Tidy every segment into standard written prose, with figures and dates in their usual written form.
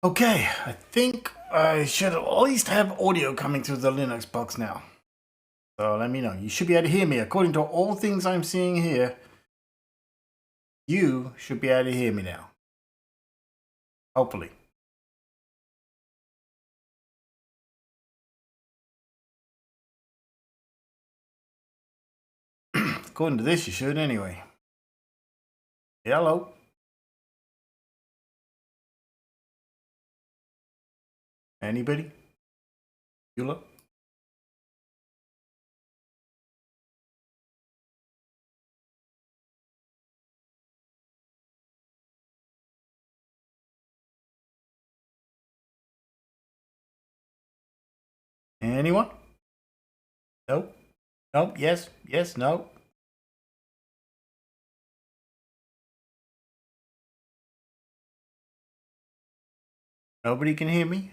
Okay, I think I should at least have audio coming through the Linux box now. So let me know. You should be able to hear me. According to all things I'm seeing here, you should be able to hear me now. Hopefully. According to this, you should anyway. Hello. Anybody? You look? Anyone? Nope. Nope. Yes. Yes. No. Nobody can hear me?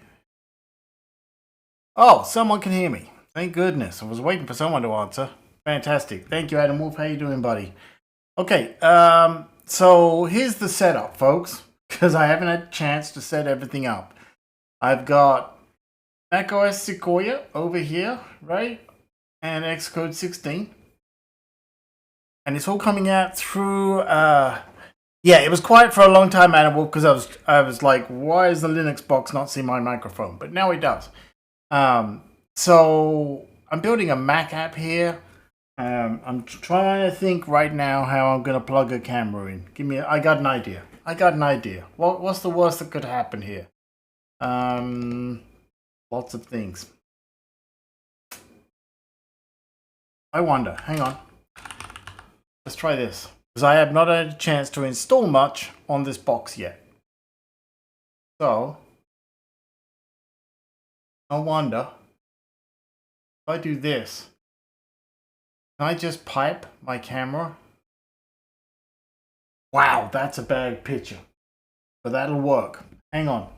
Oh, someone can hear me. Thank goodness. I was waiting for someone to answer. Fantastic. Thank you, Adam Wolf. How you doing, buddy? Okay, so here's the setup, folks, because I haven't had a chance to set everything up. I've got macOS Sequoia over here, right? And Xcode 16. And it's all coming out through, yeah, it was quiet for a long time, Adam Wolf, because I was like, why is the Linux box not seeing my microphone? But now it does. So I'm building a Mac app here. I'm trying to think right now how I'm gonna plug a camera in. I got an idea. What's the worst that could happen here? Lots of things. I wonder. Hang on. Let's try this, because I have not had a chance to install much on this box yet. So I wonder if I do this. Can I just pipe my camera? Wow, that's a bad picture. But that'll work. Hang on.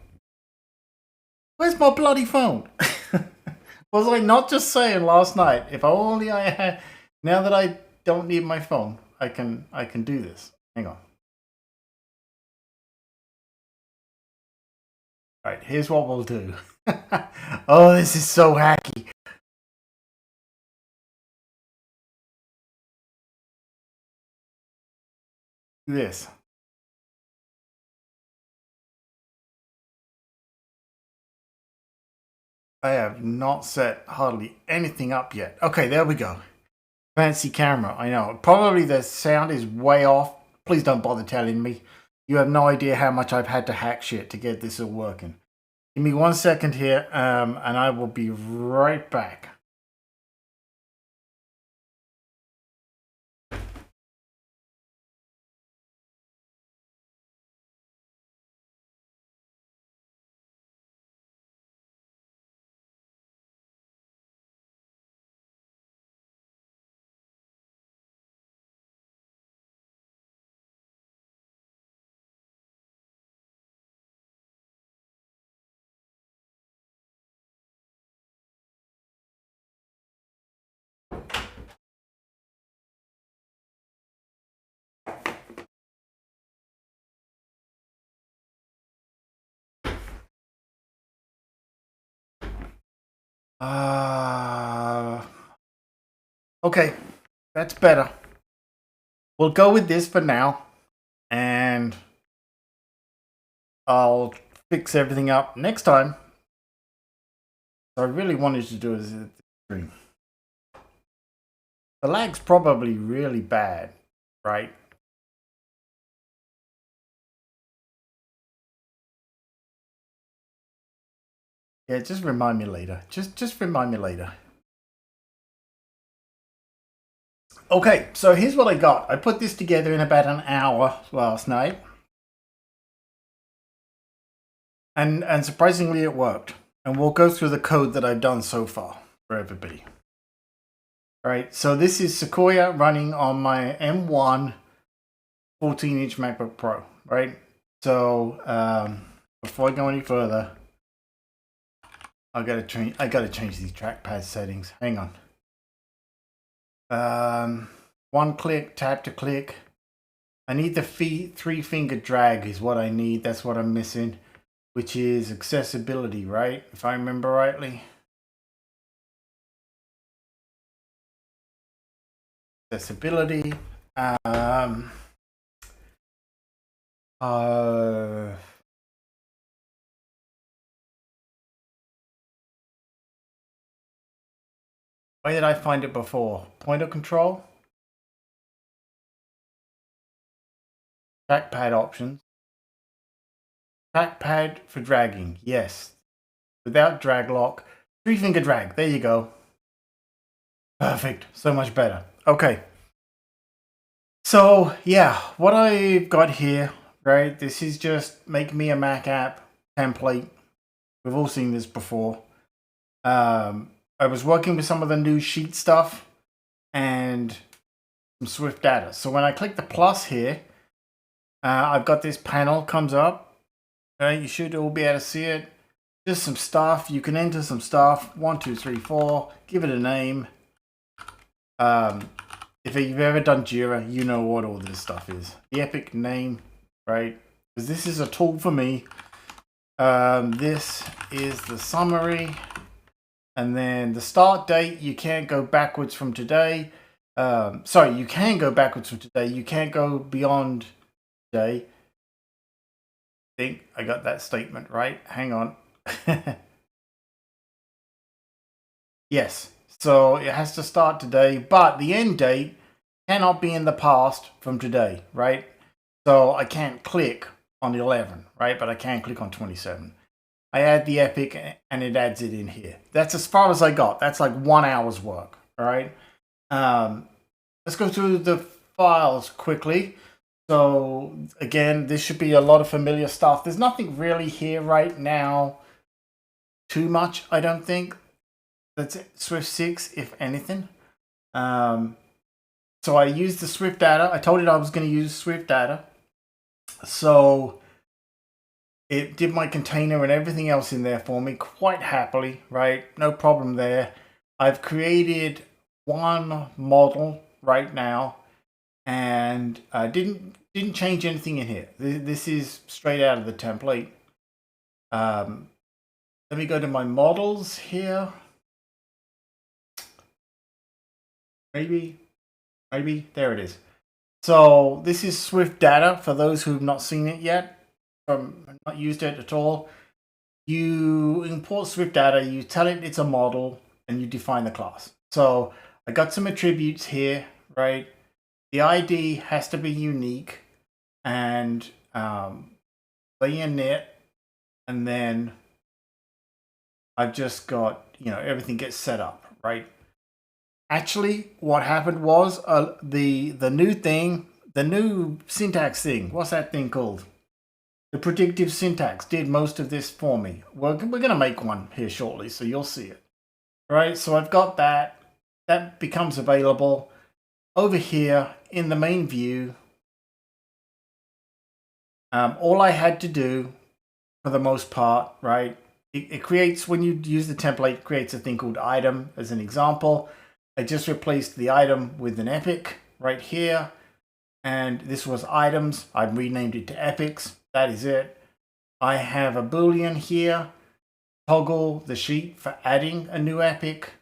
Where's my bloody phone? Was I not just saying last night, if only I had, now that I don't need my phone, I can do this. Hang on. Alright, here's what we'll do. Oh, this is so hacky. This. I have not set hardly anything up yet. Okay, there we go. Fancy camera, I know. Probably the sound is way off. Please don't bother telling me. You have no idea how much I've had to hack shit to get this all working. Give me 1 second here, and I will be right back. Okay, that's better. We'll go with this for now, and I'll fix everything up next time. I really wanted to do this at the stream. The lag's probably really bad, right? Yeah, just remind me later. Just remind me later. Okay, so here's what I got. I put this together in about an hour last night. And surprisingly it worked. And we'll go through the code that I've done so far for everybody. All right, so this is Sequoia running on my M1 14-inch MacBook Pro, right? So before I go any further, I gotta change these trackpad settings. Hang on. One click, tap to click. I need the 3-finger drag is what I need. That's what I'm missing. which is accessibility, right? If I remember rightly. Accessibility. Where did I find it before? Pointer control? Trackpad options. Trackpad for dragging, yes. Without drag lock. 3-finger drag, there you go. Perfect, so much better. Okay. So, yeah, what I've got here, right, this is just make me a Mac app template. We've all seen this before. I was working with some of the new sheet stuff and some Swift data. So when I click the plus here, I've got this panel comes up. Right, you should all be able to see it. Just some stuff. You can enter some stuff. 1, 2, 3, 4. Give it a name. If you've ever done Jira, you know what all this stuff is. The epic name, right? Because this is a tool for me. This is the summary. And then the start date, you can't go backwards from today. Sorry, you can go backwards from today. You can't go beyond today. I think I got that statement right. Hang on. Yes. So it has to start today, but the end date cannot be in the past from today, right? So I can't click on 11, right? But I can click on 27. I add the epic and it adds it in here. That's as far as I got. That's like 1 hour's work, all right? Let's go through the files quickly. So again, this should be a lot of familiar stuff. There's nothing really here right now too much, I don't think. That's it. Swift 6, if anything. So I used the Swift data. I told it I was going to use Swift data. So it did my container and everything else in there for me quite happily, right? No problem there. I've created one model right now and didn't change anything in here. This is straight out of the template. Let me go to my models here. Maybe there it is. So this is Swift data for those who've not seen it yet, not used it at all. You import Swift data, you tell it it's a model, and you define the class. So I got some attributes here, right? The ID has to be unique, and init, and then I've just got, everything gets set up, right? Actually, what happened was the new syntax thing. What's that thing called? The predictive syntax did most of this for me. We're going to make one here shortly, so you'll see it. All right, so I've got that. That becomes available over here in the main view. All I had to do, for the most part, right? It creates, when you use the template, it creates a thing called item as an example. I just replaced the item with an epic right here. And this was items. I've renamed it to epics. That is it. I have a Boolean here. Toggle the sheet for adding a new epic.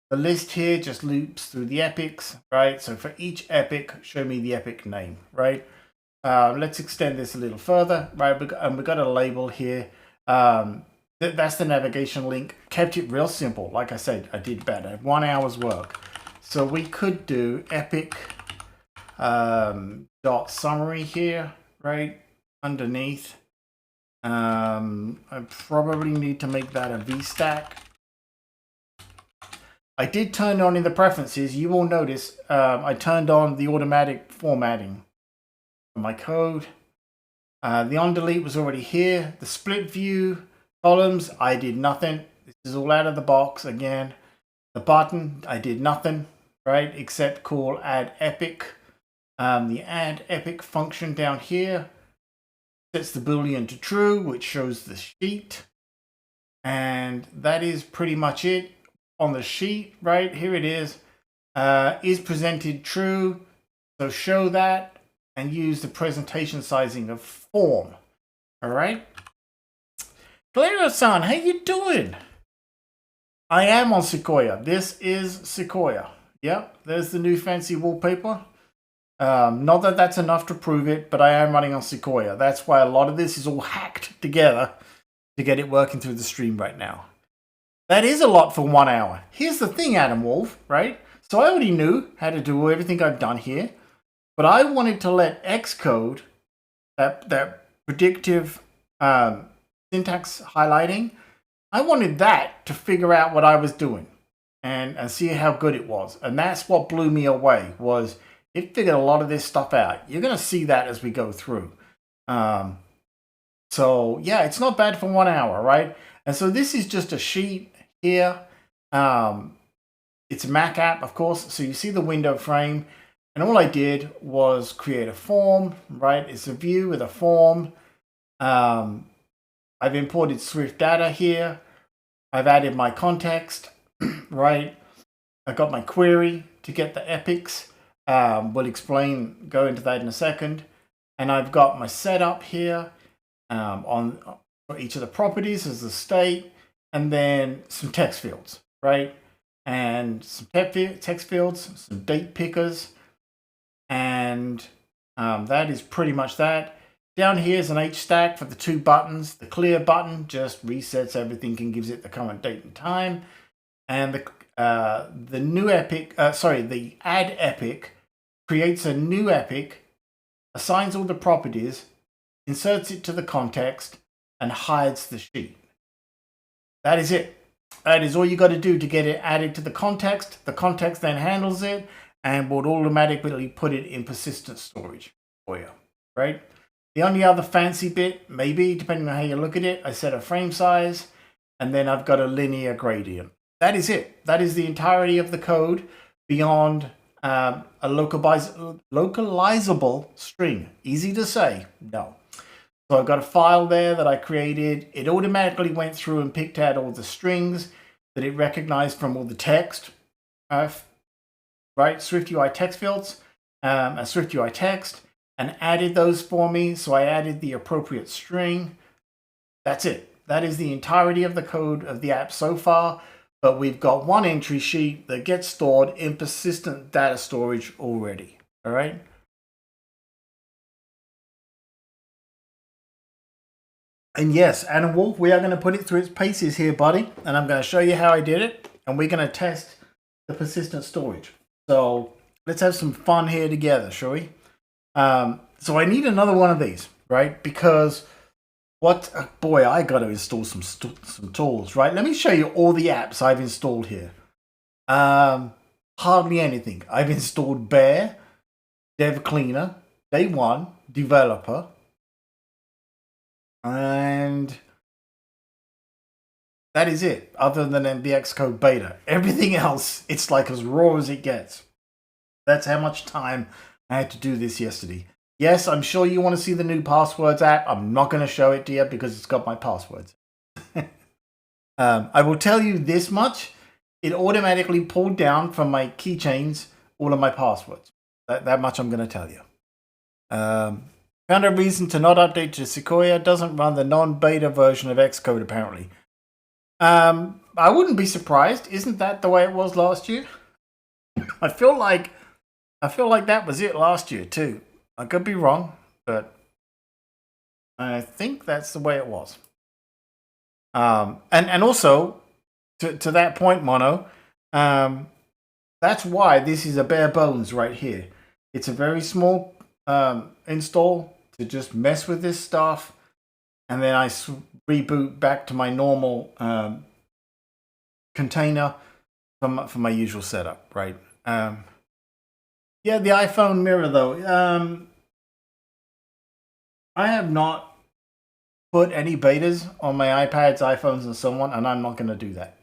The list here just loops through the epics, right? So for each epic, show me the epic name, right? Let's extend this a little further, right? And we've got a label here. That's the navigation link. Kept it real simple. Like I said, I did better. 1 hour's work. So we could do epic dot summary here, right? Underneath. I probably need to make that a VStack. I did turn on in the preferences. You will notice I turned on the automatic formatting for my code. The on delete was already here. The split view columns, I did nothing. This is all out of the box again. The button, I did nothing, right? Except call add epic. The add epic function down here sets the Boolean to true, which shows the sheet. And that is pretty much it on the sheet, right? Here it is presented true. So show that and use the presentation sizing of form. All right. Clara-san, how you doing? I am on Sequoia. This is Sequoia. Yep, there's the new fancy wallpaper. Not that that's enough to prove it, but I am running on Sequoia. That's why a lot of this is all hacked together to get it working through the stream right now. That is a lot for 1 hour. Here's the thing, Adam Wolf, right? So I already knew how to do everything I've done here, but I wanted to let Xcode, that predictive syntax highlighting, I wanted that to figure out what I was doing and see how good it was. And that's what blew me away, was it figured a lot of this stuff out. You're going to see that as we go through. So yeah, it's not bad for 1 hour, right? And so this is just a sheet here. It's a Mac app, of course. So you see the window frame. And all I did was create a form, right? It's a view with a form. I've imported Swift data here. I've added my context, right? I got my query to get the epics. We'll go into that in a second. And I've got my setup here for each of the properties as the state, and then some text fields, right? And some text fields, some date pickers, and that is pretty much that. Down here is an H stack for the 2 buttons. The clear button just resets everything and gives it the current date and time. And the new epic, the add epic creates a new epic, assigns all the properties, inserts it to the context, and hides the sheet. That is it. That is all you got to do to get it added to the context. The context then handles it and will automatically put it in persistent storage for you, right? The only other fancy bit, maybe, depending on how you look at it, I set a frame size, and then I've got a linear gradient. That is it. That is the entirety of the code beyond a localizable string. Easy to say, no. So I've got a file there that I created. It automatically went through and picked out all the strings that it recognized from all the text, right? Swift UI text fields, a Swift UI text, and added those for me. So I added the appropriate string. That's it. That is the entirety of the code of the app so far. But we've got one entry sheet that gets stored in persistent data storage already. All right. And yes, Adam Wolf, we are going to put it through its paces here, buddy. And I'm going to show you how I did it. And we're going to test the persistent storage. So let's have some fun here together, shall we? So I need another one of these, right? Because boy, I got to install some tools, right? Let me show you all the apps I've installed here. Hardly anything. I've installed Bear, Dev Cleaner, Day One, Developer, and that is it, other than the Xcode beta. Everything else, it's like as raw as it gets. That's how much time I had to do this yesterday. Yes, I'm sure you want to see the new passwords app. I'm not going to show it to you because it's got my passwords. I will tell you this much. It automatically pulled down from my keychains all of my passwords. That much I'm going to tell you. Found a reason to not update to Sequoia. Doesn't run the non-beta version of Xcode apparently. I wouldn't be surprised. Isn't that the way it was last year? I feel like that was it last year too. I could be wrong, but I think that's the way it was. And also to that point, Mono, that's why this is a bare bones right here. It's a very small install to just mess with this stuff, and then I reboot back to my normal container for my usual setup, right? Yeah, the iPhone mirror though. I have not put any betas on my iPads, iPhones, and so on, and I'm not going to do that.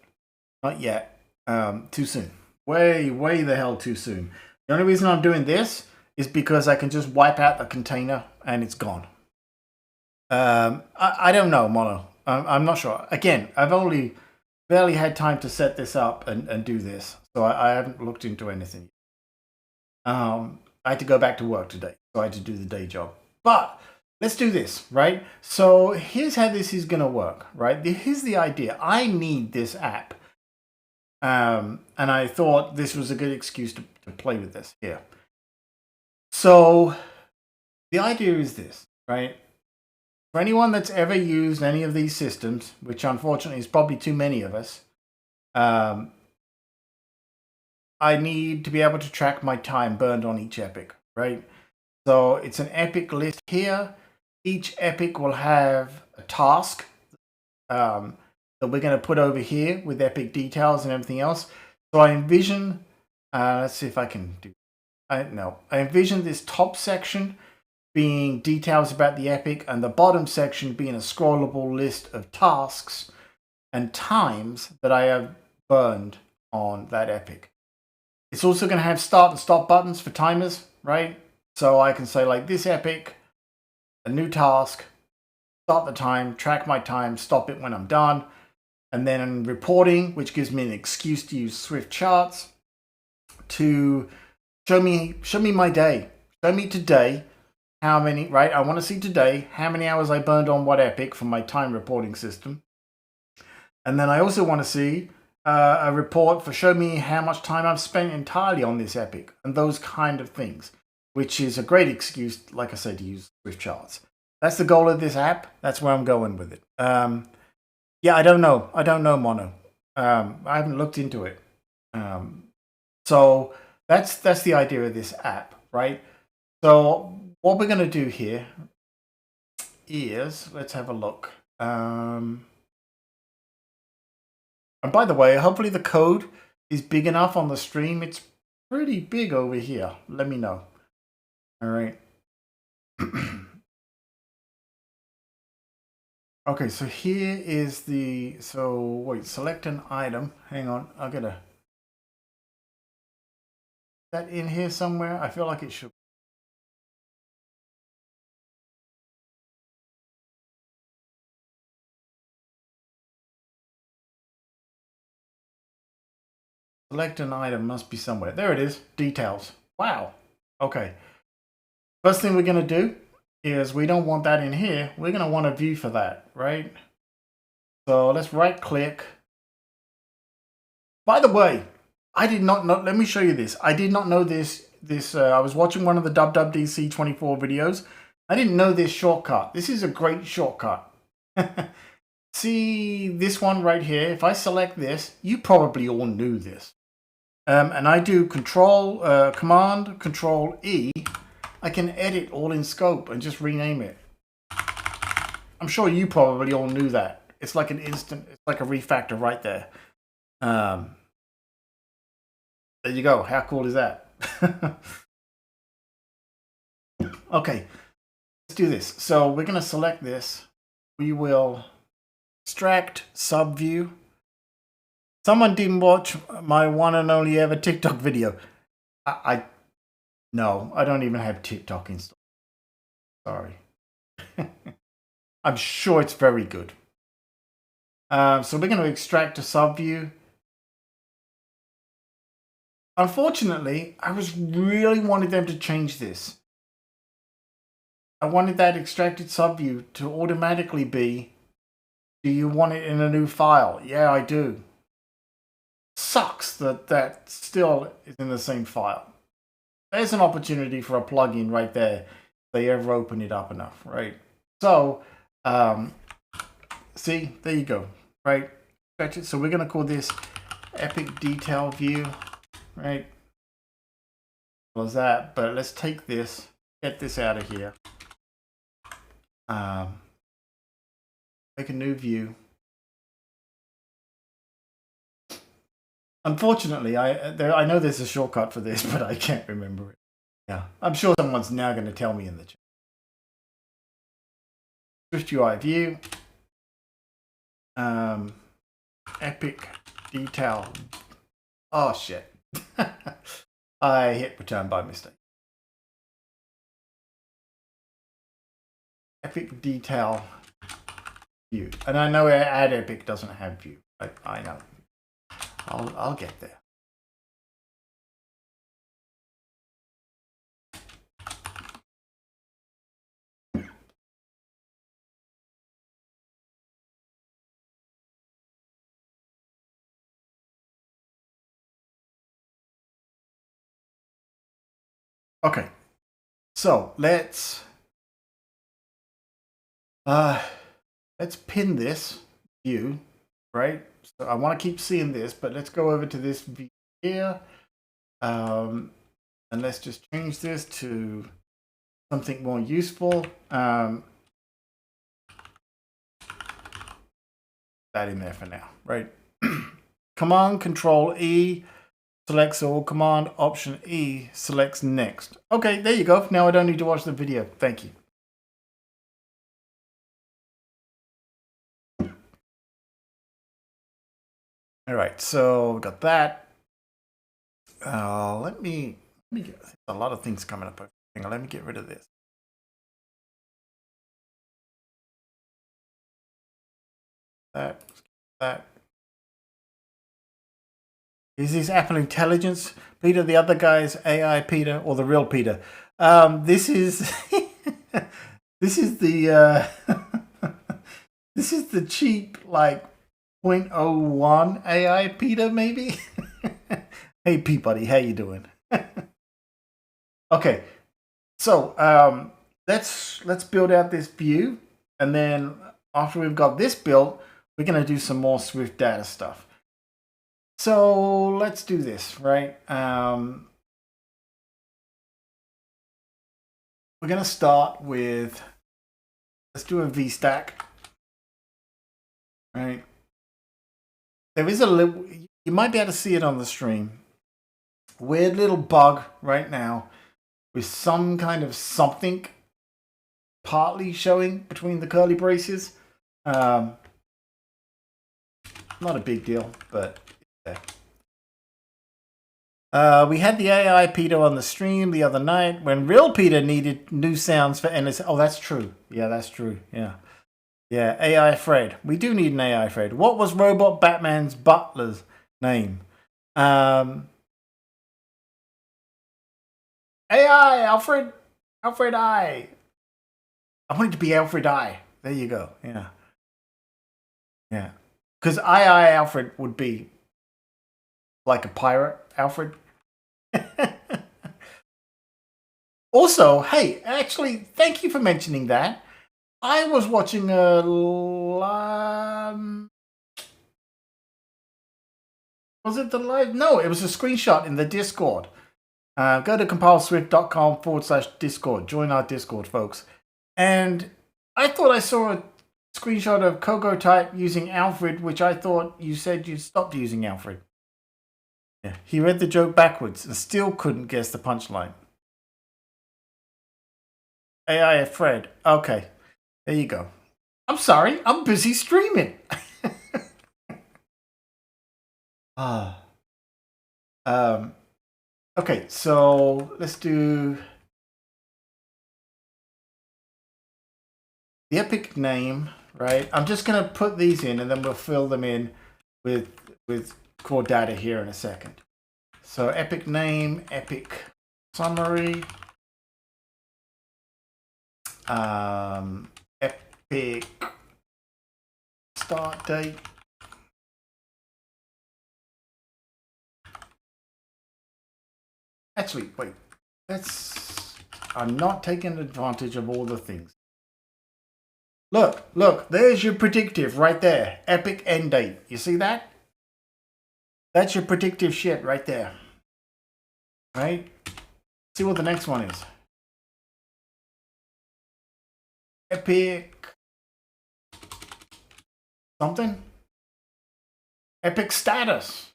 Not yet. Too soon. Way the hell too soon. The only reason I'm doing this is because I can just wipe out the container and it's gone. I don't know, Mono. I'm not sure. Again, I've only barely had time to set this up and do this, so I haven't looked into anything. I had to go back to work today, so I had to do the day job. But let's do this, right? So here's how this is going to work, right? Here's the idea. I need this app. And I thought this was a good excuse to play with this here. So the idea is this, right? For anyone that's ever used any of these systems, which unfortunately is probably too many of us, I need to be able to track my time burned on each epic, right? So it's an epic list here. Each epic will have a task that we're going to put over here with epic details and everything else. So I envision, let's see if I can do, I envision this top section being details about the epic and the bottom section being a scrollable list of tasks and times that I have burned on that epic. It's also going to have start and stop buttons for timers, right? So I can say like this epic, a new task, start the time, track my time, stop it when I'm done. And then reporting, which gives me an excuse to use Swift charts to show me my day. Show me today how many, right? I want to see today how many hours I burned on what epic from my time reporting system. And then I also want to see a report for show me how much time I've spent entirely on this epic and those kind of things, which is a great excuse, like I said, to use Swift charts. That's the goal of this app. That's where I'm going with it. Yeah, I don't know, Mono. I haven't looked into it. So that's the idea of this app, right? So what we're going to do here is, let's have a look. And by the way, hopefully the code is big enough on the stream. It's pretty big over here. Let me know. All right. Okay, so here is the, so wait, select an item. Hang on, I'll get a, that in here somewhere? I feel like it should. Select an item must be somewhere. There it is, details. Wow, okay. First thing we're gonna do is we don't want that in here. We're gonna want a view for that, right? So let's right click. By the way, I did not know, let me show you this. I did not know this, I was watching one of the WWDC24 videos. I didn't know this shortcut. This is a great shortcut. See this one right here? If I select this, you probably all knew this. And I do Command, Control E. I can edit all in scope and just rename it. I'm sure you probably all knew that. It's like an instant, it's like a refactor right there. There you go. How cool is that? Okay, let's do this. So we're going to select this. We will extract subview. Someone didn't watch my one and only ever TikTok video. No, I don't even have TikTok installed. Sorry. I'm sure it's very good. So we're going to extract a subview. Unfortunately, I was really wanted them to change this. I wanted that extracted subview to automatically be, do you want it in a new file? Yeah, I do. Sucks that that still is in the same file. There's an opportunity for a plugin right there if they ever open it up enough, right? So, see, there you go, right? So we're going to call this epic detail view, right? Was that? But let's take this, get this out of here. Make a new view. Unfortunately, I know there's a shortcut for this, but I can't remember it. Yeah, I'm sure someone's now going to tell me in the chat. Swift UI view. Epic detail. Oh shit. I hit return by mistake. Epic detail view. And I know add epic doesn't have view. I know. I'll get there. Okay, so let's pin this view, right? So I want to keep seeing this, but let's go over to this view here, and let's just change this to something more useful. That in there for now, right? Command Control E selects all. Command Option E selects next. Okay, there you go. Now I don't need to watch the video. Thank you. All right, so we got that. Let me get a lot of things coming up. Let me get rid of this. That. Is this Apple Intelligence, Peter? The other guy's AI, Peter, or the real Peter? This is this is the this is the cheap like 0.01 AI, Peter, maybe. Hey, Peabody, how you doing? Okay, so let's build out this view, and then after we've got this built, we're gonna do some more Swift data stuff. So let's do this, right? We're gonna start with, let's do a VStack, right? There is a little, you might be able to see it on the stream. Weird little bug right now with some kind of something partly showing between the curly braces. Not a big deal, but yeah. We had the AI Peter on the stream the other night when real Peter needed new sounds for NS. Oh, that's true. Yeah, that's true. Yeah. Yeah, AI Fred. We do need an AI Fred. What was Robot Batman's butler's name? AI Alfred. Alfred I. I want it to be Alfred I. There you go. Yeah. Yeah. Because I Alfred would be like a pirate Alfred. Also, hey, actually, thank you for mentioning that. I was watching a was it the live? No, it was a screenshot in the Discord. Go to compileswift.com/Discord. Join our Discord, folks. And I thought I saw a screenshot of Coco Type using Alfred, which I thought you said you stopped using Alfred. Yeah, he read the joke backwards and still couldn't guess the punchline. AI Fred. Okay, there you go. I'm sorry, I'm busy streaming. Okay, so let's do the epic name, right? I'm just gonna put these in and then we'll fill them in with core data here in a second. So epic name, epic summary, epic start date. Actually, wait, I'm not taking advantage of all the things. Look, there's your predictive right there. Epic end date. You see that? That's your predictive shit right there. Right? See what the next one is. Epic something. Epic status.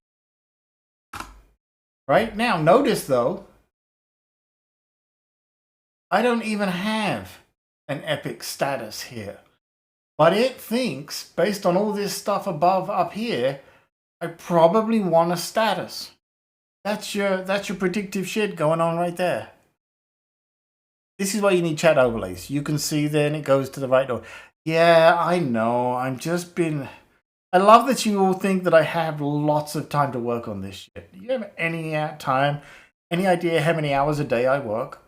Right? Now, notice though, I don't even have an epic status here. But it thinks, based on all this stuff above up here, I probably want a status. That's your predictive shit going on right there. This is why you need chat overlays. You can see then it goes to the right door. Yeah, I know. I love that you all think that I have lots of time to work on this shit. Do you have any time? Any idea how many hours a day I work?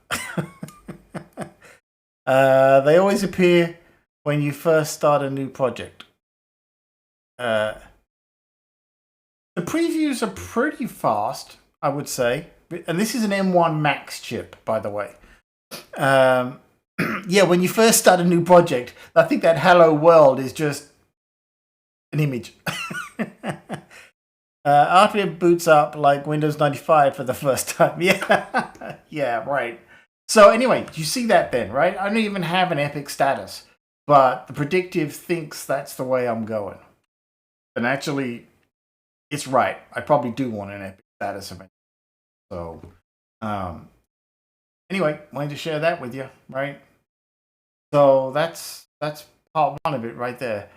They always appear when you first start a new project. The previews are pretty fast, I would say, and this is an M1 Max chip, by the way. Yeah, when you first start a new project, I think that hello world is just an image. After it boots up like Windows 95 for the first time. Yeah, yeah, right. So anyway, you see that then, right? I don't even have an epic status, but the predictive thinks that's the way I'm going. And actually, it's right. I probably do want an epic status event. So, anyway, wanted to share that with you, right? So that's part one of it right there.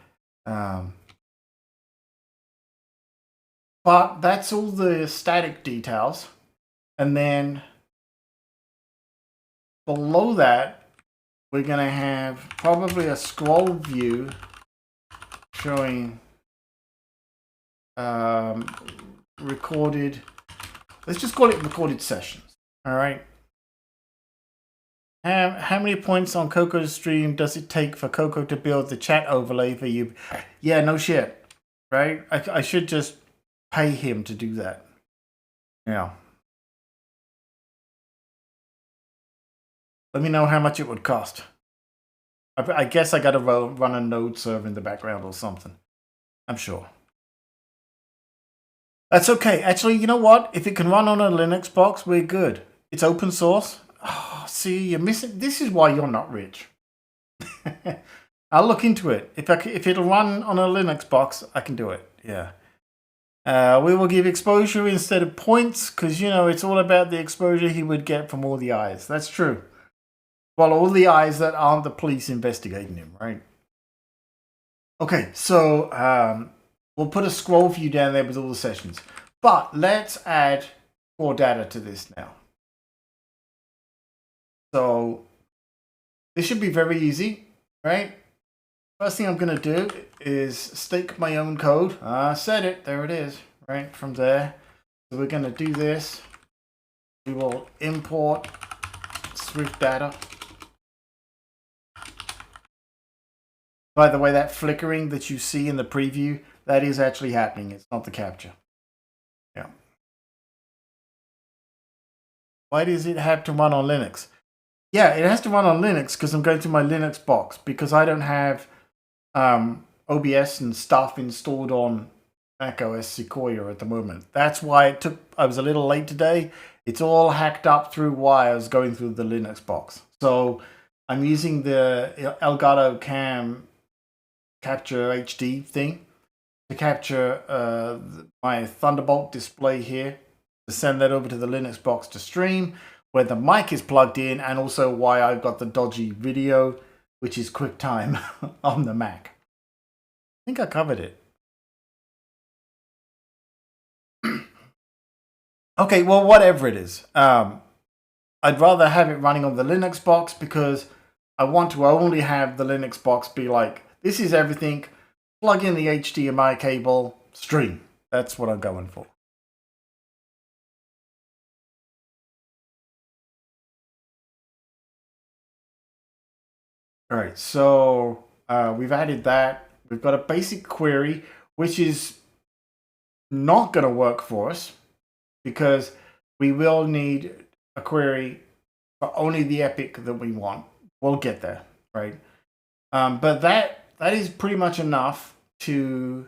But that's all the static details. And then below that, we're going to have probably a scroll view showing recorded, let's just call it recorded sessions. All right. How many points on Coco's stream does it take for Coco to build the chat overlay for you? Yeah, no shit. Right? I should just pay him to do that. Yeah. Let me know how much it would cost. I guess I gotta run a node server in the background or something. I'm sure. That's okay. Actually, you know what? If it can run on a Linux box, we're good. It's open source. Oh, see, you're missing. This is why you're not rich. I'll look into it. If it'll run on a Linux box, I can do it. Yeah. We will give exposure instead of points because, you know, it's all about the exposure he would get from all the eyes. That's true. Well, all the eyes that aren't the police investigating him, right? Okay, so we'll put a scroll view down there with all the sessions. But let's add more data to this now. So this should be very easy, right? First thing I'm going to do is stake my own code. I said it. There it is, right from there. So we're going to do this. We will import Swift data. By the way, that flickering that you see in the preview, that is actually happening. It's not the capture. Yeah. Why does it have to run on Linux? Yeah, it has to run on Linux because I'm going to my Linux box because I don't have OBS and stuff installed on macOS Sequoia at the moment. That's why I was a little late today. It's all hacked up through wires going through the Linux box. So I'm using the Elgato Cam Capture HD thing to capture my Thunderbolt display here, to send that over to the Linux box to stream, where the mic is plugged in, and also why I've got the dodgy video, which is QuickTime on the Mac. I think I covered it. Okay, well, whatever it is. I'd rather have it running on the Linux box because I want to only have the Linux box be like, this is everything, plug in the HDMI cable, stream. That's what I'm going for. All right, so we've added that. We've got a basic query, which is not going to work for us because we will need a query for only the epic that we want. We'll get there, right? But that is pretty much enough to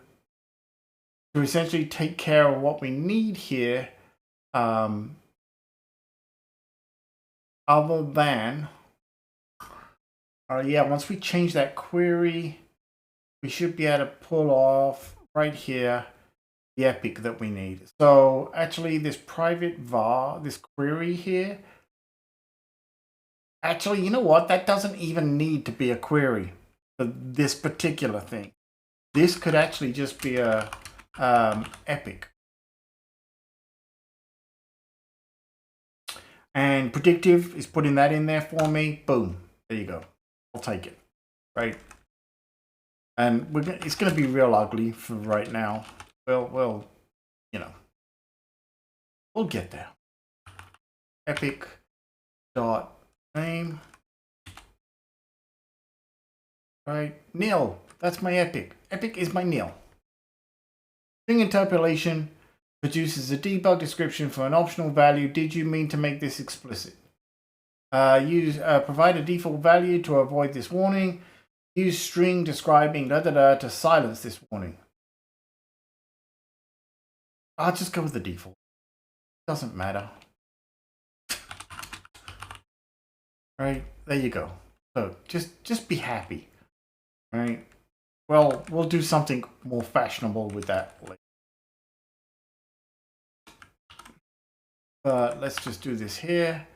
essentially take care of what we need here. Other than, yeah, once we change that query, we should be able to pull off right here the epic that we need. So actually this private var, this query here, actually, you know what? That doesn't even need to be a query for this particular thing. This could actually just be a epic. And predictive is putting that in there for me. Boom. There you go. I'll take it. Right. And it's going to be real ugly for right now. Well, you know, we'll get there. Epic dot name. Right. Nil. That's my epic. Epic is my nil. String interpolation. Produces a debug description for an optional value. Did you mean to make this explicit? Provide a default value to avoid this warning. Use string describing to silence this warning. I'll just go with the default. Doesn't matter. Right, there you go. So just be happy. Right. Well, we'll do something more fashionable with that later. But let's just do this here.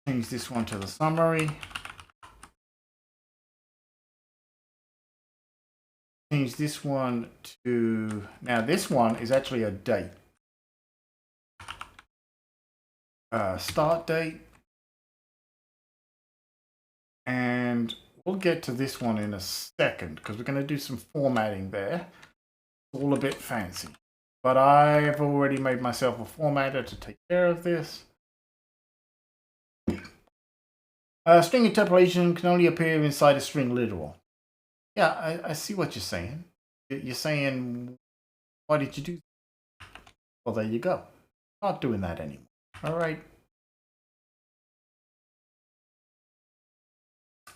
Change this one to the summary. Change this one to, now this one is actually a date. Start date. And we'll get to this one in a second because we're going to do some formatting there. It's all a bit fancy. But I've already made myself a formatter to take care of this. String interpolation can only appear inside a string literal. Yeah, I see what you're saying. You're saying, why did you do that? Well, there you go. Not doing that anymore. All right.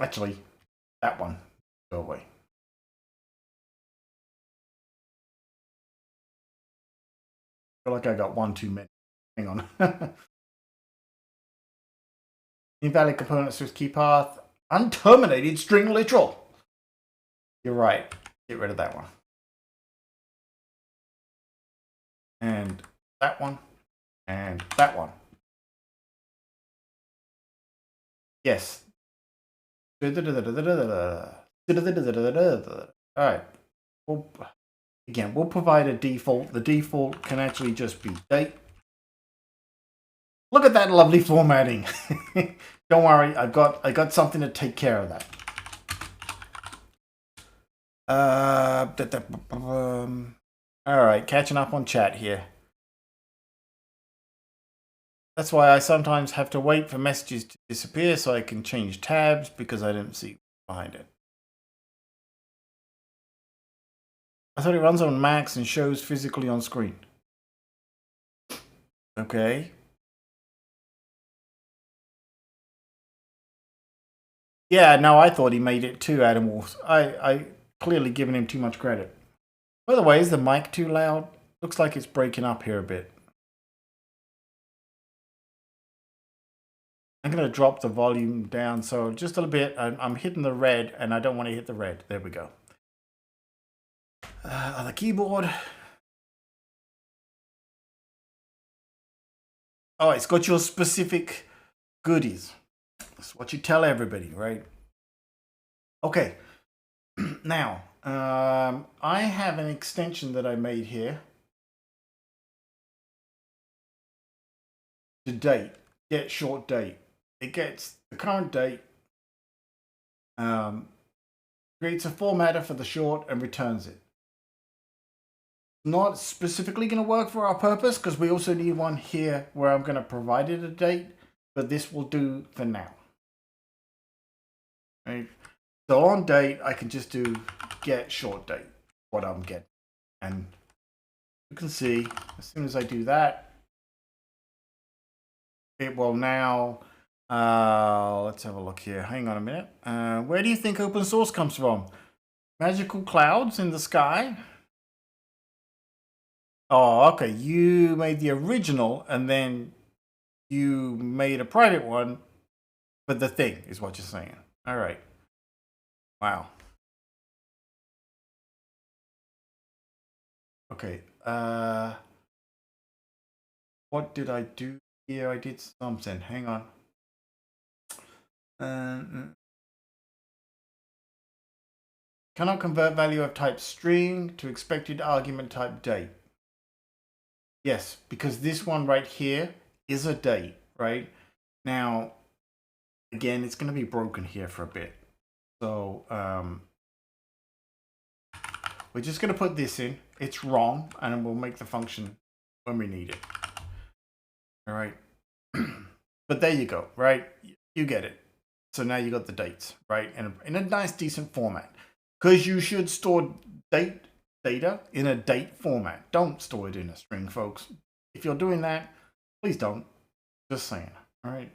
Actually, that one, go away. I feel like I got one too many. Hang on. Invalid component source key path. Unterminated string literal. You're right. Get rid of that one. And that one. And that one. Yes. Alright. Again, we'll provide a default. The default can actually just be date. Look at that lovely formatting. Don't worry, I got something to take care of that. Alright, catching up on chat here. That's why I sometimes have to wait for messages to disappear so I can change tabs because I don't see behind it. I thought it runs on Macs and shows physically on screen. Okay. Yeah, no, I thought he made it too, Adam Wolf. I clearly given him too much credit. By the way, is the mic too loud? Looks like it's breaking up here a bit. I'm going to drop the volume down, so just a little bit. I'm hitting the red, and I don't want to hit the red. There we go. On the keyboard. Oh, it's got your specific goodies. That's what you tell everybody, right? Okay. Now, I have an extension that I made here. To date. Get short date. It gets the current date, creates a formatter for the short and returns it. Not specifically going to work for our purpose because we also need one here where I'm going to provide it a date, but this will do for now. Right? So on date, I can just do get short date, what I'm getting. And you can see as soon as I do that, it will now, let's have a look here. Hang on a minute. Where do you think open source comes from? Magical clouds in the sky? Oh, okay. You made the original and then you made a private one, but the thing is what you're saying. All right. Wow. Okay. What did I do here? I did something. Hang on. Cannot convert value of type string to expected argument type date. Yes, because this one right here is a date, right? Now, again, it's going to be broken here for a bit. So we're just going to put this in. It's wrong, and we'll make the function when we need it. All right. But there you go, right? You get it. So now you got the dates, right? And in a nice, decent format. Because you should store date data in a date format. Don't store it in a string, folks. If you're doing that, please don't. Just saying. All right.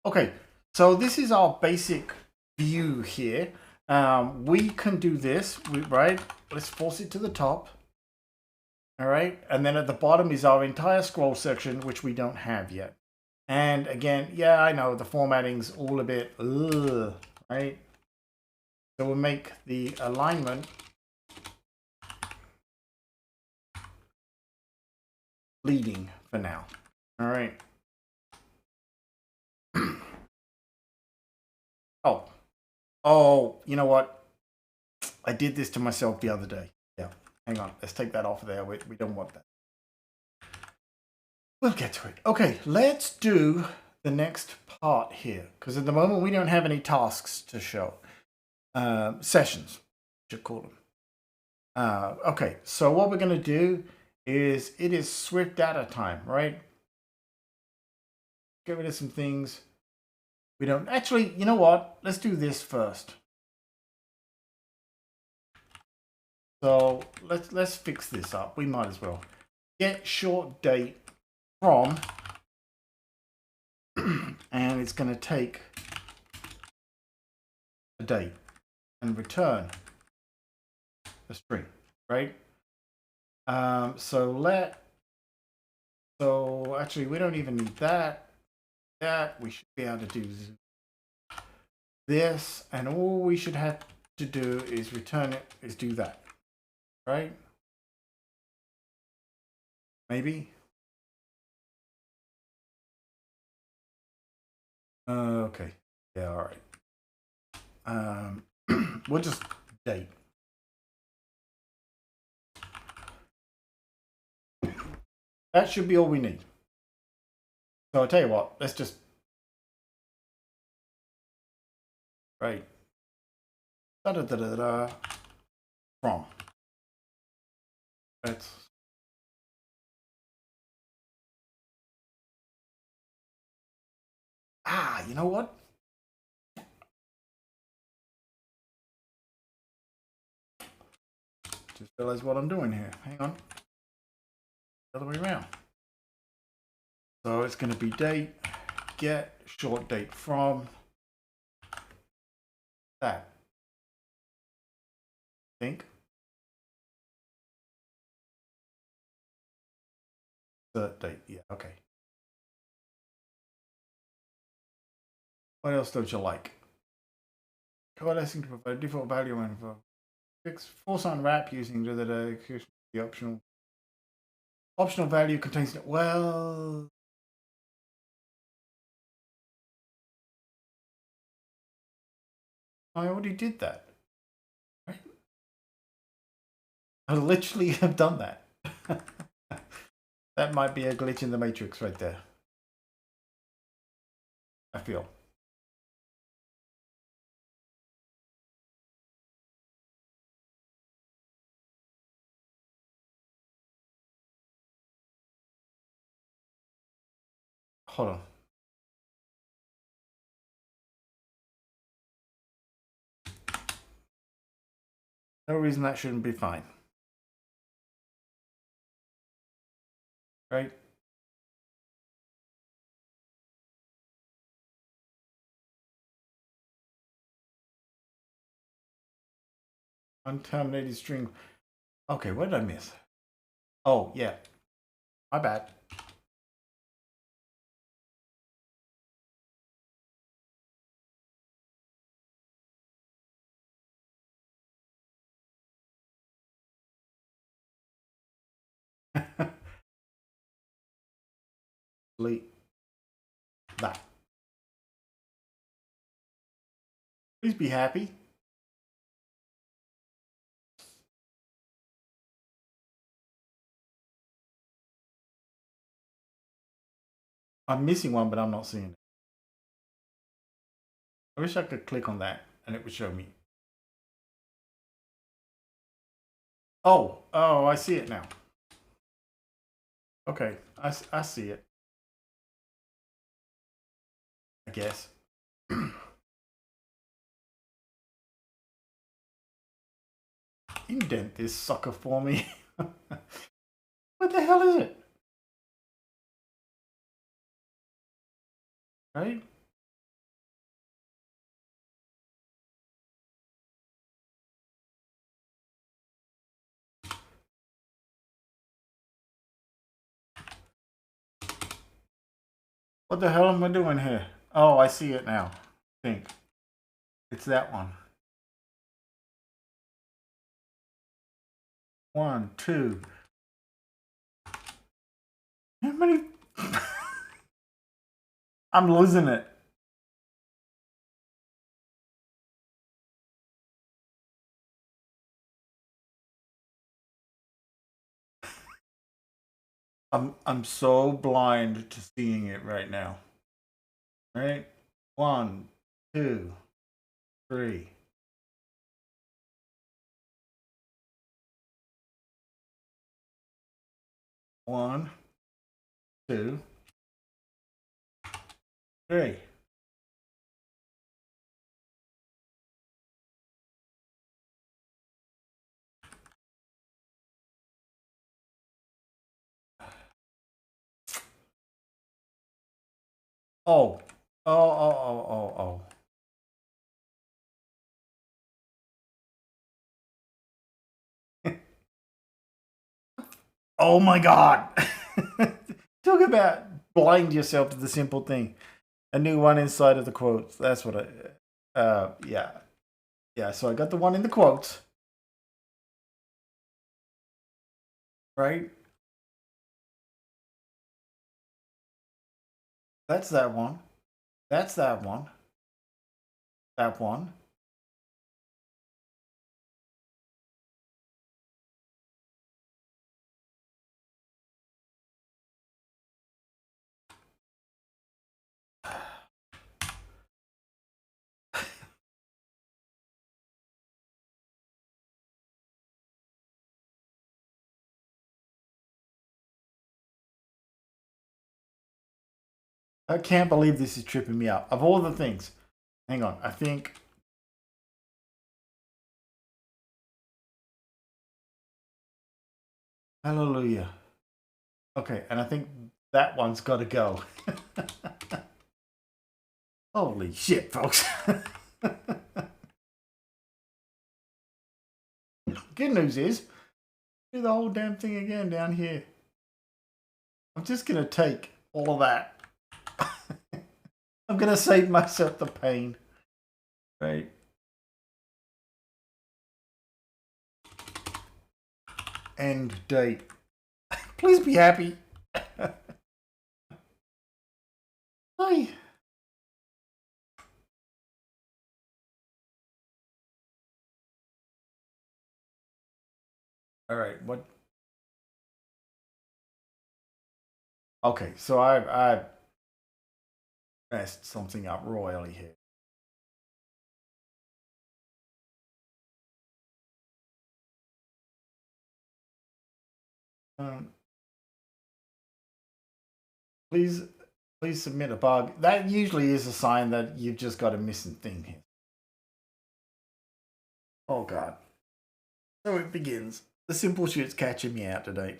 Okay. So this is our basic view here. We can do this, right? Let's force it to the top. All right. And then at the bottom is our entire scroll section, which we don't have yet. And again, yeah, I know the formatting's all a bit, right? So we'll make the alignment leading for now. All right. Oh, you know what? I did this to myself the other day. Yeah, hang on. Let's take that off of there. We don't want that. We'll get to it. Okay, let's do the next part here. Because at the moment, we don't have any tasks to show. Sessions, should call them. Okay, so what we're going to do is, it is Swift data time, right? Get rid of some things. We don't actually, you know what? Let's do this first. So let's fix this up. We might as well get short date from, and it's going to take a date and return a string, right? So actually we don't even need that. We should be able to do this, and all we should have to do is return it, is do that, right? Maybe. Okay. Yeah. All right. We'll just date. That should be all we need. So I'll tell you what. Let's just right. Da da da da da. From. Let's. You know what? Just realize what I'm doing here. Hang on. The other way around. So it's going to be date, get short date from that. Think. Insert date. Yeah. Okay. What else don't you like? Coalescing to provide default value and fix force on wrap using the optional value contains, well, I already did that. Right? I literally have done that. That might be a glitch in the matrix right there. I feel. Hold on. No reason that shouldn't be fine. Right? Unterminated string. Okay, what did I miss? Oh, yeah. My bad. Delete that. Please be happy. I'm missing one, but I'm not seeing it. I wish I could click on that and it would show me. Oh, I see it now. Okay, I see it. I guess. indent this sucker for me. What the hell is it? Right? What the hell am I doing here? Oh, I see it now. I think it's that one. 1, 2. How many? I'm losing it. I'm so blind to seeing it right now. Right? 1, 2, 3. 1, 2, 3. Oh. Oh. Oh my god. Talk about blind yourself to the simple thing. A new one inside of the quotes. That's what yeah. Yeah, so I got the one in the quotes. Right? That's that one. That's that one. That one. I can't believe this is tripping me out. Of all the things. Hang on. I think. Hallelujah. Okay, and I think that one's got to go. Holy shit, folks. Good news is, do the whole damn thing again down here. I'm just going to take all of that. I'm going to save myself the pain. Right. End date. Please be happy. Hi. All right. What? Okay. So I've messed something up royally here. Please submit a bug. That usually is a sign that you've just got a missing thing here. Oh god. So it begins. The simple shit's catching me out today.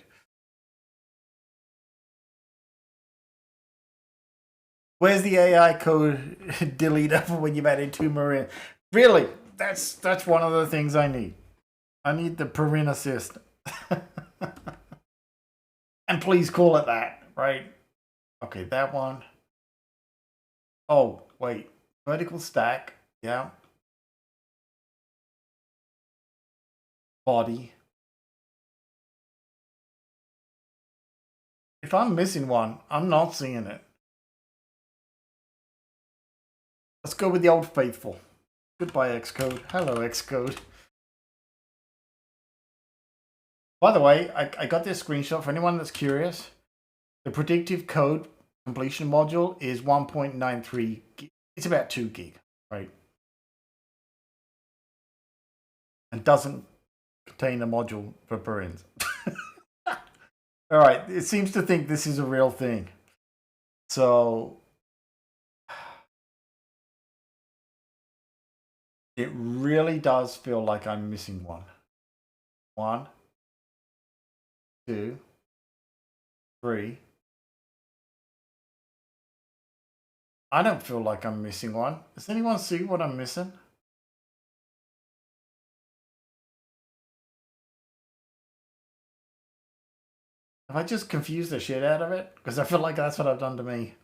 Where's the AI code deleter for when you've added 2 Marin? Really? That's one of the things I need. I need the Marin assist. And please call it that, right? Okay, that one. Oh, wait. Vertical stack. Yeah. Body. If I'm missing one, I'm not seeing it. Let's go with the old faithful. Goodbye, Xcode. Hello, Xcode. By the way, I got this screenshot for anyone that's curious. The predictive code completion module is 1.93 gig. It's about 2 gig, right? And doesn't contain a module for parens. All right, it seems to think this is a real thing. So it really does feel like I'm missing one. 1, 2, 3. I don't feel like I'm missing one. Does anyone see what I'm missing? Have I just confused the shit out of it? Because I feel like that's what I've done to me.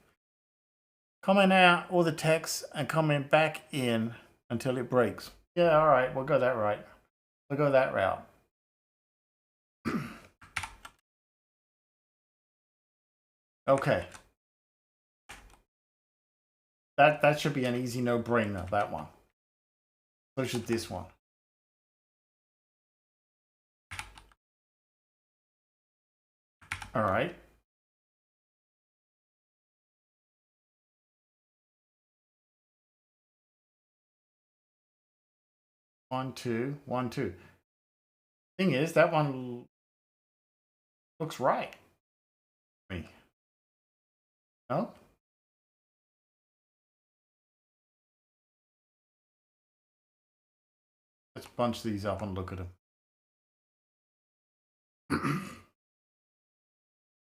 Comment out all the text and comment back in until it breaks. Yeah, all right, we'll go that right. We'll go that route. Okay. That should be an easy no-brainer, that one. So should this one. All right. One, two, 1, 2. Thing is, that one looks right. Me. No? Let's bunch these up and look at them.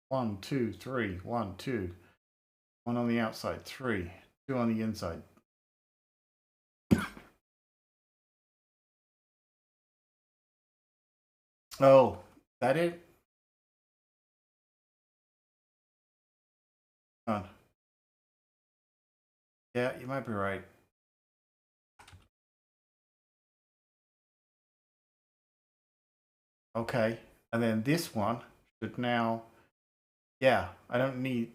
1, 2, 3, 1, 2. 1 on the outside, 3, 2 on the inside. Oh, that it? Yeah, you might be right. Okay, and then this one should now, yeah, I don't need,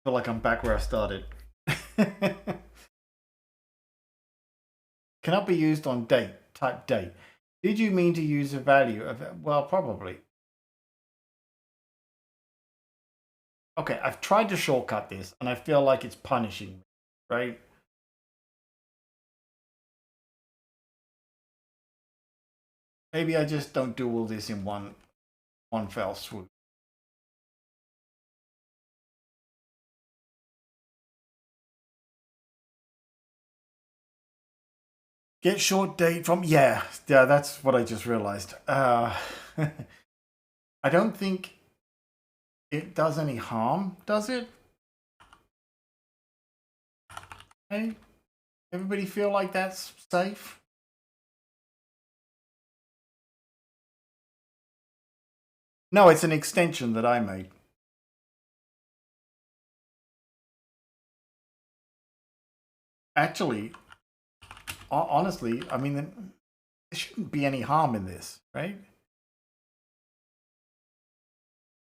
feel like I'm back where I started. Cannot be used on date, type date. Did you mean to use a value of it? Well, probably. Okay, I've tried to shortcut this and I feel like it's punishing me, right? Maybe I just don't do all this in one fell swoop. Get short date from, yeah, that's what I just realized. I don't think it does any harm, does it? Hey, everybody feel like that's safe? No, it's an extension that I made. Actually, honestly, I mean, there shouldn't be any harm in this, right?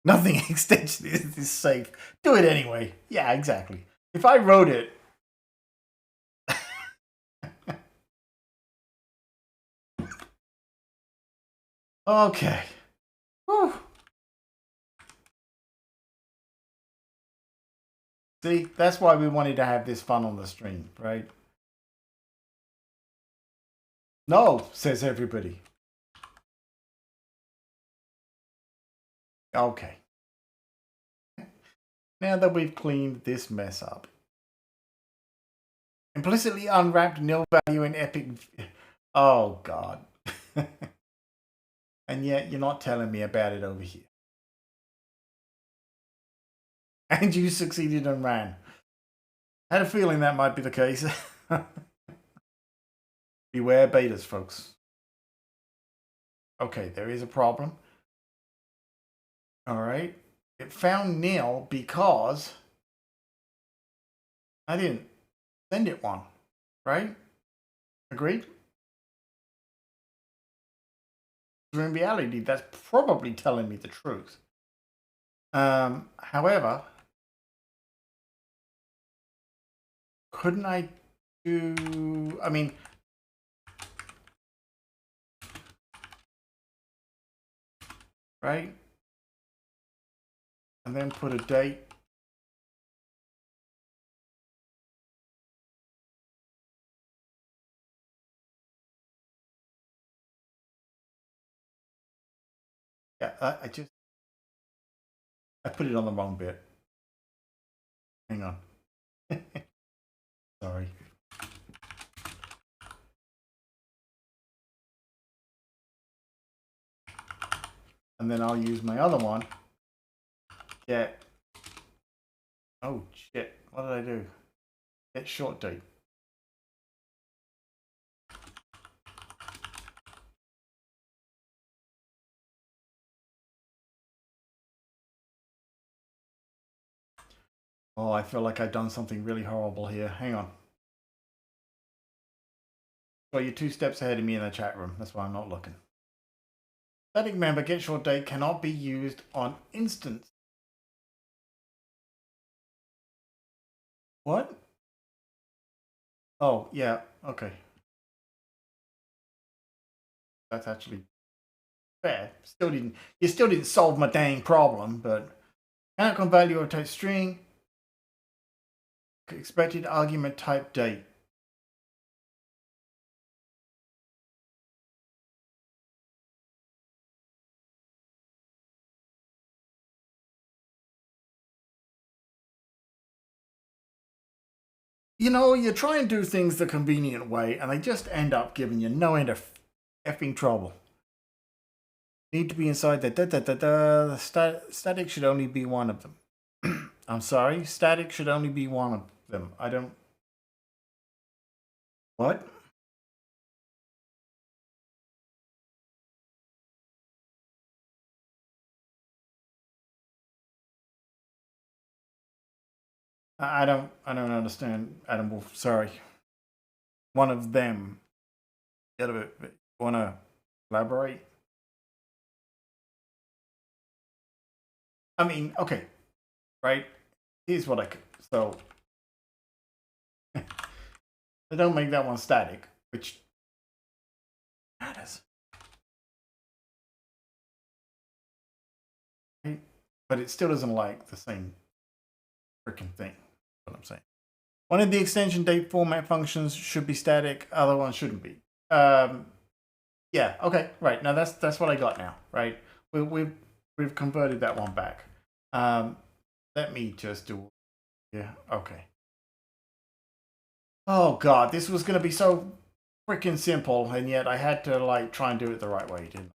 Nothing extension is safe. Do it anyway. Yeah, exactly. If I wrote it. Okay. Whew. See, that's why we wanted to have this fun on the stream, right? No, says everybody. Okay. Now that we've cleaned this mess up. Implicitly unwrapped nil value in epic. Oh, God. And yet you're not telling me about it over here. And you succeeded and ran. I had a feeling that might be the case. Beware betas, folks. Okay, there is a problem. All right. It found nil because I didn't send it one, right? Agreed? So in reality, that's probably telling me the truth. However, couldn't I do, I mean, right? And then put a date. Yeah, I just, I put it on the wrong bit. Hang on. Sorry. And then I'll use my other one. Get. Oh shit! What did I do? Get short date. Oh, I feel like I've done something really horrible here. Hang on. Well, you're 2 steps ahead of me in the chat room. That's why I'm not looking. Static member get short date cannot be used on instance. What? Oh, yeah. Okay. That's actually fair. You still didn't solve my dang problem, but cannot value of type string. Expected argument type date. You know, you try and do things the convenient way, and they just end up giving you no end of effing trouble. Need to be inside the static should only be one of them. I'm sorry, static should only be one of them. I don't. What? I don't understand, Adam Wolf. Sorry. One of them. Want to elaborate? I mean, okay, right? Here's what I could. So, they don't make that one static, which matters. Right? But it still doesn't like the same freaking thing. What I'm saying. One of the extension date format functions should be static, other ones shouldn't be. Yeah, okay, right. Now that's what I got now, right? We've converted that one back. Let me just do. Yeah, okay. Oh god, this was gonna be so freaking simple, and yet I had to like try and do it the right way, didn't I?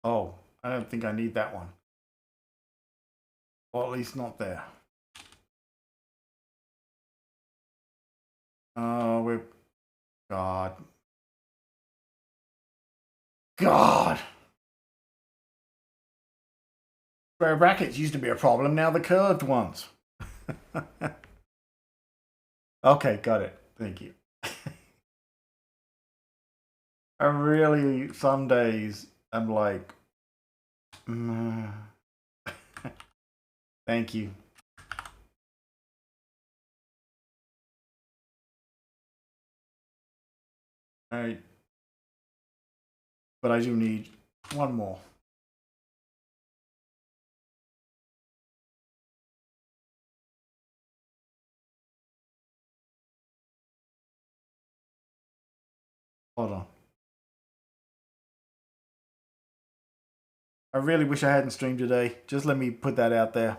Oh, I don't think I need that one. Or at least not there. Oh, we're God. God! Square brackets used to be a problem, now the curved ones. Okay, got it. Thank you. I really, some days, I'm like, thank you. All right. But I do need one more. Hold on. I really wish I hadn't streamed today. Just let me put that out there.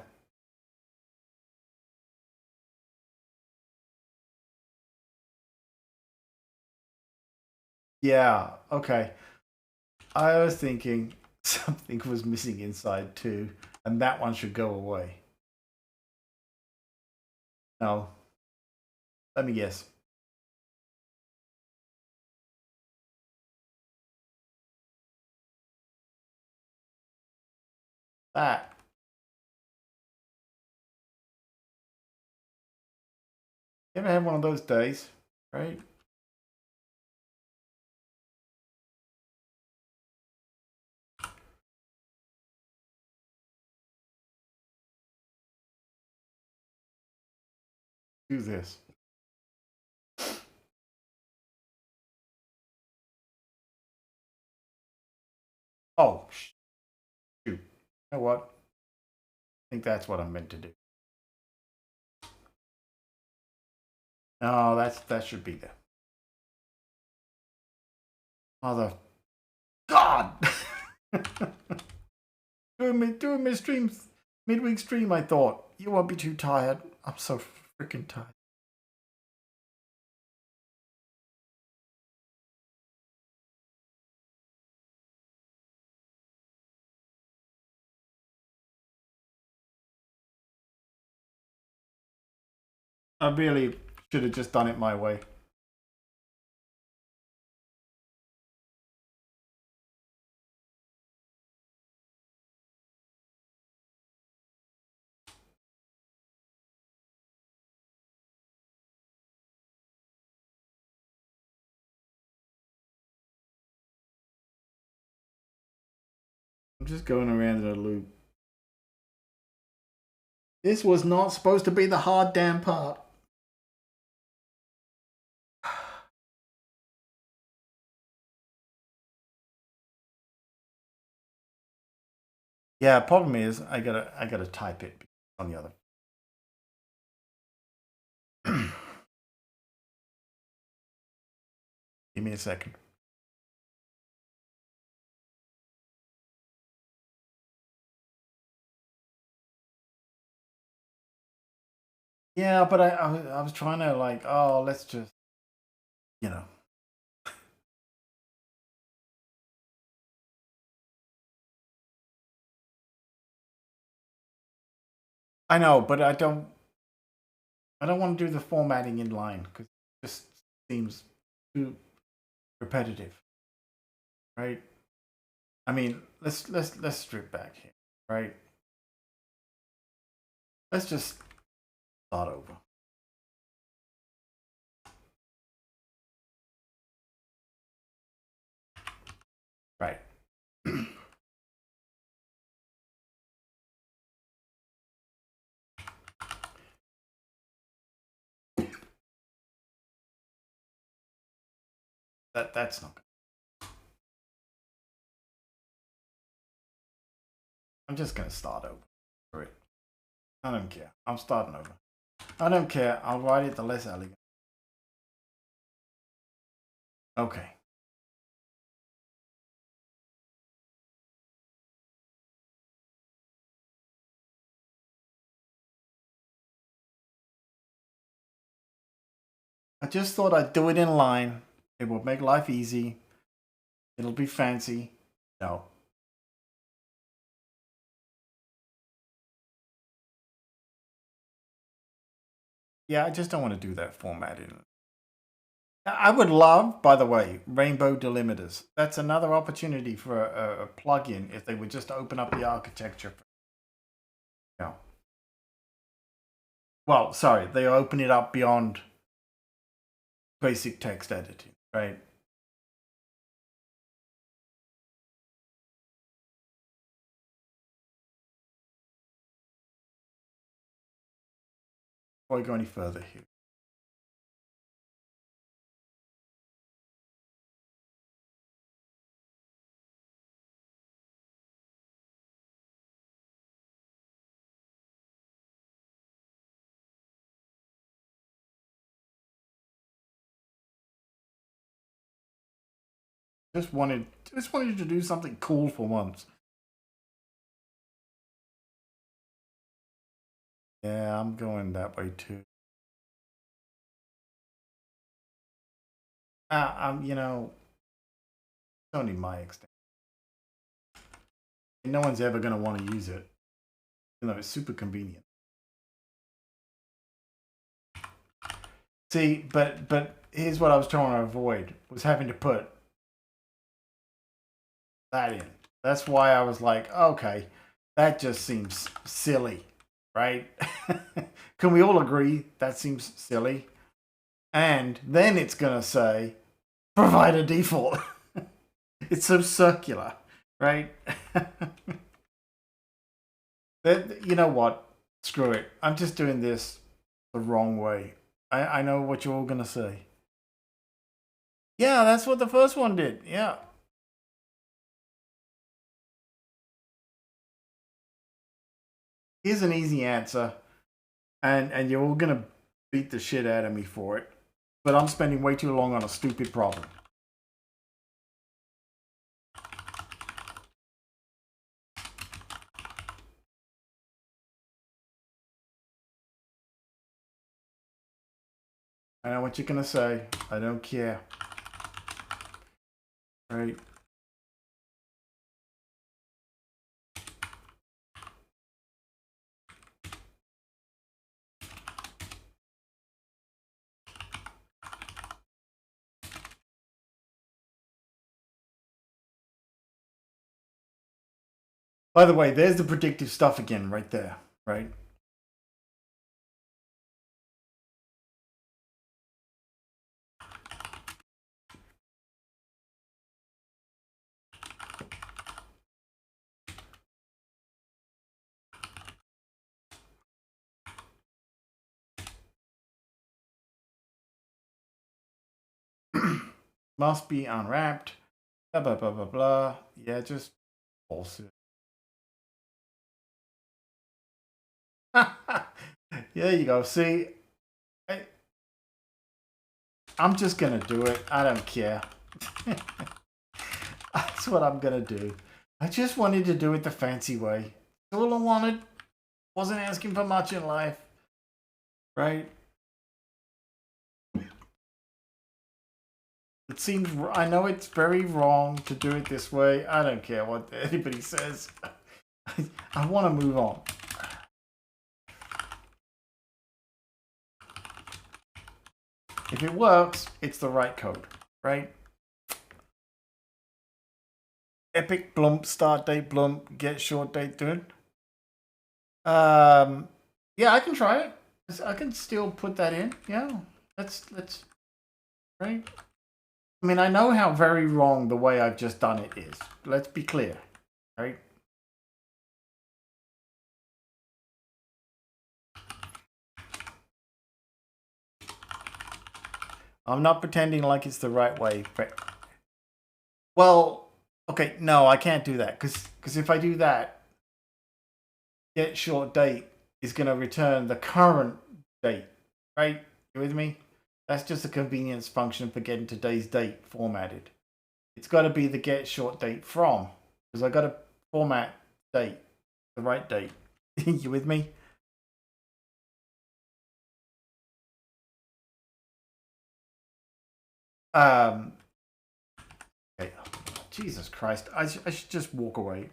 Yeah, okay. I was thinking something was missing inside too, and that one should go away. No. Let me guess. That. You ever had one of those days, right? Do this. Oh, shoot. You know what? I think that's what I'm meant to do. No, that should be there. Mother God! doing my streams, midweek stream, I thought. You won't be too tired. I'm so freaking tired. I really should have just done it my way. I'm just going around in a loop. This was not supposed to be the hard damn part. Yeah, problem is I gotta type it on the other. Give me a second. Yeah, but I was trying to like, oh, let's just, you know. I know, but I don't want to do the formatting in line because it just seems too repetitive, right? I mean, let's strip back here, right? Let's just start over. Right. That's not good. I'm just gonna start over. Right. I don't care. I'm starting over. I don't care. I'll write it the less elegant. Okay. I just thought I'd do it in line. It will make life easy. It'll be fancy. No. Yeah, I just don't want to do that formatting. I would love, by the way, rainbow delimiters. That's another opportunity for a plugin if they would just open up the architecture. No. Well, sorry, they open it up beyond basic text editing, right? Before we go any further here. Just wanted to do something cool for once. Yeah, I'm going that way too. You know, it's only my extent. No one's ever going to want to use it. You know, it's super convenient. See, but here's what I was trying to avoid was having to put that in. That's why I was like, okay, that just seems silly, right? Can we all agree that seems silly? And then it's gonna say provide a default. It's so circular, right? You know what? Screw it. I'm just doing this the wrong way. I know what you're all gonna say. Yeah, that's what the first one did. Yeah. Here's an easy answer, and you're all gonna beat the shit out of me for it. But I'm spending way too long on a stupid problem. I know what you're gonna say. I don't care. Right? By the way, there's the predictive stuff again right there, right? Must be unwrapped. Blah, blah, blah, blah, blah. Yeah, just bullshit. There you go. See, I'm just gonna do it. I don't care. That's what I'm gonna do. I just wanted to do it the fancy way. That's all I wanted. Wasn't asking for much in life. Right? It seems, I know it's very wrong to do it this way. I don't care what anybody says. I want to move on. If it works, it's the right code, right? Epic blump, start date blump, get short date done. Yeah, I can try it. I can still put that in. Yeah, let's right. I mean, I know how very wrong the way I've just done it is. Let's be clear, right? I'm not pretending like it's the right way. But, well, okay, no, I can't do that because if I do that, get short date is going to return the current date, right? You with me? That's just a convenience function for getting today's date formatted. It's got to be the get short date from, because I got to format date, the right date. You with me? Okay. Jesus Christ, I should just walk away.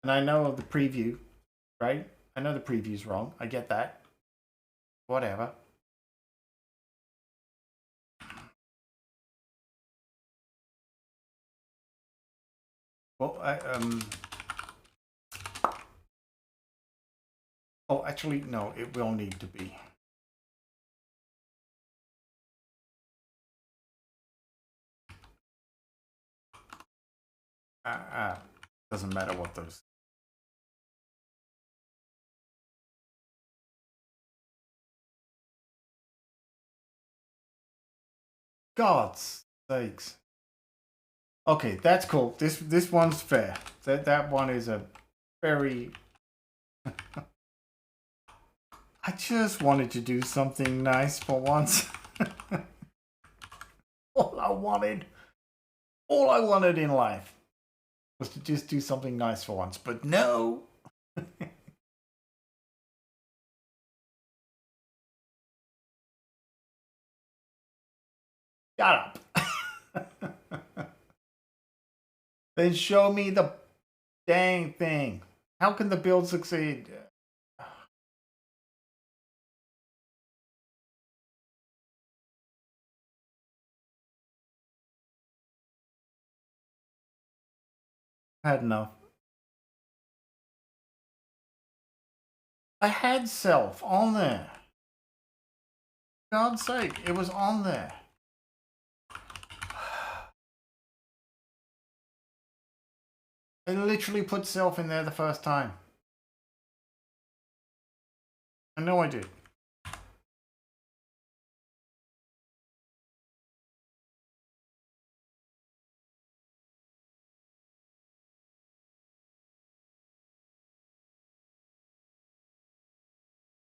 And I know the preview, right? I know the preview's wrong. I get that. Whatever. Well, oh, actually, no, it will need to be. Doesn't matter what those. God's sakes. Okay, that's cool. This one's fair. That one is a very. I just wanted to do something nice for once. all I wanted in life was to just do something nice for once. But no. Shut up. Then show me the dang thing. How can the build succeed? Had enough. I had self on there. For God's sake, it was on there. I literally put self in there the first time. I know I did.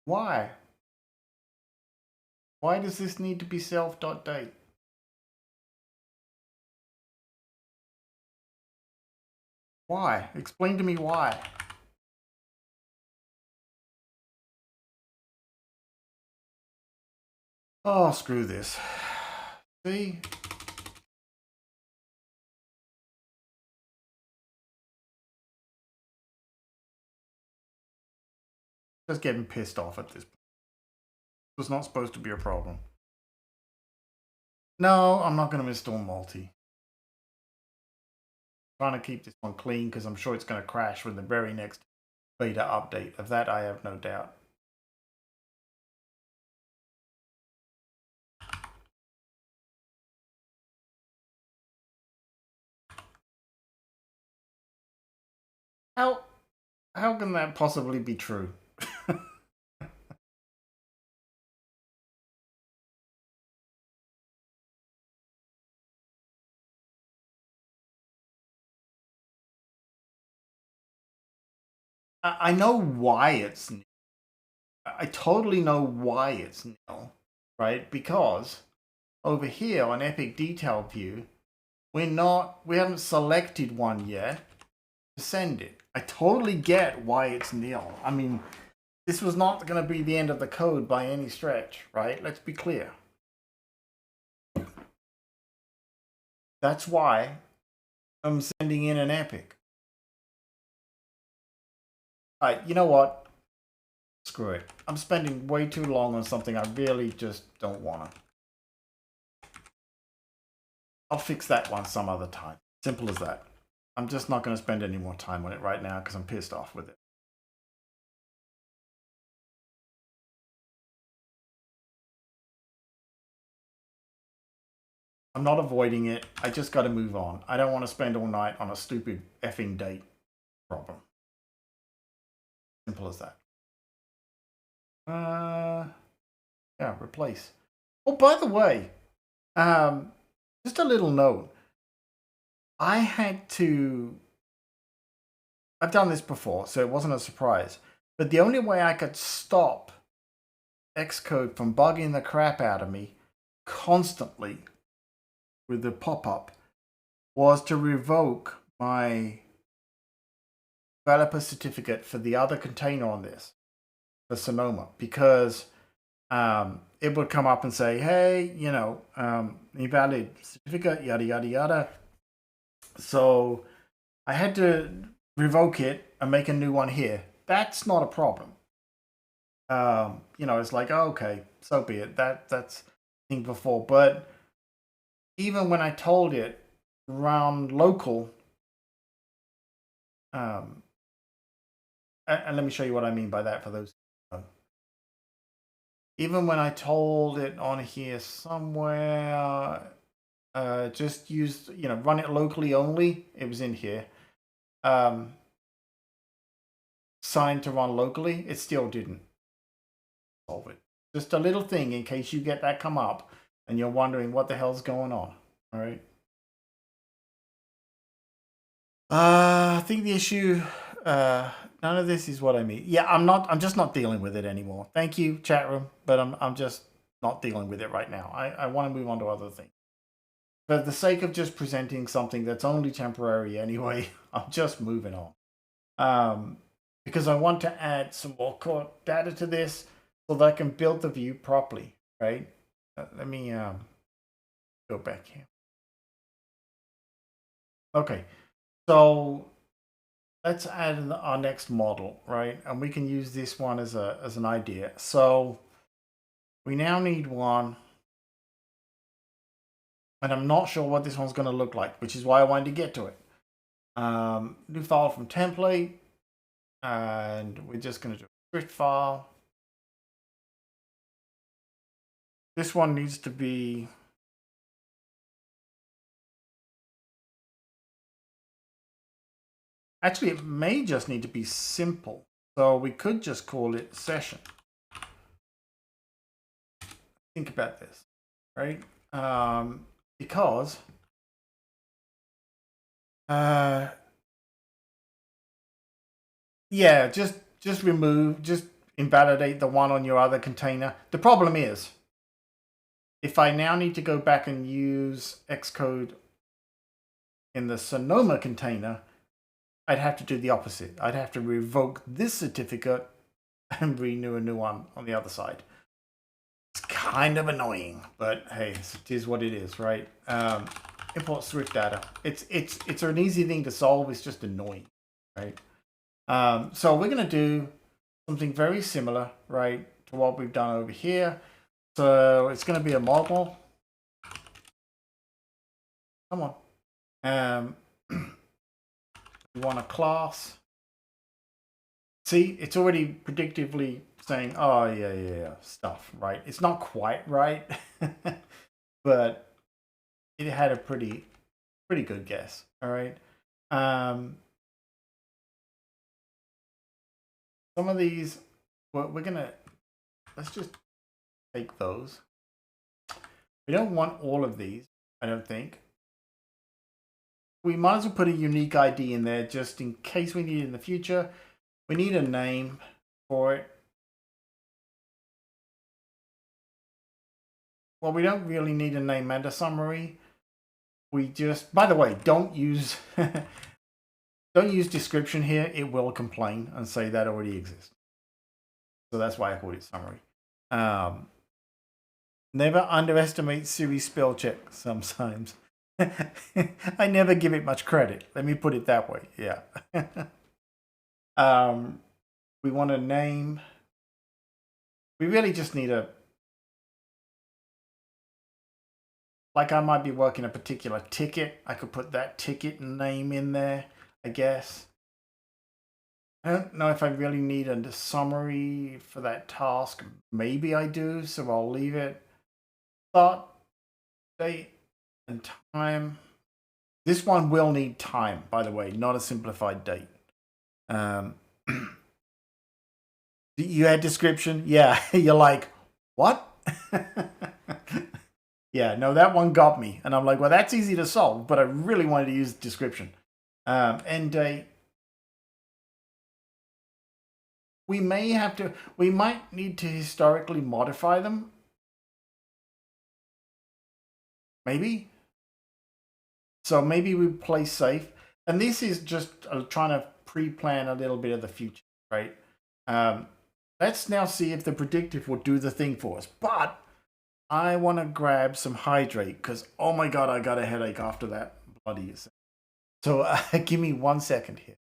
Why? Why does this need to be self.date? Why? Explain to me why. Oh, screw this. See? Just getting pissed off at this point. It was not supposed to be a problem. No, I'm not going to install multi. I'm trying to keep this one clean because I'm sure it's going to crash with the very next beta update. Of that, I have no doubt. How can that possibly be true? I know why it's nil. I totally know why it's nil, right? Because over here on Epic Detail View, we haven't selected one yet to send it. I totally get why it's nil. I mean, this was not going to be the end of the code by any stretch, right? Let's be clear. That's why I'm sending in an Epic. Alright, you know what? Screw it. I'm spending way too long on something I really just don't want to. I'll fix that one some other time. Simple as that. I'm just not going to spend any more time on it right now because I'm pissed off with it. I'm not avoiding it. I just got to move on. I don't want to spend all night on a stupid effing date problem. Simple as that. Yeah, replace. Oh, by the way, just a little note. I've done this before, so it wasn't a surprise. But the only way I could stop Xcode from bugging the crap out of me constantly with the pop-up was to revoke my developer certificate for the other container on this, for Sonoma, because it would come up and say, hey, invalid certificate, yada, yada, yada. So I had to revoke it and make a new one here. That's not a problem. It's like, oh, okay, so be it. That's thing before. But even when I told it run local, and let me show you what I mean by that for those who know. Even when I told it on here somewhere, just use, run it locally only, it was in here. Signed to run locally, it still didn't solve it. Just a little thing in case you get that come up and you're wondering what the hell's going on. All right. I think the issue, none of this is what I mean. Yeah, I'm just not dealing with it anymore. Thank you, chat room, but I'm just not dealing with it right now. I want to move on to other things. For the sake of just presenting something that's only temporary anyway, I'm just moving on. Because I want to add some more core data to this so that I can build the view properly, right? Let me go back here. Okay, so let's add our next model, right? And we can use this one as an idea. So we now need one, and I'm not sure what this one's going to look like, which is why I wanted to get to it. New file from template, and we're just going to do a script file. This one needs to be actually, it may just need to be simple. So we could just call it session. Think about this, right? Because yeah, just remove, just invalidate the one on your other container. The problem is, if I now need to go back and use Xcode in the Sonoma container, I'd have to do the opposite. I'd have to revoke this certificate and renew a new one on the other side. It's kind of annoying, but hey, it is what it is, right? Import Swift data. It's an easy thing to solve. It's just annoying, right? So we're going to do something very similar, right, to what we've done over here. So it's going to be a model. Come on. We want a class. See, it's already predictively saying, oh, yeah, stuff, right? It's not quite right, but it had a pretty good guess, all right? Some of these, well, let's just take those. We don't want all of these, I don't think. We might as well put a unique ID in there just in case we need it in the future. We need a name for it. Well, we don't really need a name and a summary. We just, by the way, don't use don't use description here. It will complain and say that already exists. So that's why I called it summary. Never underestimate Siri spell check sometimes. I never give it much credit. Let me put it that way. Yeah. We want a name. We really just need a, like I might be working a particular ticket. I could put that ticket name in there, I guess. I don't know if I really need a summary for that task. Maybe I do, so I'll leave it. Start, date, and time. This one will need time, by the way, not a simplified date. You had description? Yeah, you're like, what? Yeah, no, that one got me. And I'm like, well, that's easy to solve, but I really wanted to use description. End date. We might need to historically modify them. Maybe. So maybe we play safe. And this is just trying to pre-plan a little bit of the future, right? Let's now see if the predictive will do the thing for us. But I want to grab some hydrate because, oh my God, I got a headache after that bloody. So give me 1 second here.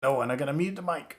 Oh, and I'm going to mute the mic.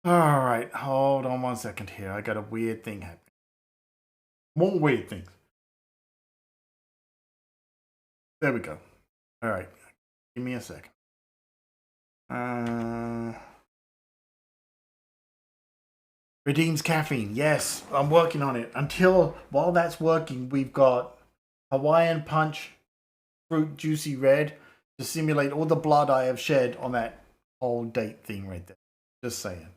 All right, hold on 1 second here. I got a weird thing happening. More weird things. There we go. All right, give me a second. Redeems caffeine. Yes, I'm working on it. While that's working, we've got Hawaiian Punch Fruit Juicy Red. to simulate all the blood I have shed on that whole date thing right there. Just saying.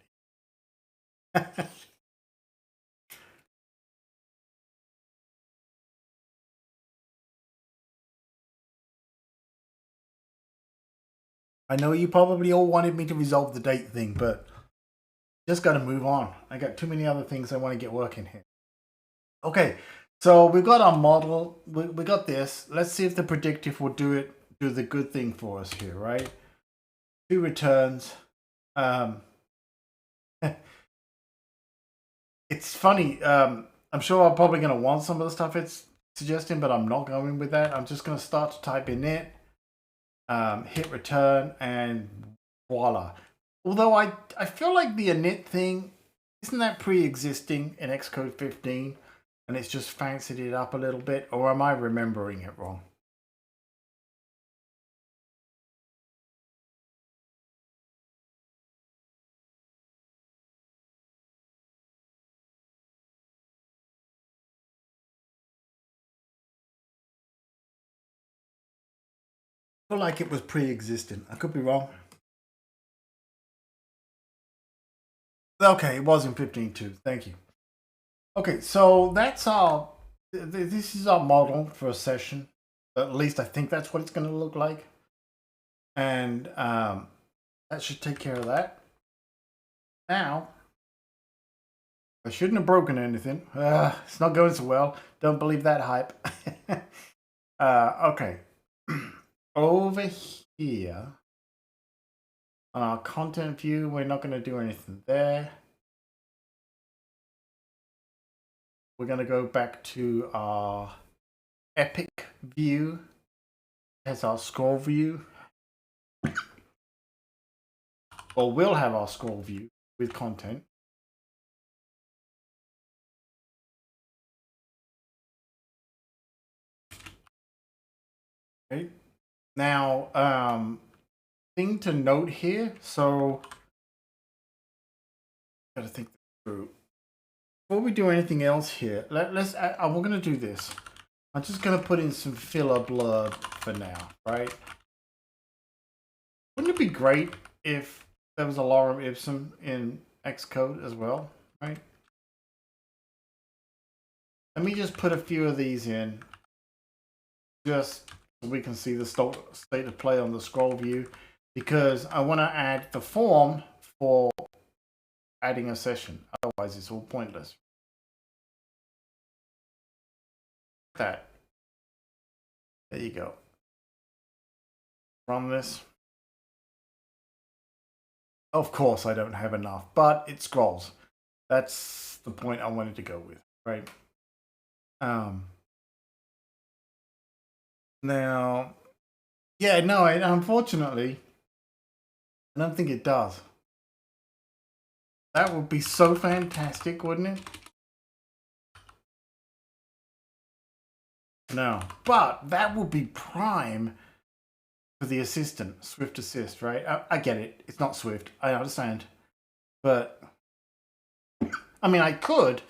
I know you probably all wanted me to resolve the date thing, but just got to move on. I got too many other things I want to get working here. Okay, so we've got our model. We got this. Let's see if the predictive will do the good thing for us here, right? 2 returns. It's funny. I'm sure I'm probably going to want some of the stuff it's suggesting, but I'm not going with that. I'm just going to start to type in it, hit return, and voila. Although I feel like the init thing, isn't that pre-existing in Xcode 15? And it's just fancied it up a little bit, or am I remembering it wrong? I feel like it was pre-existing. I could be wrong. Okay, it was in 15.2. Thank you. Okay, so that's our. This is our model for a session. At least I think that's what it's going to look like, and that should take care of that. Now, I shouldn't have broken anything. It's not going so well. Don't believe that hype. Okay. Over here, on our content view, we're not going to do anything there. We're going to go back to our epic view. Has our scroll view. Or we'll have our scroll view with content. Okay. Now, thing to note here. So, gotta think through. Before we do anything else here, we're gonna do this. I'm just gonna put in some filler blurb for now, right? Wouldn't it be great if there was a lorem ipsum in Xcode as well, right? Let me just put a few of these in, just so we can see the state of play on the scroll view, because I want to add the form for adding a session. Otherwise, it's all pointless. That. There you go. Run this. Of course, I don't have enough, but it scrolls. That's the point I wanted to go with, right? Now, yeah, no, unfortunately, I don't think it does. That would be so fantastic, wouldn't it? No, but that would be prime for the assistant, Swift Assist, right? I get it. It's not Swift. I understand. But, I mean, I could.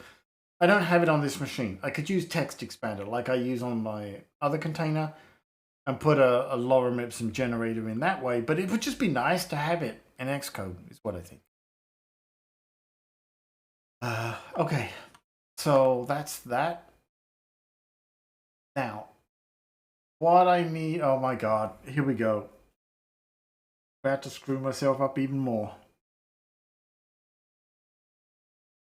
I don't have it on this machine. I could use Text Expander like I use on my other container and put a lorem ipsum generator in that way. But it would just be nice to have it in Xcode, is what I think. Okay, so that's that. Now, what I need, oh my god, here we go. About to screw myself up even more.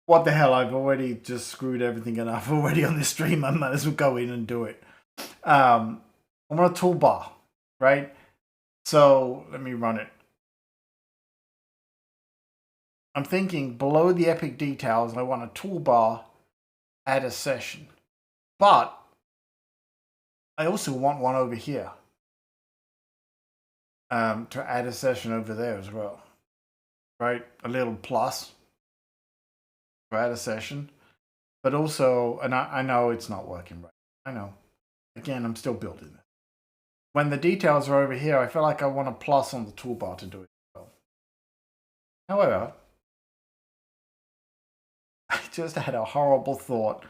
What the hell, I've already just screwed everything enough already on this stream. I might as well go in and do it. I'm on a toolbar, right? So let me run it. I'm thinking below the epic details, I want a toolbar, add a session. But I also want one over here to add a session over there as well, right? A little plus to add a session, but also, and I know it's not working right. I know. Again, I'm still building it. When the details are over here, I feel like I want a plus on the toolbar to do it well. However, I just had a horrible thought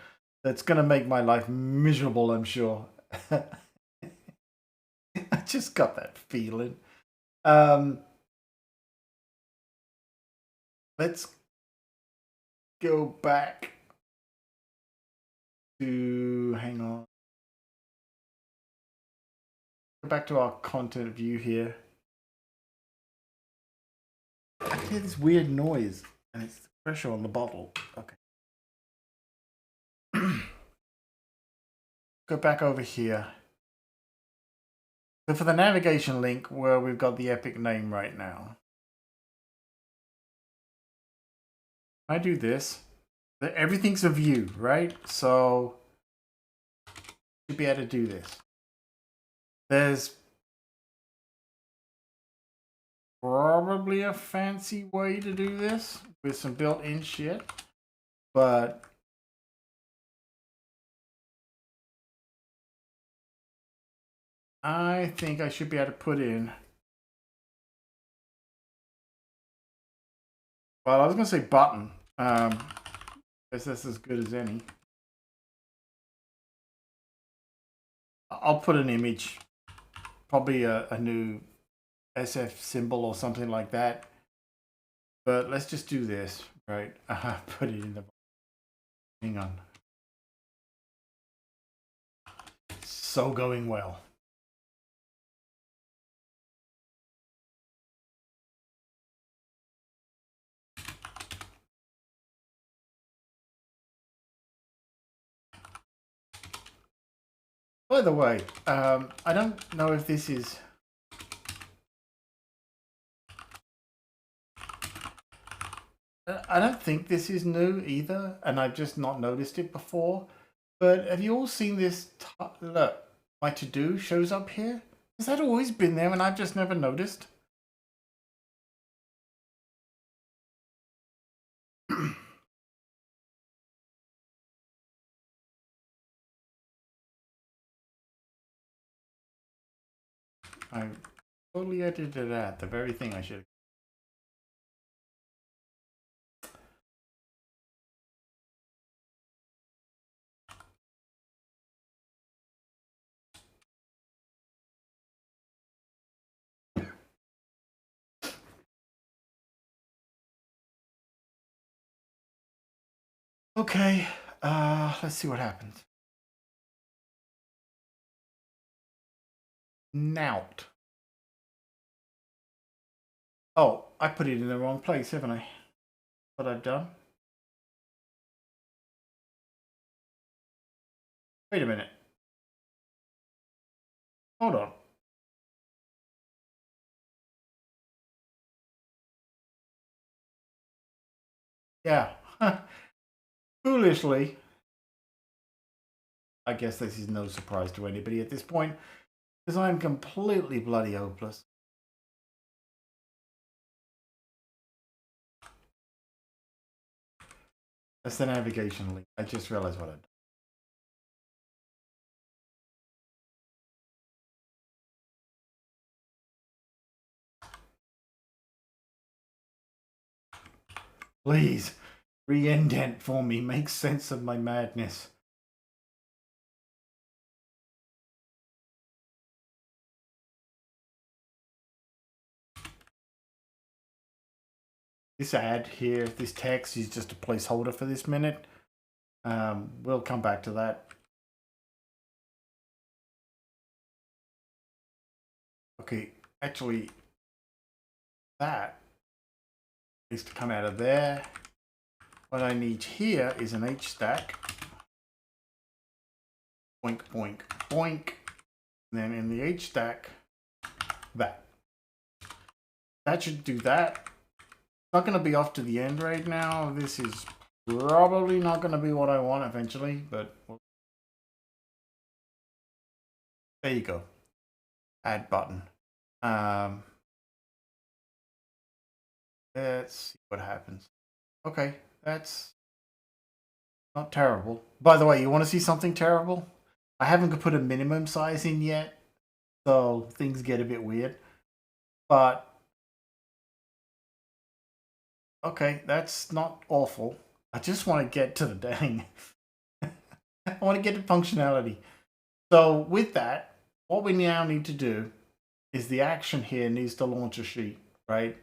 that's going to make my life miserable, I'm sure. I just got that feeling. Let's go back to, hang on. Go back to our content view here. I hear this weird noise, and it's the pressure on the bottle. Okay. Go back over here. So for the navigation link, where we've got the epic name right now, I do this. Everything's a view, right? So should be able to do this. There's probably a fancy way to do this with some built-in shit, but I think I should be able to put in, well, I was going to say button. Guess that's as good as any. I'll put an image, probably a new SF symbol or something like that. But let's just do this, right? Put it in the, hang on. So going well. By the way, I don't know if this is, I don't think this is new either, and I've just not noticed it before. But have you all seen this? Look, my to-do shows up here. Has that always been there and I've just never noticed? I totally edited out the very thing I should have. Okay, let's see what happens. Nout. Oh, I put it in the wrong place, haven't I? What I've done? Wait a minute. Hold on. Yeah. Foolishly. I guess this is no surprise to anybody at this point, because I'm completely bloody hopeless. That's the navigation link. I just realized what I'd done. Please, re-indent for me. Make sense of my madness. This ad here, this text is just a placeholder for this minute. We'll come back to that. Okay, actually, that is to come out of there. What I need here is an H stack. Boink, boink, boink. And then in the H stack, that. That should do that. Not going to be off to the end right now. This is probably not going to be what I want eventually, but there you go. Add button. Let's see what happens. Okay, that's not terrible. By the way, you want to see something terrible? I haven't put a minimum size in yet, so things get a bit weird. But okay, that's not awful. I just want to get to the dang. I want to get to functionality. So with that, what we now need to do is the action here needs to launch a sheet, right?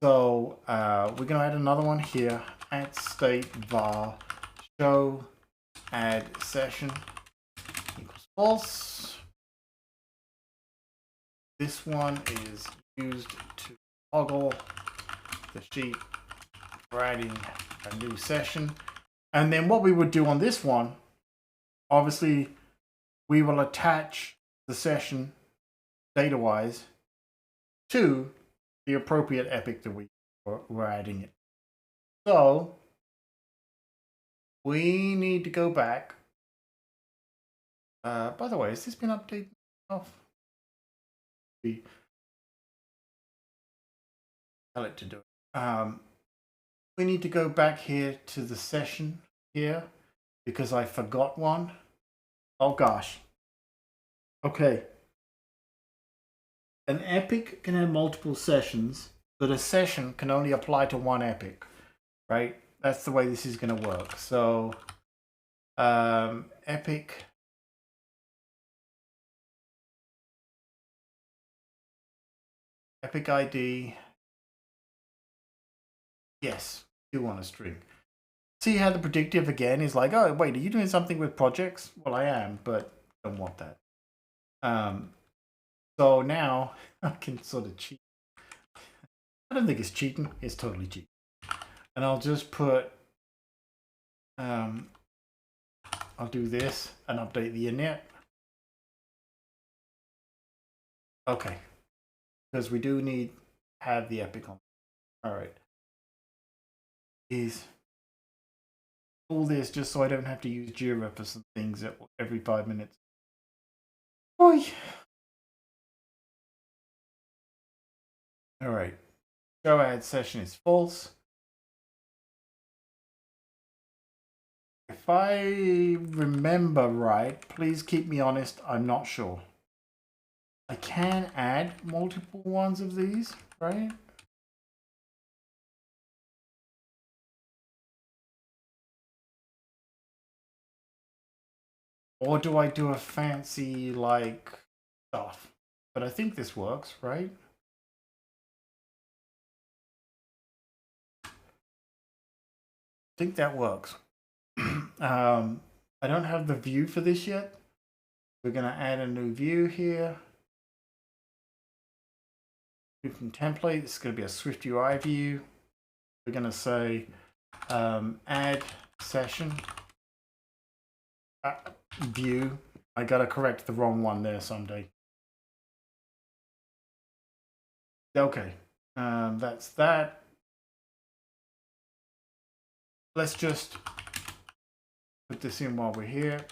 So we're going to add another one here. Add state var show add session equals false. This one is used to toggle the sheet for adding a new session. And then what we would do on this one, obviously, we will attach the session data-wise to the appropriate epic that we're adding it. So we need to go back. By the way, has this been updated off? We tell it to do it. We need to go back here to the session here because I forgot one. Oh gosh. Okay. An epic can have multiple sessions, but a session can only apply to one epic, right? That's the way this is going to work. So epic ID. Yes, you want a string. See how the predictive again is like, oh wait, are you doing something with projects? Well, I am, but I don't want that. So now I can sort of cheat. I don't think it's cheating. It's totally cheating. And I'll just put, I'll do this and update the init. Okay, because we do need to have the epic on. All right. Is all this just so I don't have to use Jira for some things every 5 minutes. Oi. All right. Show add session is false. If I remember right, please keep me honest, I'm not sure. I can add multiple ones of these, right? Or do I do a fancy, like, stuff? But I think this works, right? I think that works. I don't have the view for this yet. We're going to add a new view here. From template, it's going to be a Swift UI view. We're going to say add session view. I got to correct the wrong one there someday. Okay, that's that. Let's just put this in while we're here.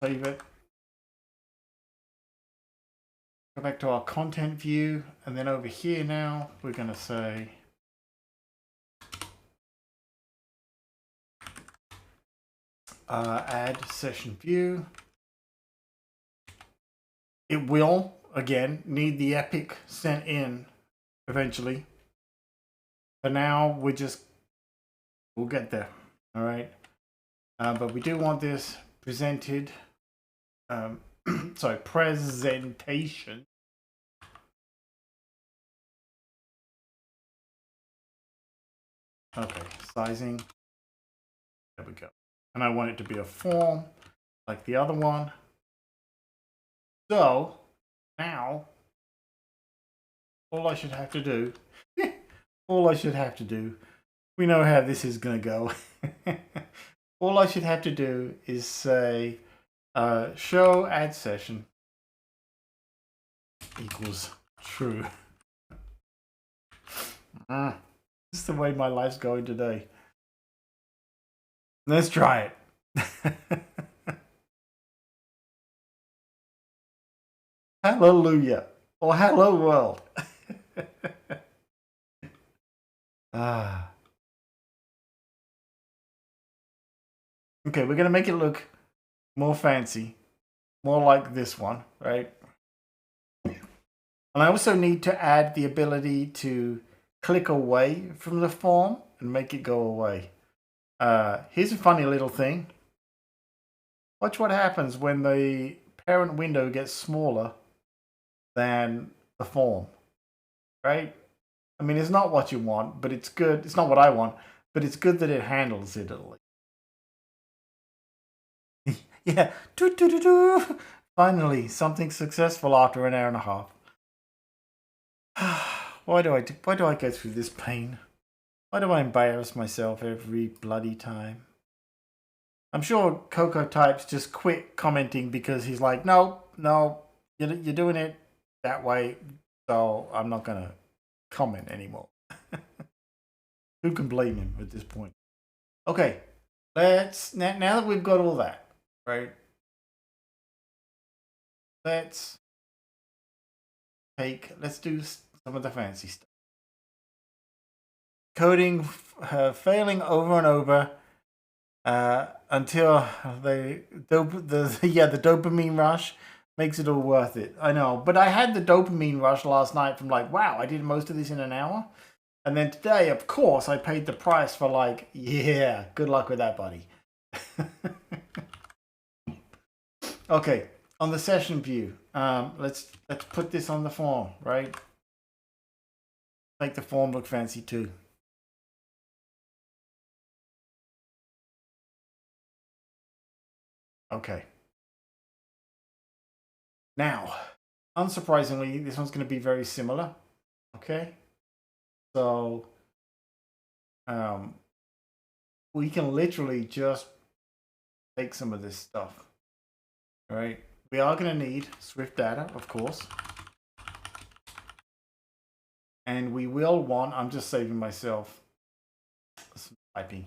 Save it. Go back to our content view, and then over here now, we're going to say add session view. It will, again, need the epic sent in eventually. For now, we'll get there, all right? But we do want this presented, sorry, presentation. Okay, sizing, there we go. And I want it to be a form like the other one. So now all I should have to do, we know how this is going to go. All I should have to do is say show add session equals true. This is the way my life's going today. Let's try it. Hallelujah. Oh, hello world. Okay, we're going to make it look more fancy, more like this one, right? And I also need to add the ability to click away from the form and make it go away. Here's a funny little thing. Watch what happens when the parent window gets smaller than the form, right? I mean, it's not what you want, but it's good. It's not what I want, but it's good that it handles it at least. Yeah. Doo, doo, doo, doo. Finally, something successful after an hour and a half. Why do I go through this pain? Why do I embarrass myself every bloody time? I'm sure Coco Types just quit commenting because he's like, no, you're doing it that way, so I'm not gonna comment anymore. Who can blame him at this point? Okay, let's now that we've got all that, right? Let's do some of the fancy stuff. Coding failing over and over until the dopamine rush makes it all worth it. I know, but I had the dopamine rush last night from like, wow, I did most of this in an hour. And then today, of course, I paid the price for like, yeah, good luck with that, buddy. Okay, on the session view, let's put this on the form, right? Make the form look fancy too. Okay. Now, unsurprisingly, this one's going to be very similar. Okay. So, we can literally just take some of this stuff. All right. We are going to need Swift data, of course. And we will want, I'm just saving myself some typing here.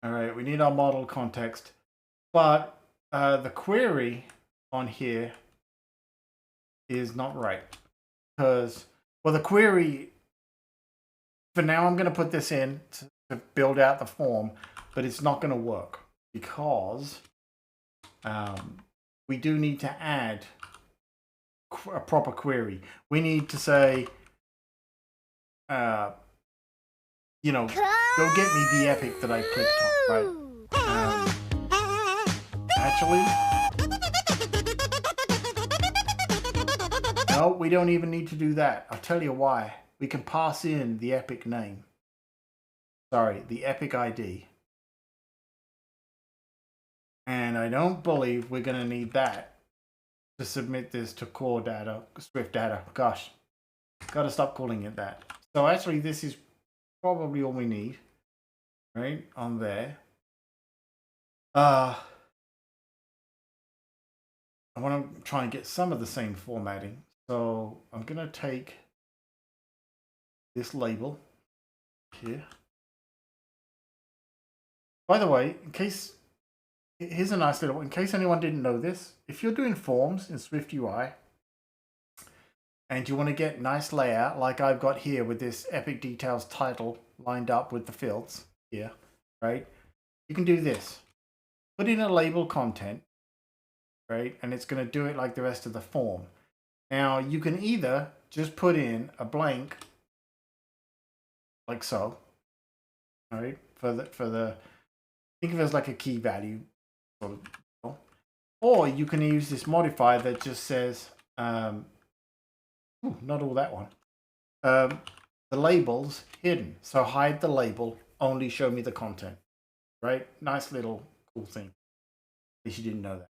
All right, we need our model context, but the query on here is not right because, well, the query, for now I'm going to put this in to build out the form, but it's not going to work because we do need to add a proper query. We need to say, you know, go get me the epic that I clicked on, right? Actually, no, we don't even need to do that. I'll tell you why. We can pass in the epic name. Sorry, the epic ID. And I don't believe we're going to need that to submit this to core data, Swift data. Gosh, got to stop calling it that. So actually, this is probably all we need, right, on there. I want to try and get some of the same formatting. So I'm going to take this label here. By the way, here's a nice little, in case anyone didn't know this, if you're doing forms in Swift UI and you want to get nice layout like I've got here with this epic details title lined up with the fields here, right? You can do this. Put in a label content, right? And it's going to do it like the rest of the form. Now you can either just put in a blank like so, all right? For the think of it as like a key value sort of, or you can use this modifier that just says not all that one, the label's hidden, so hide the label, only show me the content, right? Nice little cool thing, in case you didn't know that.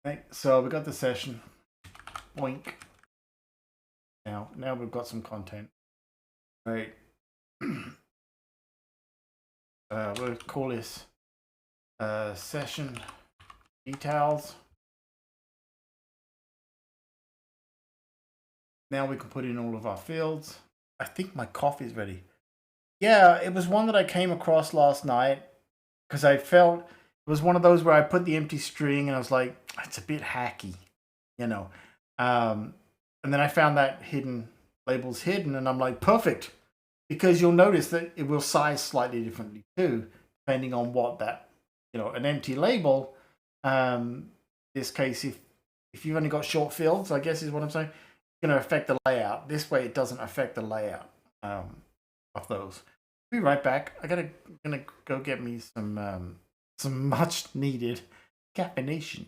Okay, so we got the session, boink. Now we've got some content, right? We'll call this session details. Now we can put in all of our fields. I think my coffee is ready. Yeah, it was one that I came across last night because I felt it was one of those where I put the empty string and I was like, it's a bit hacky, you know. And then I found that labels hidden, and I'm like, perfect. Because you'll notice that it will size slightly differently too, depending on what that, you know, an empty label, this case, if you've only got short fields, I guess is what I'm saying, going to affect the layout. This way, it doesn't affect the layout of those. Be right back. Gonna go get me some much needed caffeination.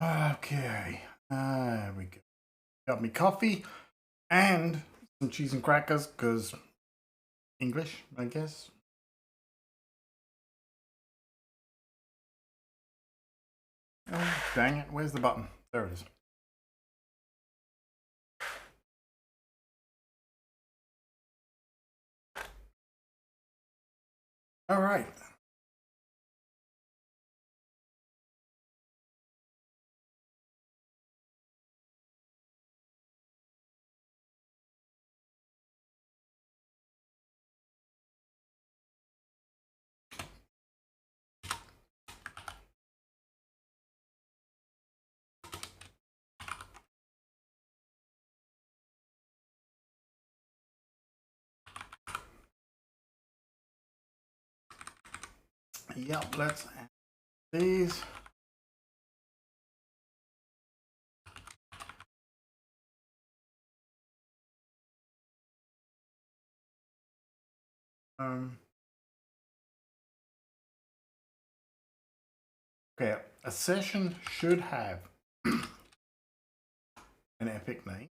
Okay, there we go. Got me coffee and some cheese and crackers, because English, I guess. Oh, dang it. Where's the button? There it is. All right. Yep, let's add these. Okay, a session should have an epic name.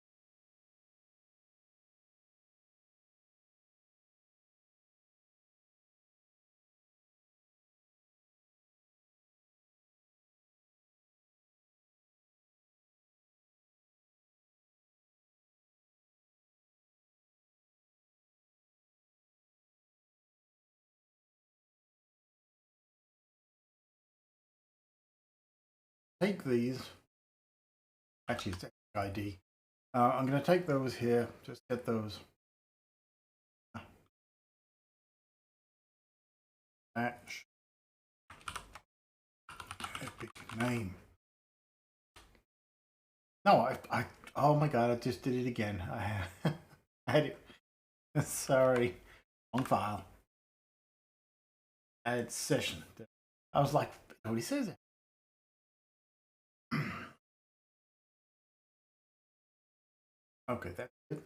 Take these. Actually, it's ID. I'm going to take those here. Just get those. Match. Epic name. No, oh my god, I just did it again. I had it. Sorry. Wrong file. Add session. I was like, what he says it. Okay, that's good.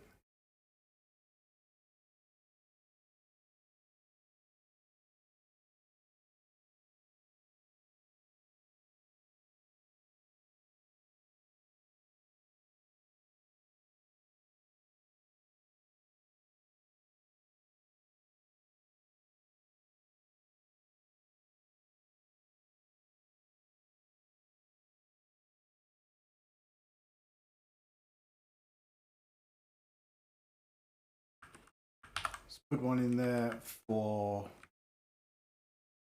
Let's put one in there for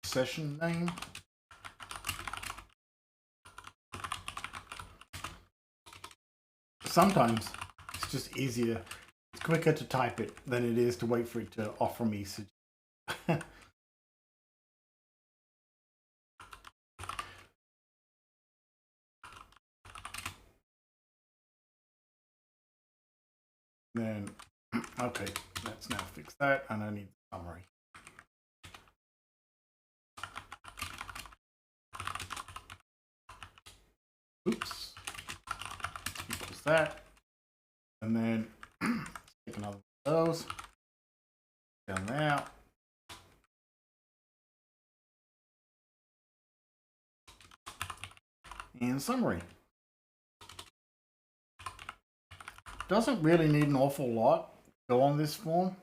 session name. Sometimes it's just easier. It's quicker to type it than it is to wait for it to offer me. Then, okay, let's now fix that, and I need the summary. Oops, equals that, and then take another one of those down there. And summary. Doesn't really need an awful lot to go on this form.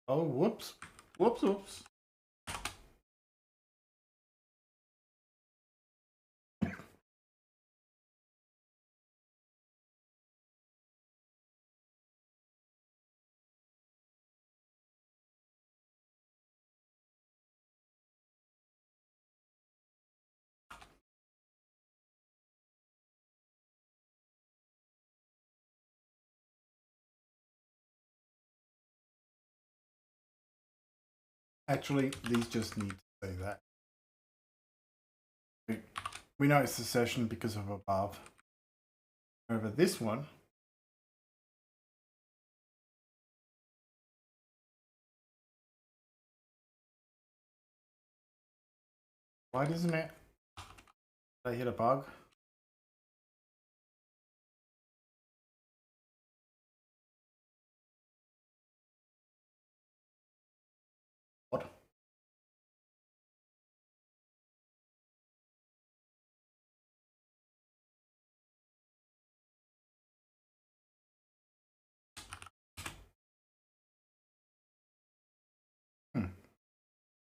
Oh, whoops. Whoops. Actually, these just need to say that. We know it's a session because of above. Over this one, why doesn't it? Did I hit a bug? What?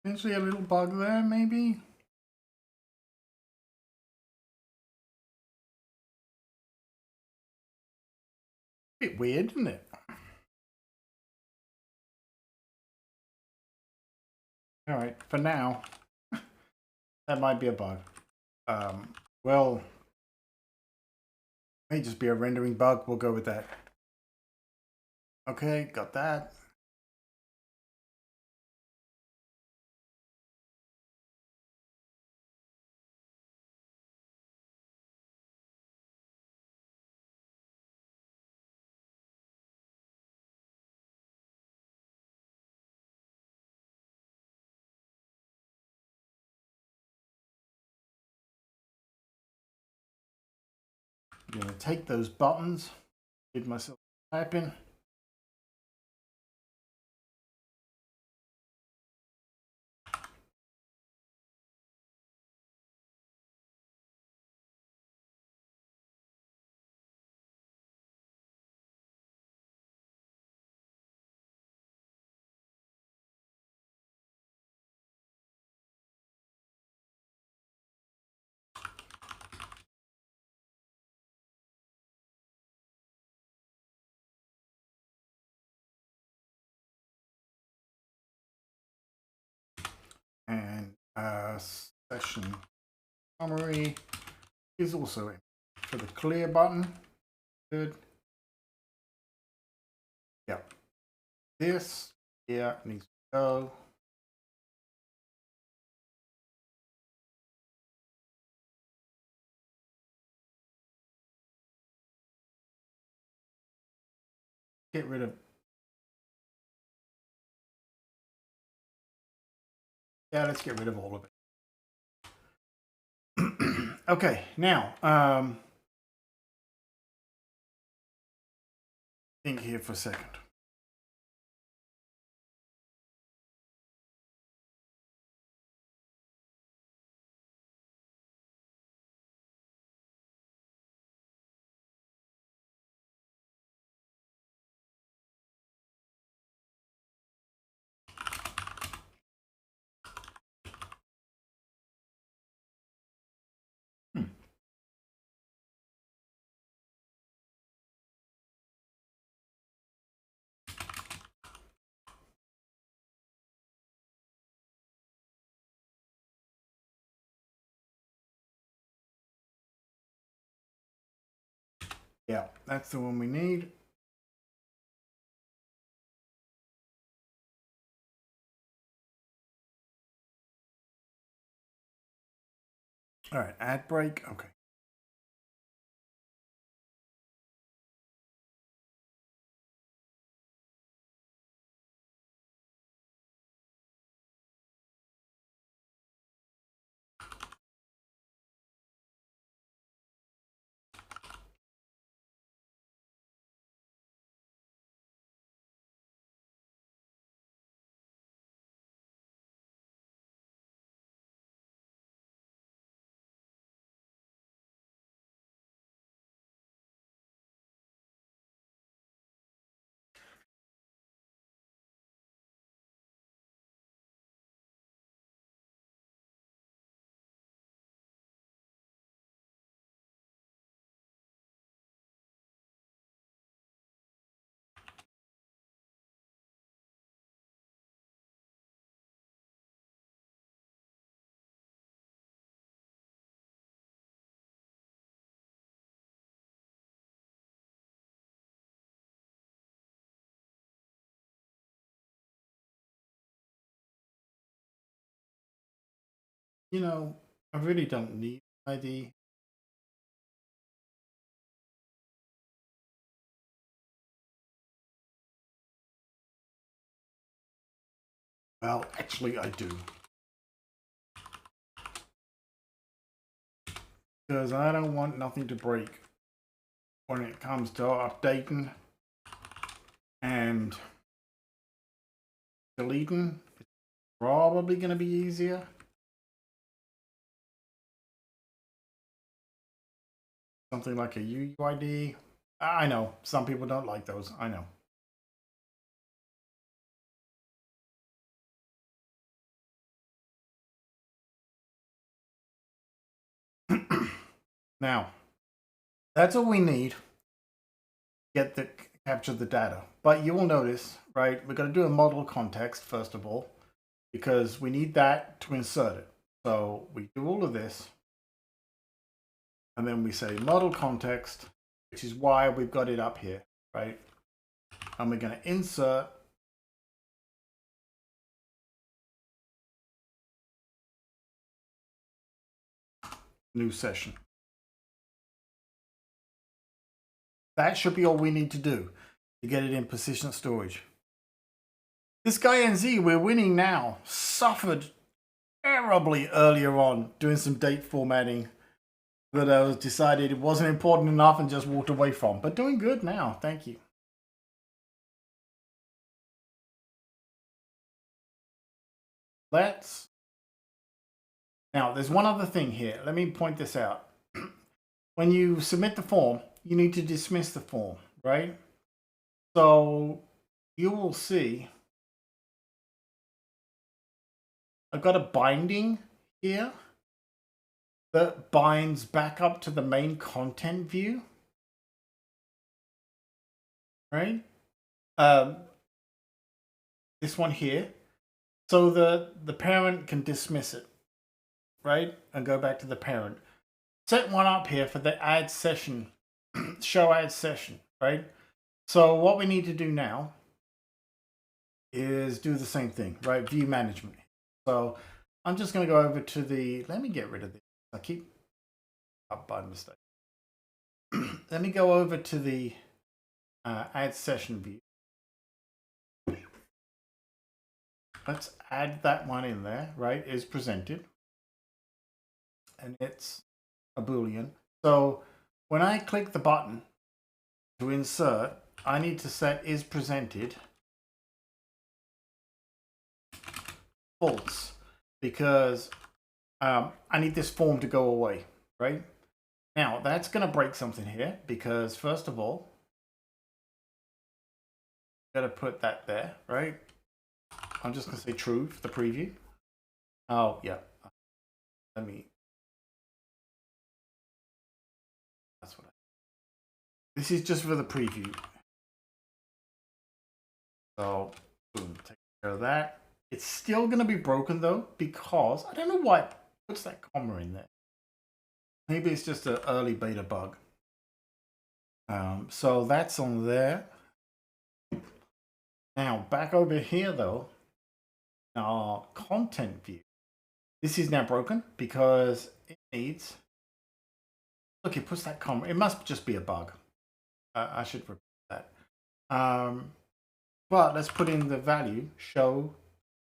Potentially a little bug there, maybe? Bit weird, isn't it? All right, for now, that might be a bug. Well, may just be a rendering bug. We'll go with that. Okay, got that. I'm gonna take those buttons, did myself typing. Session summary is also in. For the clear button, good. Yeah, this here needs to go. Get rid of. Yeah, let's get rid of all of it. Okay, now think here for a second. Yeah, that's the one we need. All right, ad break. Okay. You know, I really don't need ID. Well, actually, I do. Because I don't want nothing to break when it comes to updating and deleting. It's probably going to be easier. Something like a UUID. I know, some people don't like those. I know. Now, that's all we need. Get the capture the data. But you will notice, right, we're going to do a model context first of all, because we need that to insert it. So we do all of this, and then we say model context, which is why we've got it up here, right? And we're going to insert new session. That should be all we need to do to get it in persistent storage. This guy NZ, we're winning now, suffered terribly earlier on doing some date formatting that I decided it wasn't important enough and just walked away from. But doing good now, thank you. Now, there's one other thing here. Let me point this out. When you submit the form, you need to dismiss the form, right? So you will see I've got a binding here that binds back up to the main content view, right? This one here. So the parent can dismiss it. right, and go back to the parent. Set one up here for the add session, show add session, right? So what we need to do now is do the same thing, right? View management. So I'm just going to go over to the, let me get rid of this. I keep up by mistake. Let me go over to the add session view. Let's add that one in there, right? Is presented. And it's a Boolean. So when I click the button to insert, I need to set is presented false because I need this form to go away, right? Now that's going to break something here because first of all, got to put that there, right? I'm just going to say true for the preview. Oh, yeah. Let me. That's what this is just for the preview. So, boom, take care of that. It's still going to be broken though because I don't know why it puts that comma in there. Maybe it's just an early beta bug. So that's on there. Now back over here though, our content view. This is now broken because it needs. Look, it puts that comma. It must just be a bug. I should repeat that. But let's put in the value show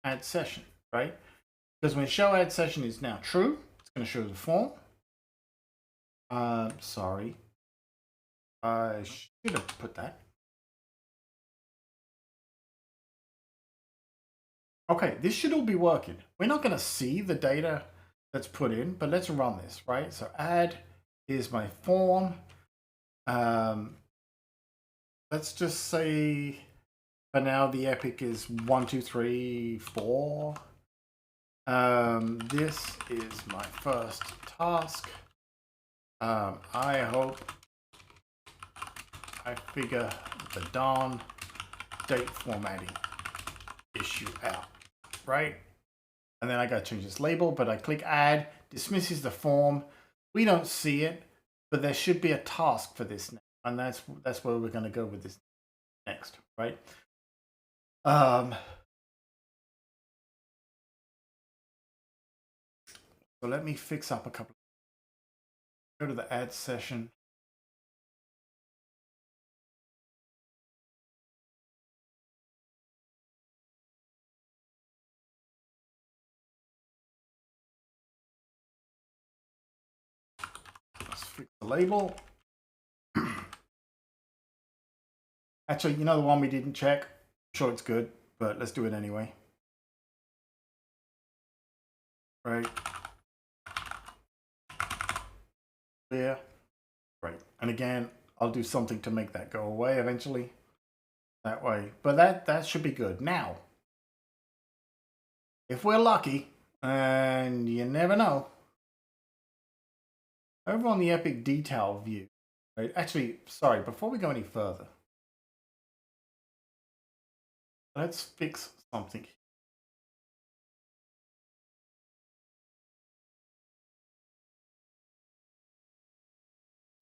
add session, right? Because when show add session is now true, it's going to show the form. Sorry. I should have put that. Okay, this should all be working. We're not going to see the data that's put in, but let's run this, right? So add is my form. Let's just say for now the epic is 1, 2, 3, 4. This is my first task. I hope I figure the darn date formatting issue out, right? And then I got to change this label, but I click add, dismisses the form. We don't see it, but there should be a task for this now. And that's where we're going to go with this next, right? So let me fix up a couple. Go to the add session. Let's fix the label. Actually, you know the one we didn't check? I'm sure it's good, but let's do it anyway. Right. There. Right. And again, I'll do something to make that go away eventually. That way. But that should be good. Now, if we're lucky, and you never know, over on the Epic detail view, right? Actually, sorry, before we go any further, let's fix something.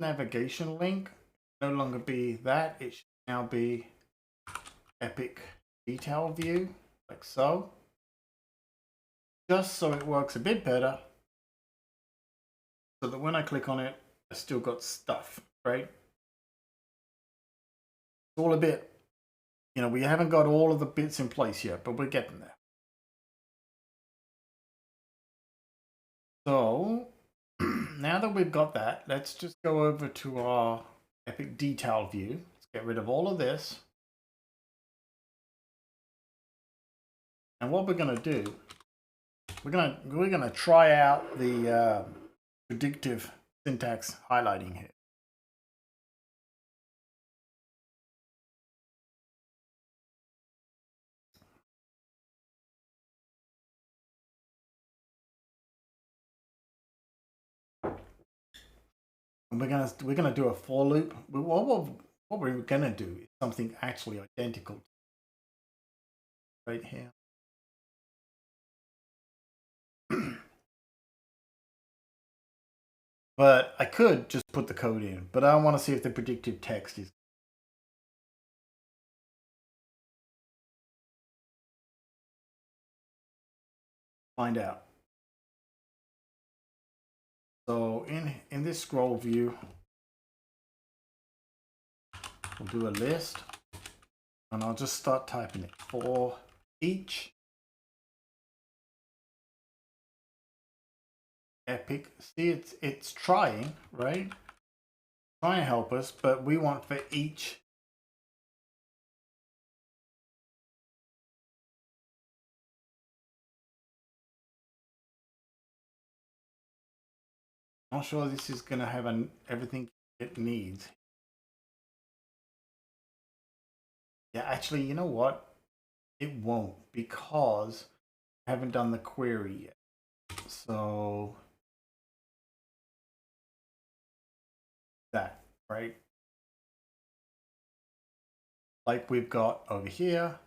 Navigation link no longer be that. It should now be Epic detail view, like so. Just so it works a bit better. So that when I click on it, I still got stuff, right? It's all a bit, you know, we haven't got all of the bits in place yet, but we're getting there. So now that we've got that, let's just go over to our Epic detail view. Let's get rid of all of this. And what we're going to do, we're going to try out the predictive syntax highlighting here. And we're gonna do a for loop. What we're gonna do is something actually identical right here. But I could just put the code in, but I want to see if the predictive text is. Find out. So in this scroll view, we'll do a list, and I'll just start typing it for each epic. See, it's trying, right? Try and help us, but we want for each. Not sure this is going to have everything it needs. Yeah, actually, you know what? It won't, because I haven't done the query yet. So that, right? Like we've got over here.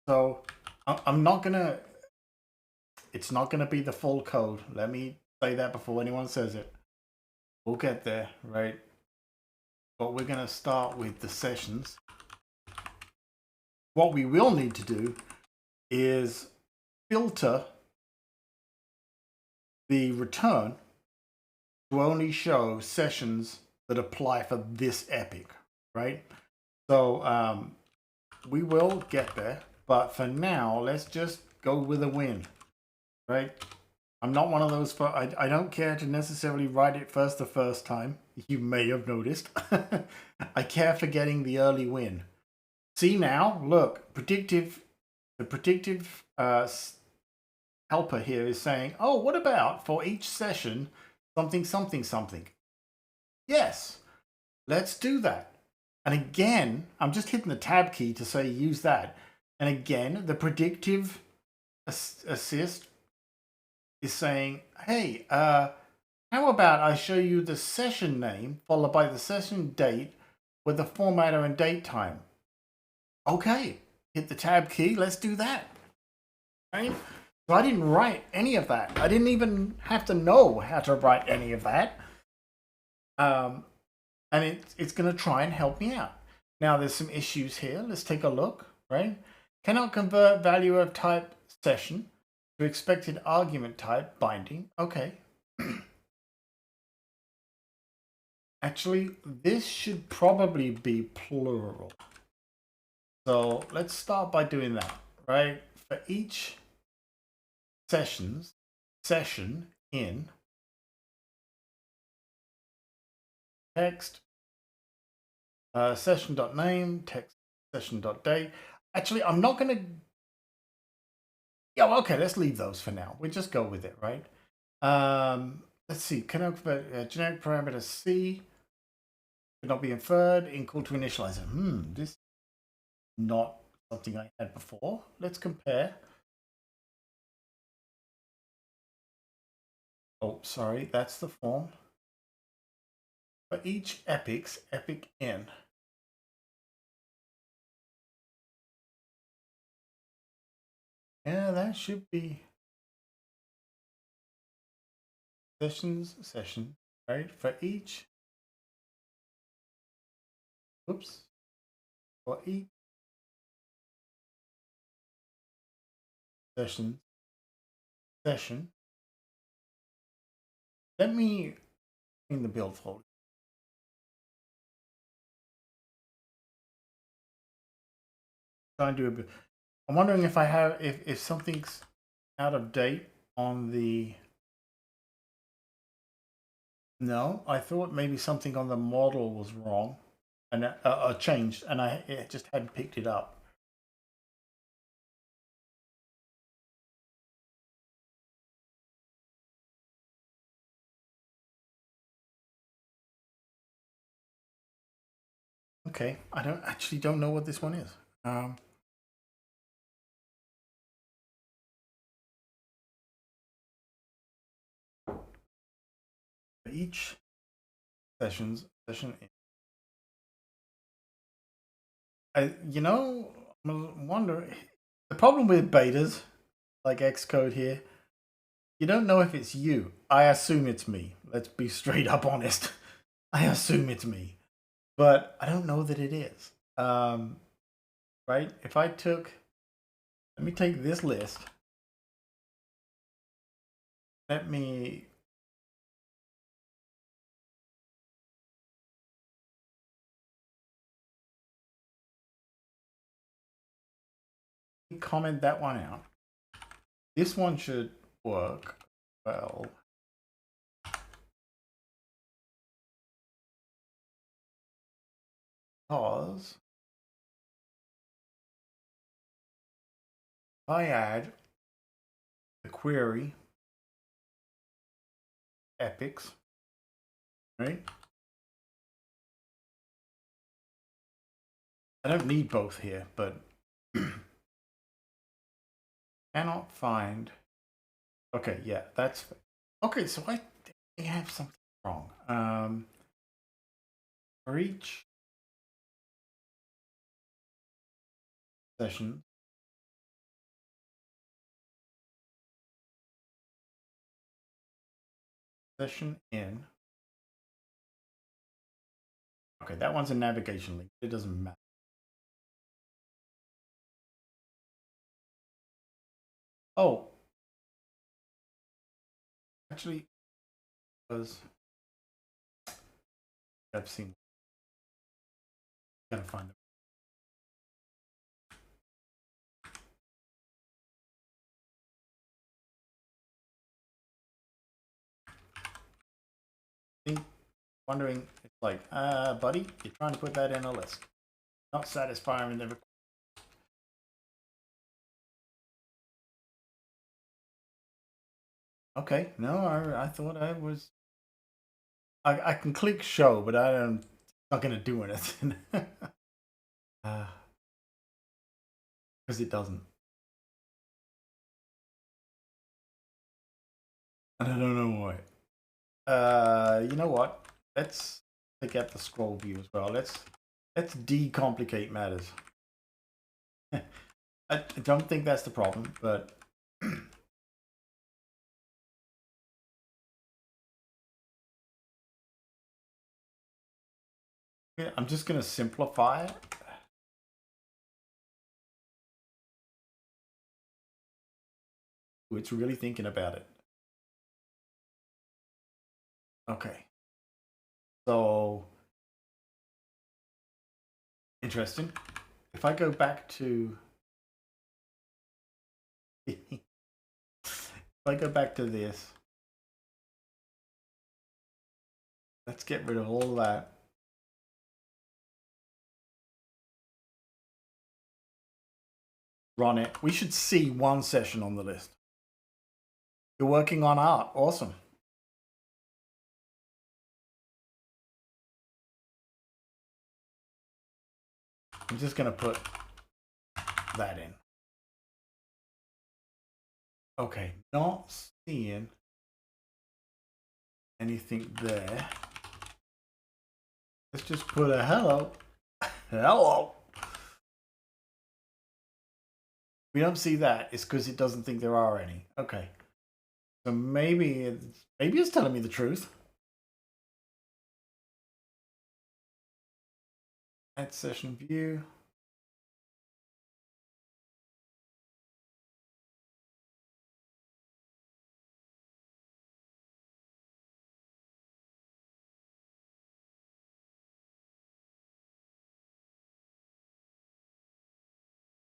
So I'm not gonna, it's not gonna be the full code. Let me say that before anyone says it. We'll get there, right? But we're gonna start with the sessions. What we will need to do is filter the return to only show sessions that apply for this epic, right? So we will get there, but for now, let's just go with a win, right? I'm not one of those, I don't care to necessarily write it first the first time. You may have noticed. I care for getting the early win. See now, look, the predictive helper here is saying, oh, what about for each session, something, something, something. Yes, let's do that. And again, I'm just hitting the tab key to say use that. And again, the predictive assist is saying, hey, how about I show you the session name followed by the session date with the formatter and date time. Okay, hit the tab key, let's do that. Right? So I didn't write any of that. I didn't even have to know how to write any of that. And it's going to try and help me out. Now there's some issues here. Let's take a look, right? Cannot convert value of type session to expected argument type binding. Okay. Actually, this should probably be plural. So let's start by doing that, right? For each session in text, session.name, text, session.date. Actually, I'm not going to. Yeah, well, okay, let's leave those for now. We'll just go with it, right? Let's see. Can I convert generic parameter C could not be inferred equal to initializer? This is not something I had before. Let's compare. Oh, sorry, that's the form. For each epic in. Yeah, that should be session, right? For each, oops, for each session, let me in the build folder. Try and do a bit. I'm wondering if I have, if something's out of date on the. No, I thought maybe something on the model was wrong and changed, and it just hadn't picked it up. Okay, I don't know what this one is. For each session in. I'm wondering, the problem with betas like Xcode here You don't know if it's you. I assume it's me. Let's be straight up honest. I assume it's me, but I don't know that it is. Right? If I took, let me take this list. Let me comment that one out. This one should work well. Because I add the query epics, right? I don't need both here, but cannot find. Okay, yeah, that's okay. So I have something wrong. For each session, session in. Okay, that one's a navigation link. It doesn't matter. Oh, actually, because I've seen. Gotta find it. Wondering, it's like, buddy, you're trying to put that in a list. Not satisfying the. Okay, no, I thought I was. I can click show, but I don't. It's not gonna do anything. Because it doesn't. And I don't know why. You know what? Let's take out the scroll view as well. Let's decomplicate matters. I don't think that's the problem, but yeah, I'm just gonna simplify it. It's really thinking about it. Okay. So interesting. If I go back to if I go back to this, let's get rid of all that. Run it. We should see one session on the list. You're working on art. Awesome. I'm just going to put that in. Okay, not seeing anything there. Let's just put a hello. Hello. We don't see that. It's because it doesn't think there are any. Okay. So maybe it's telling me the truth. Add session view.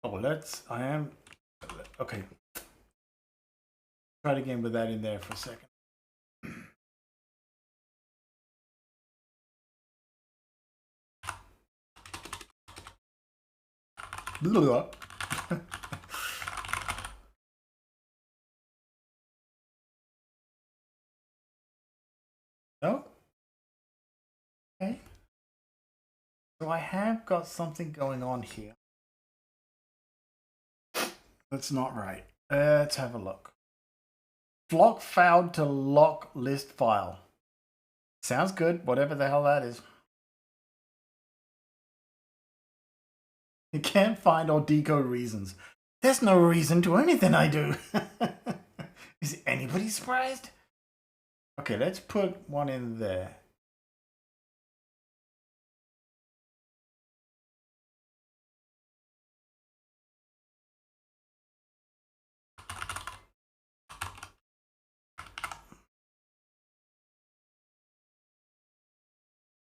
Oh, I am, okay. Try it again with that in there for a second. No? Okay. So I have got something going on here. That's not right. Let's have a look. Block failed to lock list file. Sounds good, whatever the hell that is. You can't find or decode reasons. There's no reason to anything I do. Is anybody surprised? Okay, let's put one in there.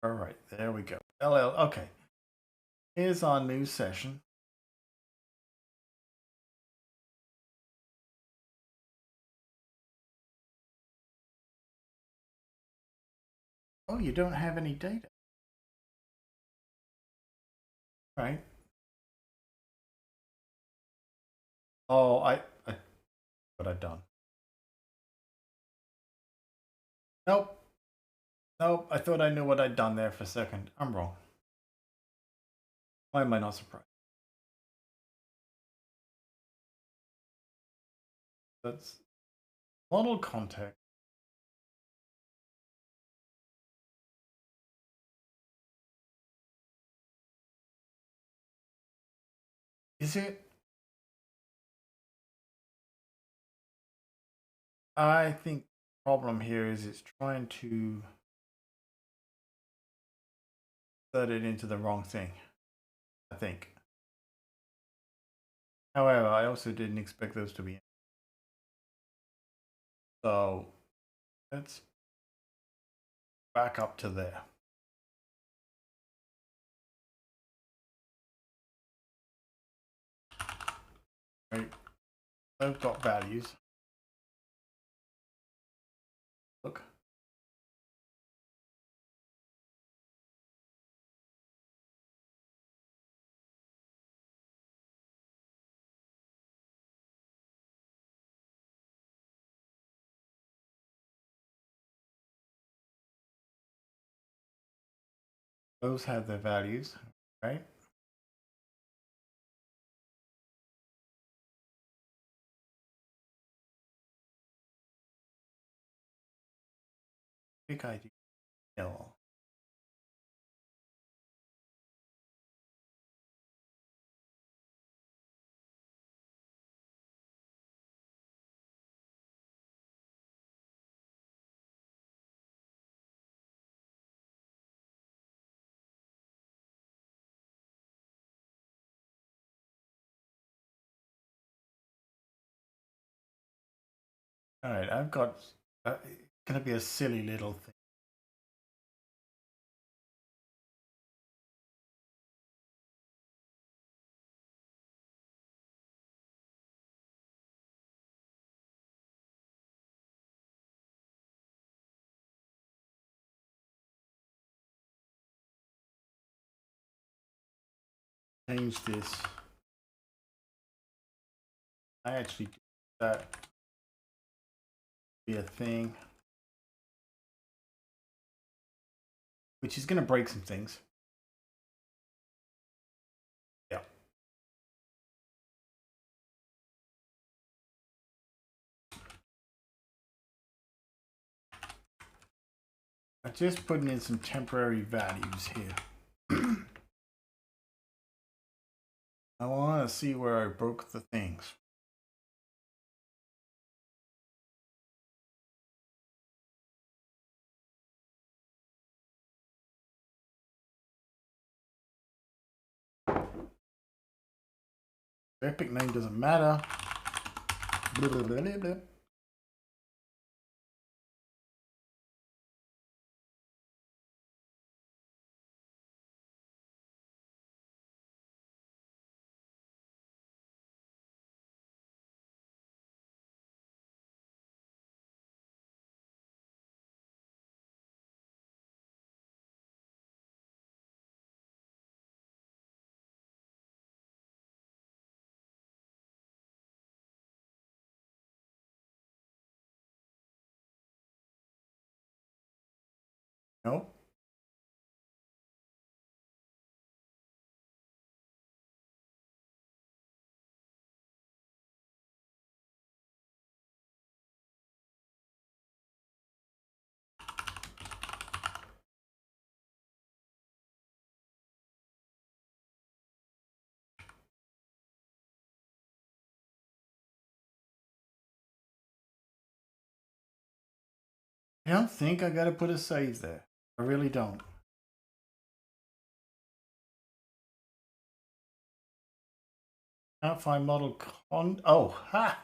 All right, there we go. LL, okay. Here's our new session. Oh, you don't have any data. Right. Oh, what I've done. Nope. Nope. I thought I knew what I'd done there for a second. I'm wrong. Why am I not surprised? That's model context. Is it? I think the problem here is it's trying to set it into the wrong thing. I think. However, I also didn't expect those to be. So let's back up to there. Right. They've got values. Look. Those have their values, right? Big idea. L. All right, I've got. It's gonna be a silly little thing. Change this. I actually did that be a thing, which is gonna break some things. Yeah. I'm just putting in some temporary values here. I want to see where I broke the things. Epic name doesn't matter. Blah, blah, blah, blah, blah. Nope. I don't think I gotta put a save there. I really don't. Can't find model con. Oh, ha!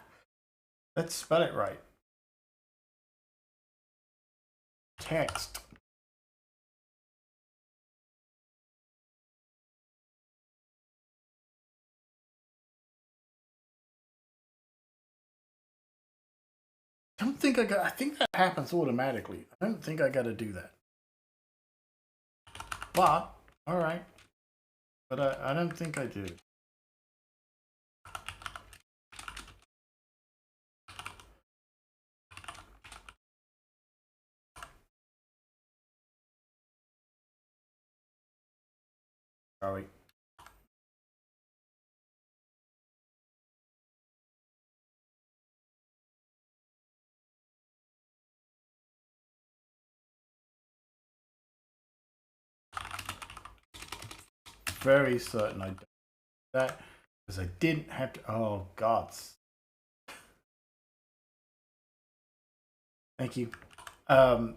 Let's spell it right. Text. Don't think I got. I think that happens automatically. I don't think I got to do that. But all right. But I don't think I do. Sorry. Very certain I don't do that because I didn't have to. Oh God. Thank you. I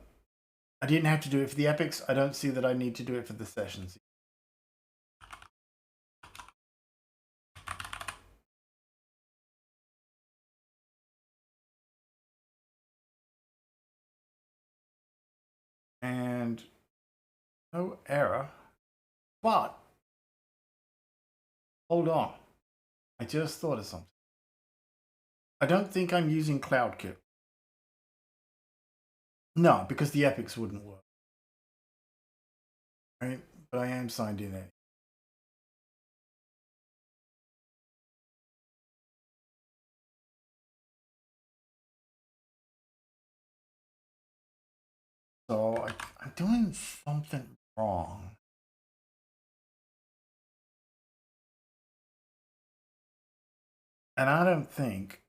didn't have to do it for the epics. I don't see that I need to do it for the sessions. And no error. But hold on. I just thought of something. I don't think I'm using CloudKit. No, because the epics wouldn't work. Right? But I am signed in there. So I'm doing something wrong. And I don't think.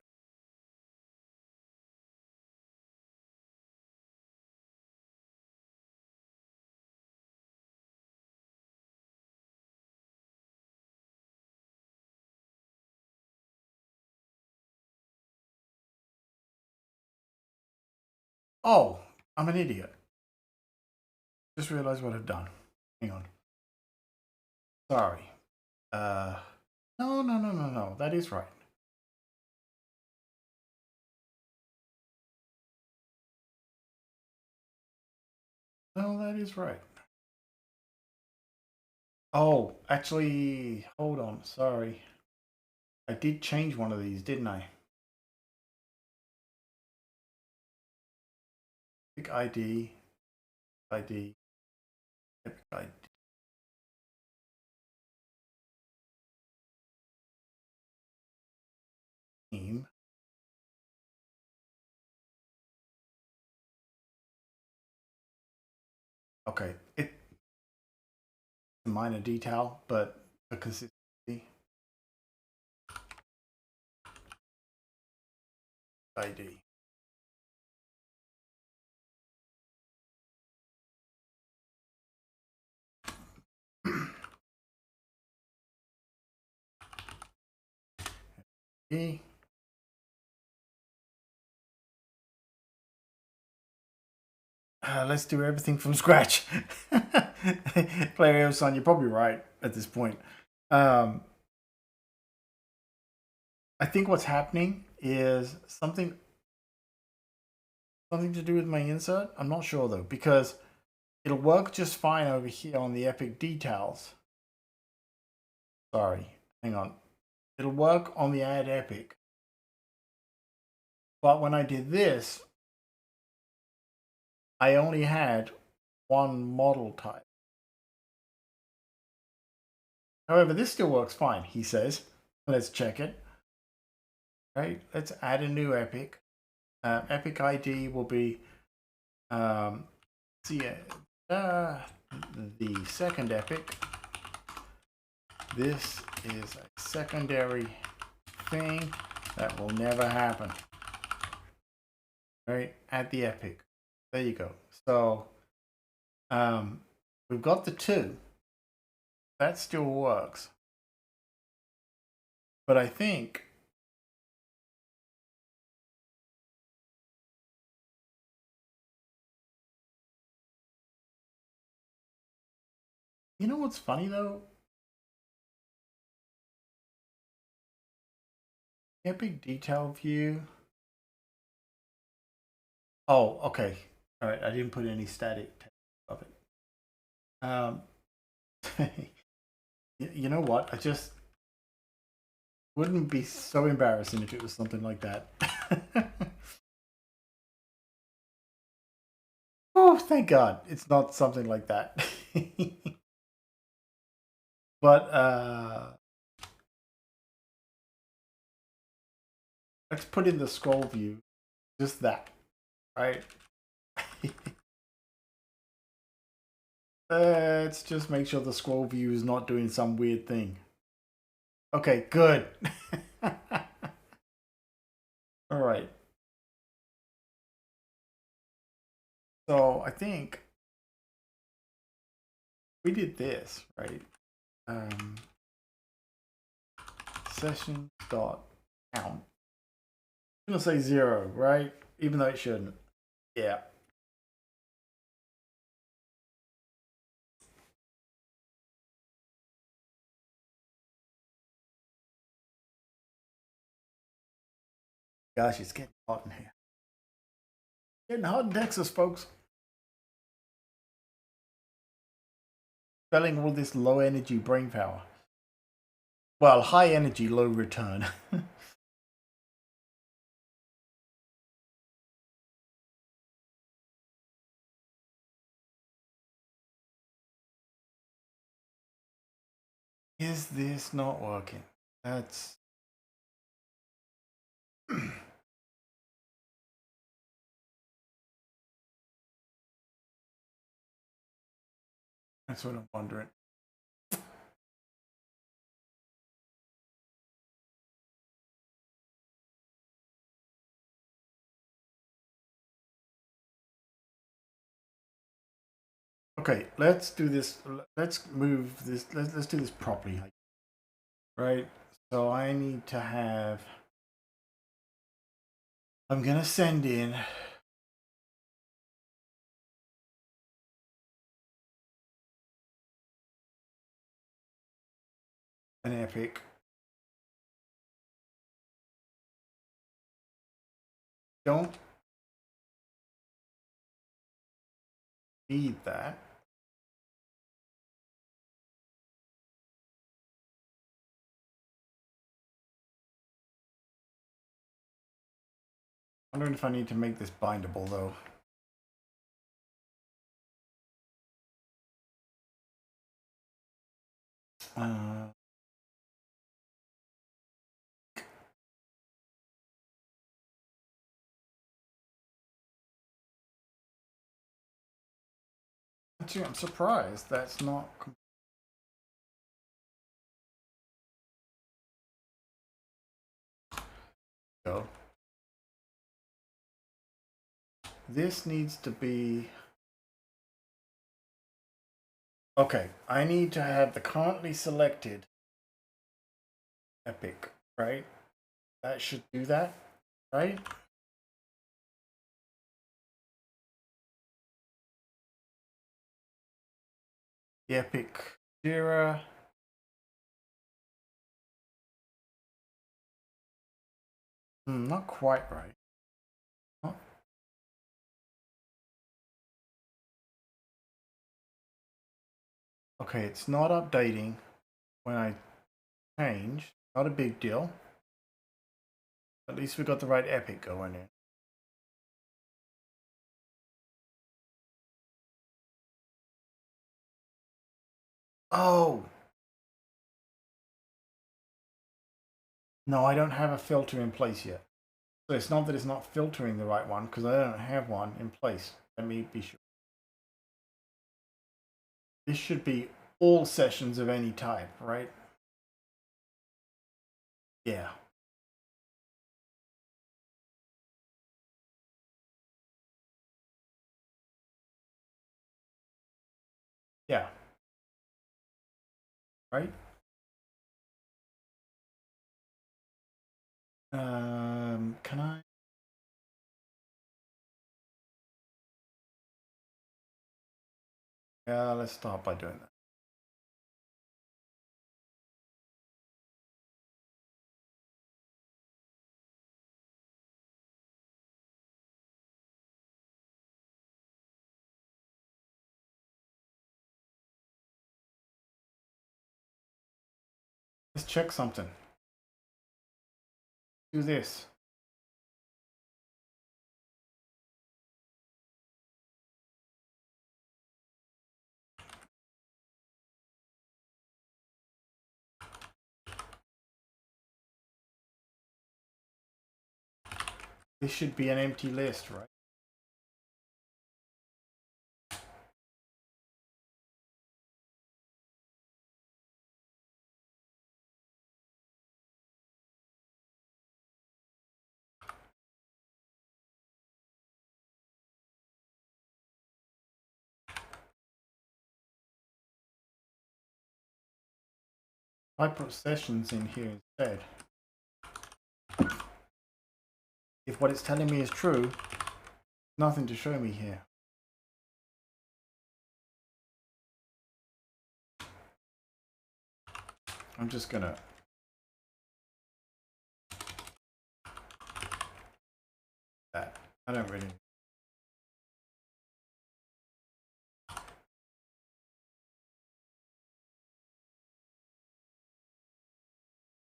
Oh, I'm an idiot. Just realized what I've done. Hang on. Sorry. No. That is right. No, that is right. Oh, actually, hold on. Sorry. I did change one of these, didn't I? Epic ID, Epic ID. Team. Okay, it's a minor detail, but the consistency. ID. E. Let's do everything from scratch. Player son, you're probably right at this point. I think what's happening is something to do with my insert. I'm not sure though, because it'll work just fine over here on the epic details. Sorry, hang on. It'll work on the add epic. But when I did this, I only had one model type. However, this still works fine, he says. Let's check it. Right, let's add a new epic. Epic ID will be the second epic. This is a secondary thing that will never happen. Right, add the epic. There you go. So we've got the 2. That still works. But I think You know what's funny though? Epic detail view. Oh, okay. All right. I didn't put any static text of it. You know what? I just wouldn't be so embarrassing if it was something like that. Oh, thank God. It's not something like that. But let's put in the scroll view. Just that, right? Let's just make sure the scroll view is not doing some weird thing. Okay, good. All right. So I think we did this, right? Session dot count. I'm gonna say 0, right? Even though it shouldn't. Yeah. Gosh, it's getting hot in here. Getting hot in Texas, folks. Spelling all this low energy brain power. Well, high energy, low return. Is this not working? That's that's what I'm wondering. Okay, let's do this. Let's move this. Let's do this properly, right? So I need to have. I'm gonna send in. An epic. Don't need that. I'm wondering if I need to make this bindable though. Uh, Actually, I'm surprised that's not. Go. This needs to be. Okay, I need to have the currently selected epic, right? That should do that, right? The epic Jira. Not quite right. Not. Okay, it's not updating when I change. Not a big deal. At least we got the right epic going in. Oh! No, I don't have a filter in place yet. So it's not that it's not filtering the right one, because I don't have one in place. Let me be sure. This should be all sessions of any type, right? Yeah. Yeah. Right? Can I? Yeah, let's start by doing that. Let's check something. Do this. This should be an empty list, right? I put sessions in here instead. If what it's telling me is true, nothing to show me here. I'm just gonna that. I don't really.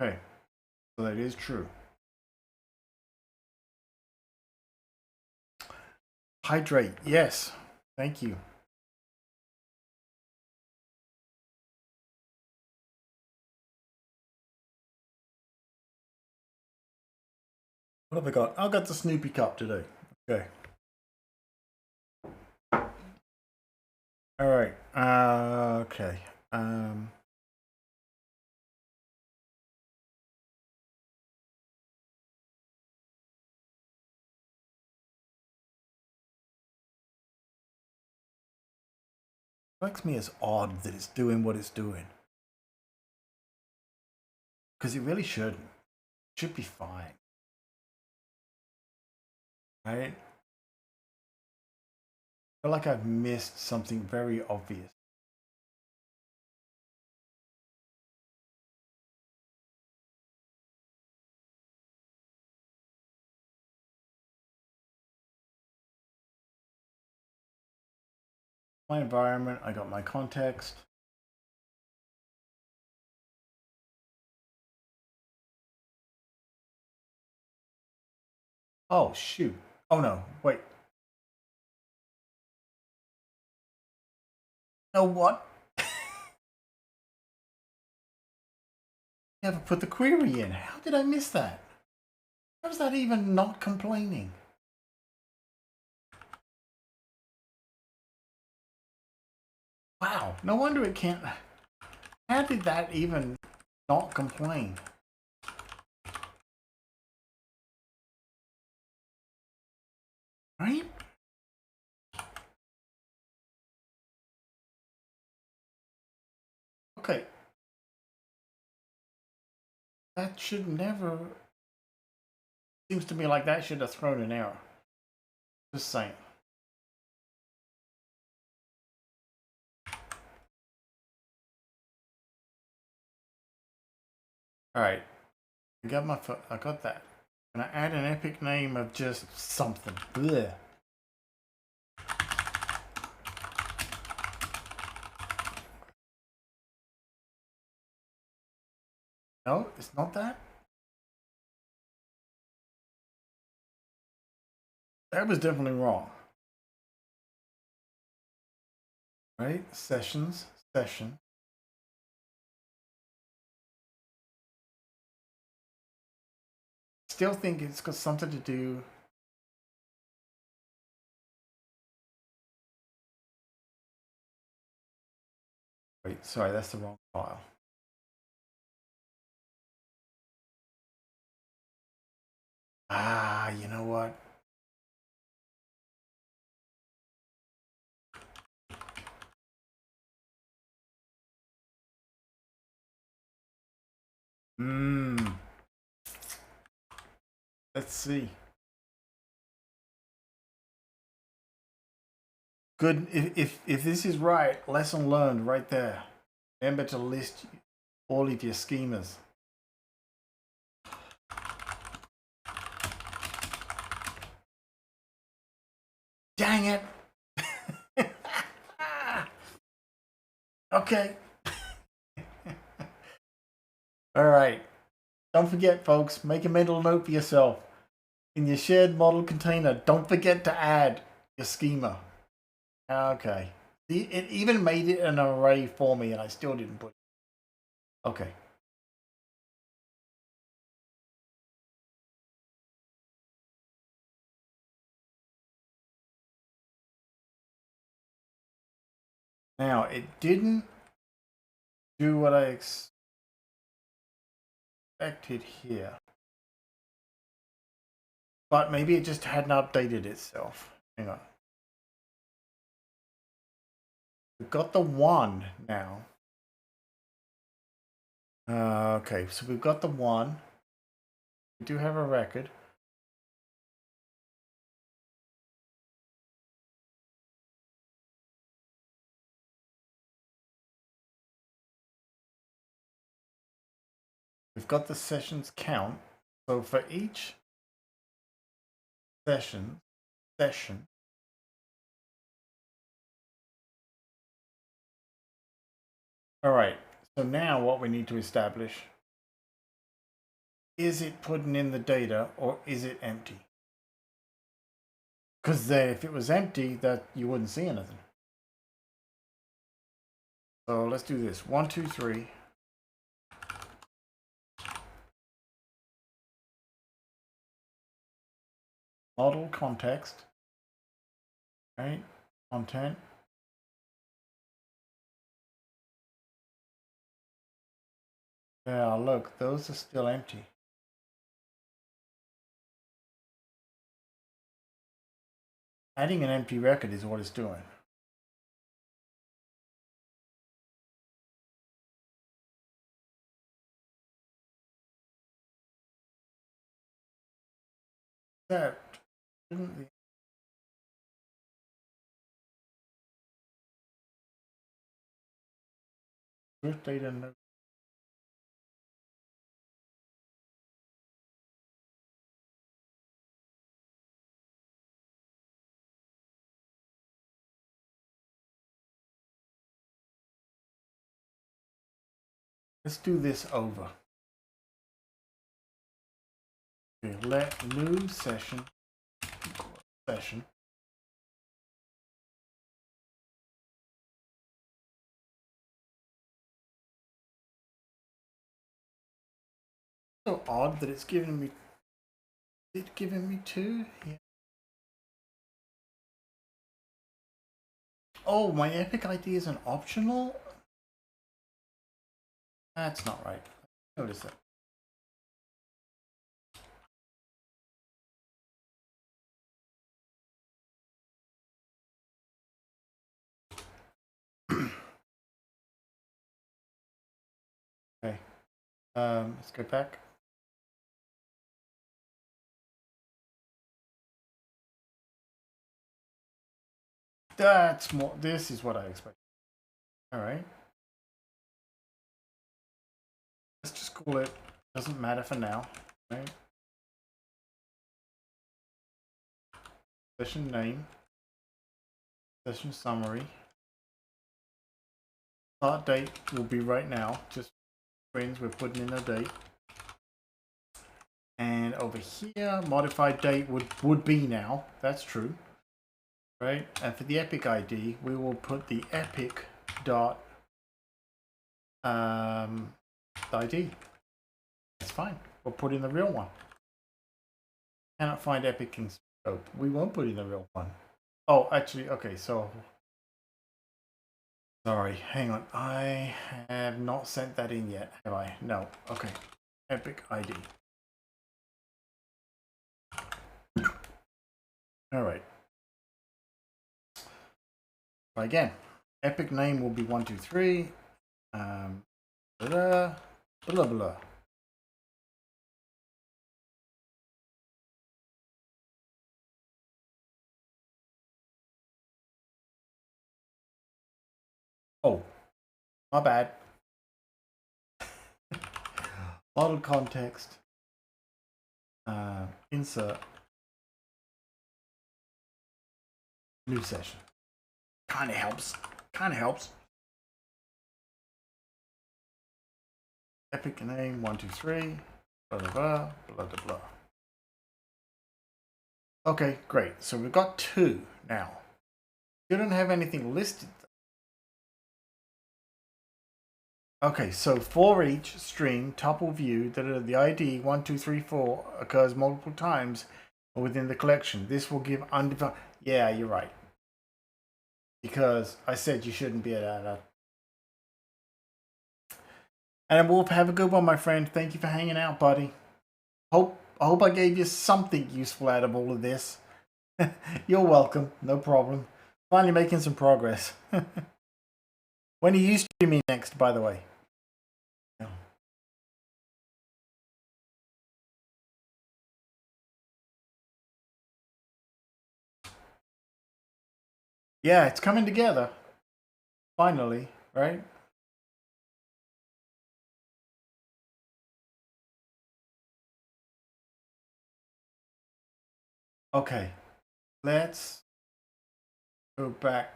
Okay, so that is true. Hydrate, yes. Thank you. What have I got? I got the Snoopy cup today. Okay. All right. Okay. Strikes me as odd that it's doing what it's doing. Because it really shouldn't. It should be fine. Right? I feel like I've missed something very obvious. My environment, I got my context. Oh, shoot. Oh, no. Wait. No, what? Never put the query in. How did I miss that? How is that even not complaining? Wow, no wonder it can't. How did that even not complain? Right? Okay. That should never. Seems to me like that should have thrown an error. Just saying. All right. I got that. Can I add an epic name of just something? Blech. No, it's not that. That was definitely wrong. Right? Sessions, session. Still think it's got something to do. Wait, sorry, that's the wrong file. Ah, you know what? Let's see. Good. If this is right, lesson learned right there. Remember to list all of your schemas. Dang it. Okay. All right. Don't forget, folks, make a mental note for yourself. In your shared model container, don't forget to add your schema. Okay. It even made it an array for me, and I still didn't put it. Okay. Now, it didn't do what I expected here. But maybe it just hadn't updated itself. Hang on. We've got the 1 now. Okay, so we've got the 1. We do have a record. We've got the sessions count. So for each session. All right. So now what we need to establish, is it putting in the data or is it empty? Because then if it was empty, that you wouldn't see anything. So let's do this. 1, 2, 3. Model context. Right? Content. Yeah, look, those are still empty. Adding an empty record is what it's doing. That shouldn't be. Root data no. Let's do this over. Okay, let new session. So odd that it's giving me. Is it giving me 2? Yeah. Oh, my Epic ID is an optional? That's not right. Notice that. Okay. Let's go back. That's more. This is what I expect. All right. Let's just call it. Doesn't matter for now. Right. Session name. Session summary. Start date will be right now. Just friends, we're putting in a date. And over here, modified date would be now. That's true. Right? And for the epic ID, we will put the epic dot ID. That's fine. We'll put in the real one. Cannot find epic in scope. We won't put in the real one. Oh, actually, okay, so sorry, hang on. I have not sent that in yet, have I? No. Okay. Epic ID. All right. Again, epic name will be 1, 2, 3. Blah, blah, blah. Oh, my bad. Model context. Insert. New session. Kind of helps. Kind of helps. Epic name 123. Blah blah blah blah blah blah. Okay, great. So we've got 2 now. You don't have anything listed. Okay, so for each string tuple view that the ID 1234 occurs multiple times within the collection, this will give undefined. Yeah, you're right. Because I said you shouldn't be at that. And Wolf, have a good one, my friend. Thank you for hanging out, buddy. I hope I gave you something useful out of all of this. You're welcome. No problem. Finally making some progress. When are you streaming next, by the way? Yeah, it's coming together. Finally, right? Okay. Let's go back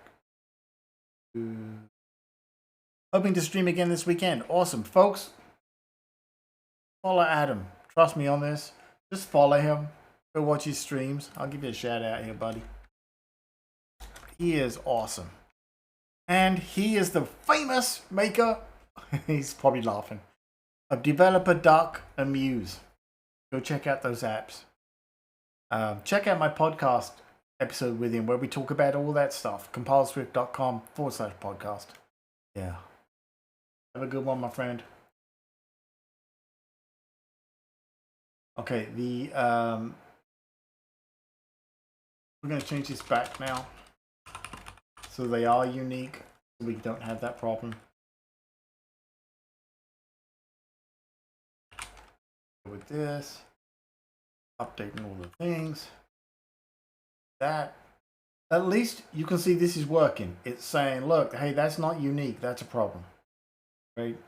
to hoping to stream again this weekend. Awesome. Folks, follow Adam. Trust me on this. Just follow him. Go watch his streams. I'll give you a shout out here, buddy. He is awesome. And he is the famous maker, he's probably laughing, of Developer Duck and Muse. Go check out those apps. Check out my podcast episode with him where we talk about all that stuff. compileswift.com/podcast. Yeah. Have a good one, my friend. Okay, we're going to change this back now. So they are unique. So we don't have that problem. With this, updating all the things. That, at least you can see this is working. It's saying, look, hey, that's not unique. That's a problem. Right?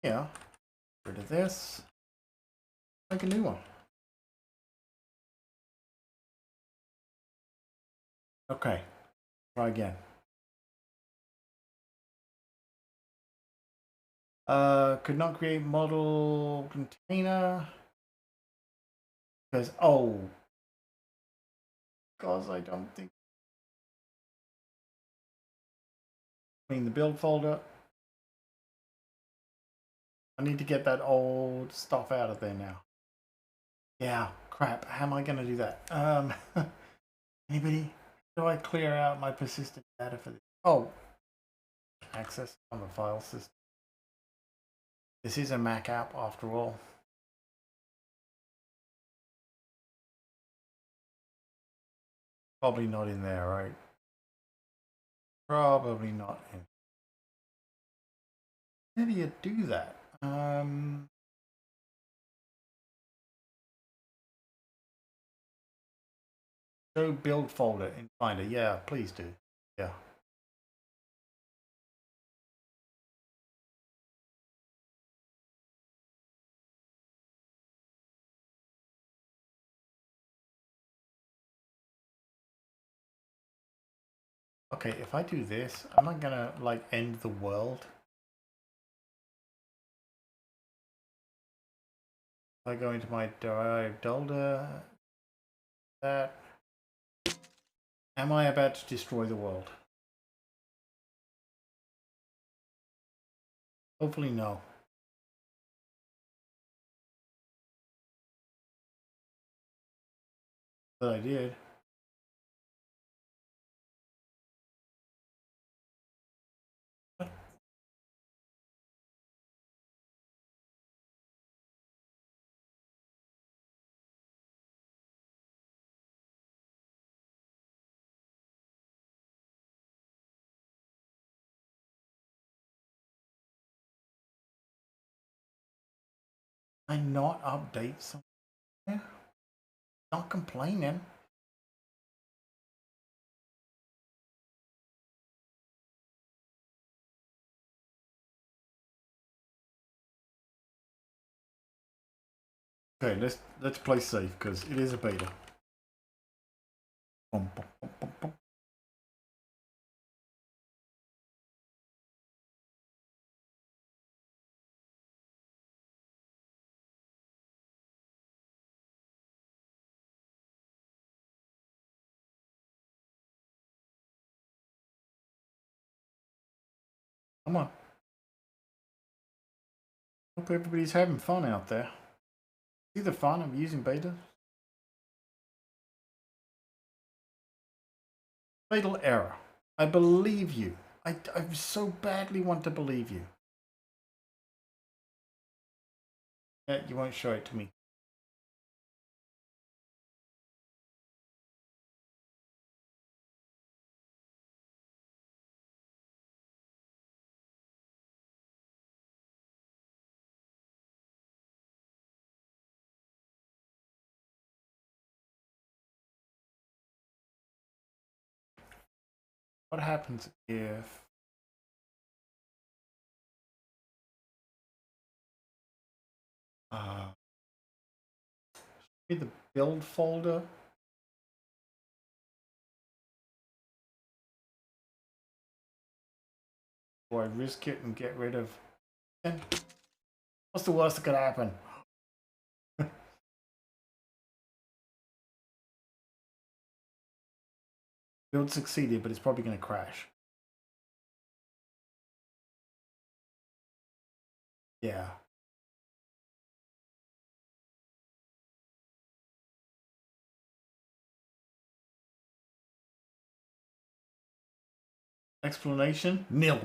Yeah. Rid of this. Make a new one. Okay. Try again. Could not create model container. Because, because I don't think. Clean the build folder. I need to get that old stuff out of there now. Yeah, crap. How am I going to do that? Anybody? How do I clear out my persistent data for this? Oh, access on the file system. This is a Mac app after all. Probably not in there, right? Probably not in. How do you do that? Show build folder in Finder. Yeah, please do. Yeah. Okay, if I do this, I'm not gonna like end the world. If I go into my derived folder, that, am I about to destroy the world? Hopefully no. But I did. I not update somewhere? Not complaining. Okay, let's play safe because it is a beta. Boom, boom, boom, boom, boom. Come on. Hope everybody's having fun out there. See the fun of using beta? Fatal error. I believe you. I so badly want to believe you. Yeah, you won't show it to me. What happens if the build folder? Or I risk it and get rid of? What's the worst that could happen? Build succeeded, but it's probably going to crash. Yeah. Explanation? Nil.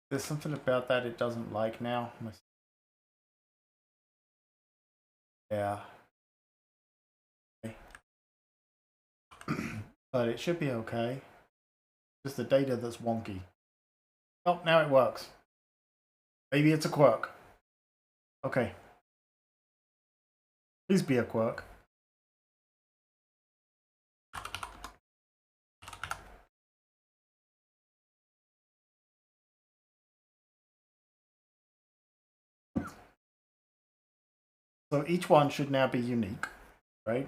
There's something about that it doesn't like now. Yeah. Okay. But it should be okay. Just the data that's wonky. Oh, now it works. Maybe it's a quirk. Okay. Please be a quirk. So each one should now be unique, right?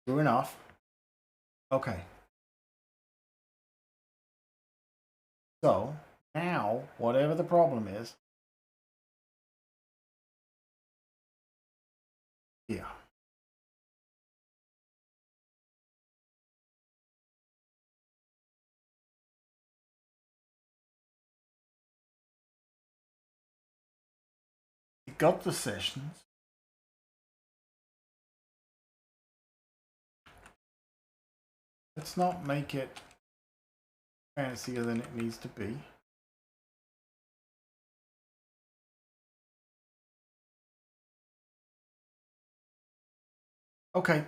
True enough. Okay. So now, whatever the problem is, yeah. You got the sessions. Let's not make it fancier than it needs to be. Okay,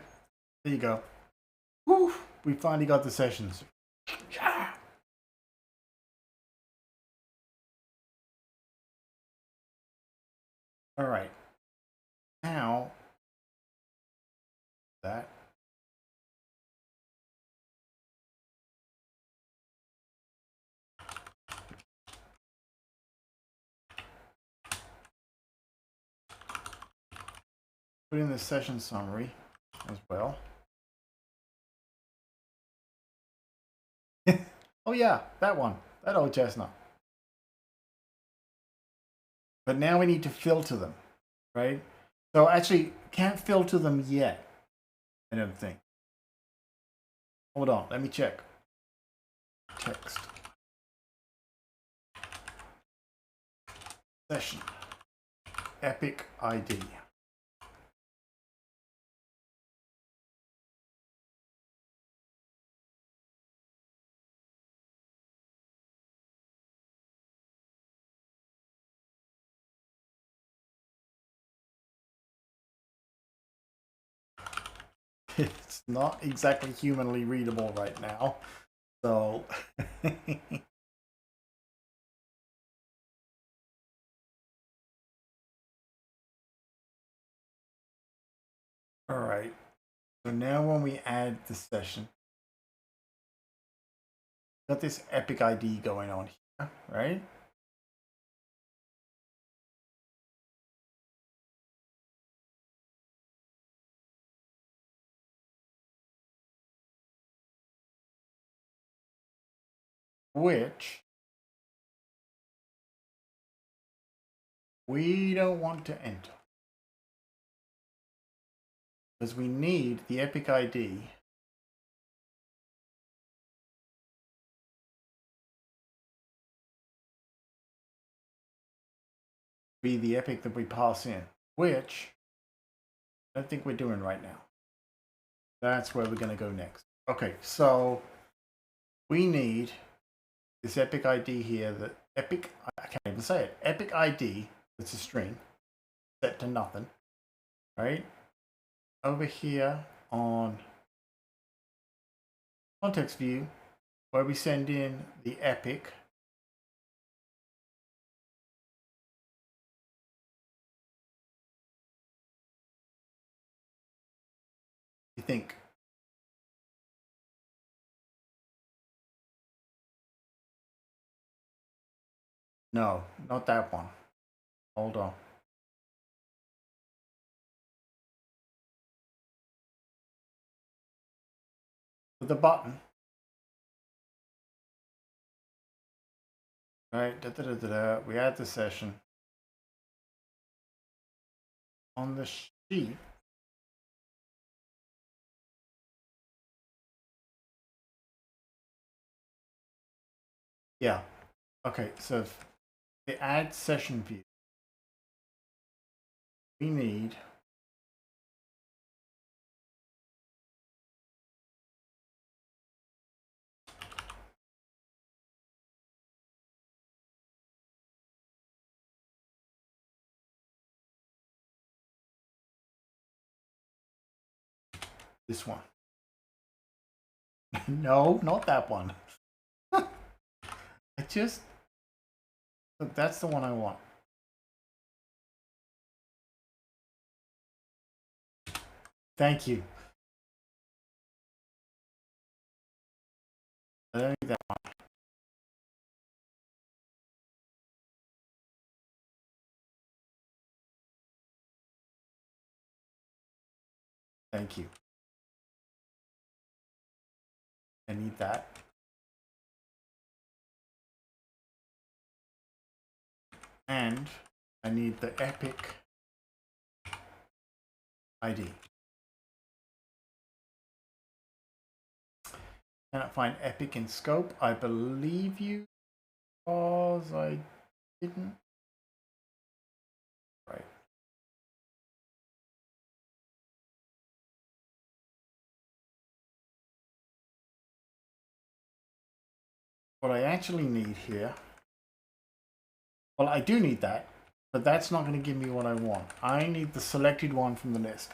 there you go. Woo, we finally got the sessions. Yeah. All right. Now that put in the session summary as well. Oh yeah, that one, that old chestnut. But now we need to filter them, right? So actually, can't filter them yet. I don't think. Hold on, let me check. Text. Session. Epic ID. It's not exactly humanly readable right now. So So now when we add the session, got this epic ID going on here, right? Which we don't want to enter because we need the epic ID be the epic that we pass in, which I don't think we're doing right now. That's where we're going to go next. Okay, so we need this epic ID here, the epic, I can't even say it, epic ID, it's a string, set to nothing, right? Over here on context view, where we send in the epic, you think, no, not that one. Hold on. With the button, right? We add the session on the sheet. Yeah. Okay. So the add session view, we need this one. No, not that one. I just look. That's the one I want. Thank you. I don't need that one. Thank you. I need that. And I need the epic ID. Cannot find epic in scope. I believe you because I didn't. Right. What I actually need here, well, I do need that, but that's not going to give me what I want. I need the selected one from the list.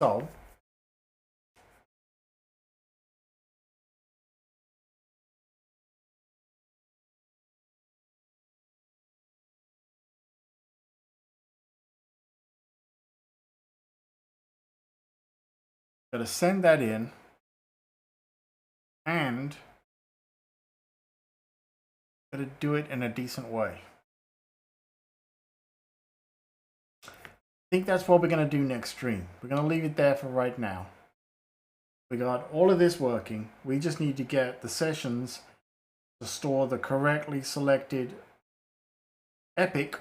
So, got to send that in and got to do it in a decent way. I think that's what we're going to do next stream. We're going to leave it there for right now. We got all of this working. We just need to get the sessions to store the correctly selected epic,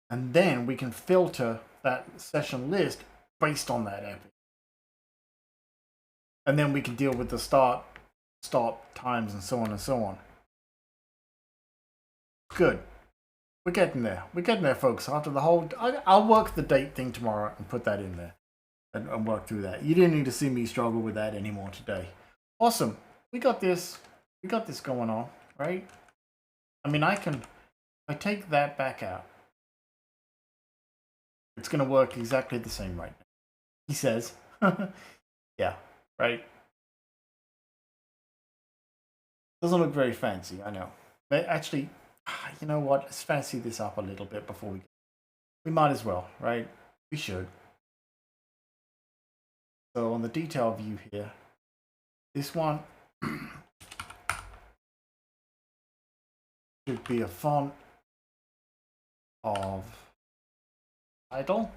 and then we can filter that session list based on that epic. And then we can deal with the start, stop times, and so on and so on. Good. We're getting there. We're getting there, folks. After the whole, I'll work the date thing tomorrow and put that in there and work through that. You didn't need to see me struggle with that anymore today. Awesome. We got this. We got this going on, right? I mean, I take that back out. It's going to work exactly the same right now. He says. Yeah, right? Doesn't look very fancy, I know. But actually, you know what? Let's fancy this up a little bit before we go. We might as well, right? We should. So on the detail view here, this one should be a font of title.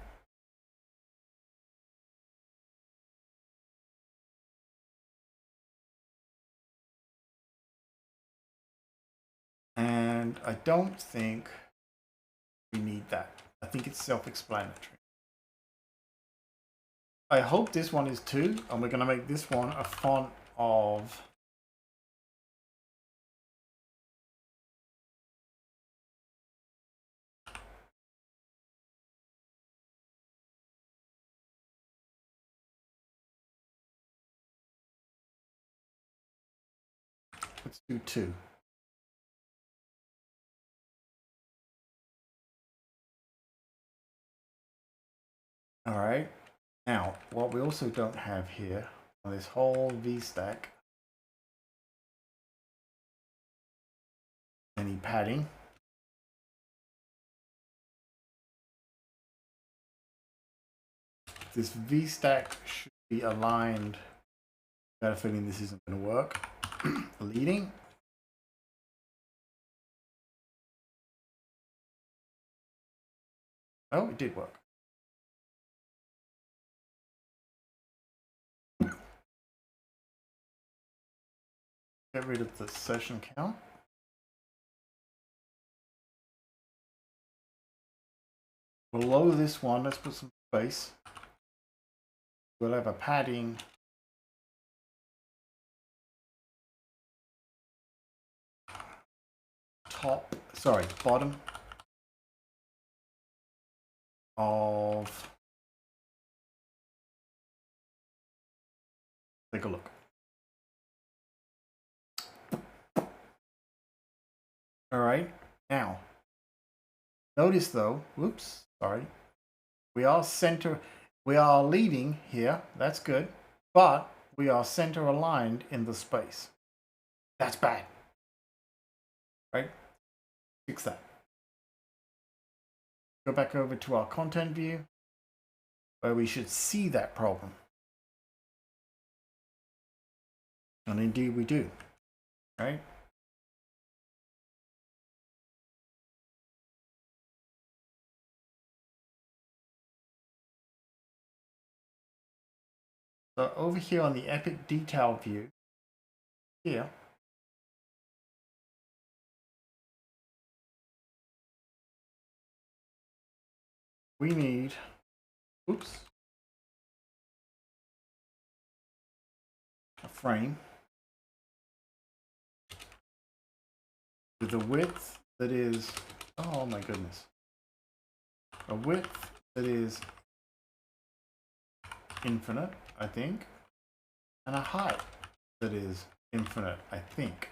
And I don't think we need that. I think it's self-explanatory. I hope this one is too, and we're going to make this one a font of let's do 2. All right. Now, what we also don't have here on this whole VStack, any padding. This VStack should be aligned. Got a feeling this isn't going to work. Leading. Oh, it did work. Get rid of the session count. Below this one, let's put some space. We'll have a padding bottom of, take a look. All right, now, notice though, whoops, sorry. We are leading here, that's good, but we are center aligned in the space. That's bad, right? Fix that. Go back over to our content view, where we should see that problem. And indeed we do, right? So over here on the Epic detail view, here, we need, oops, a frame with a width that is, oh my goodness, a width that is infinite, I think, and a height that is infinite, I think.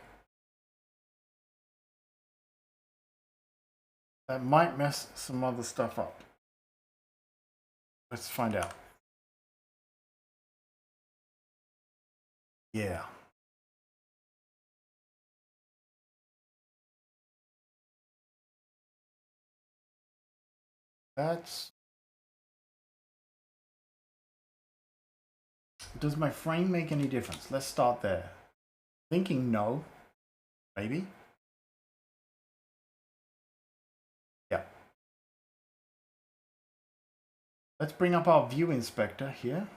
That might mess some other stuff up. Let's find out. Yeah. That's... Does my frame make any difference? Let's start there. Thinking no. Maybe. Yeah. Let's bring up our view inspector here.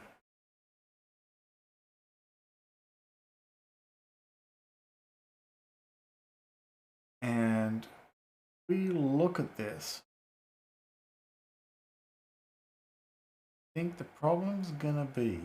And we look at this. I think the problem's gonna be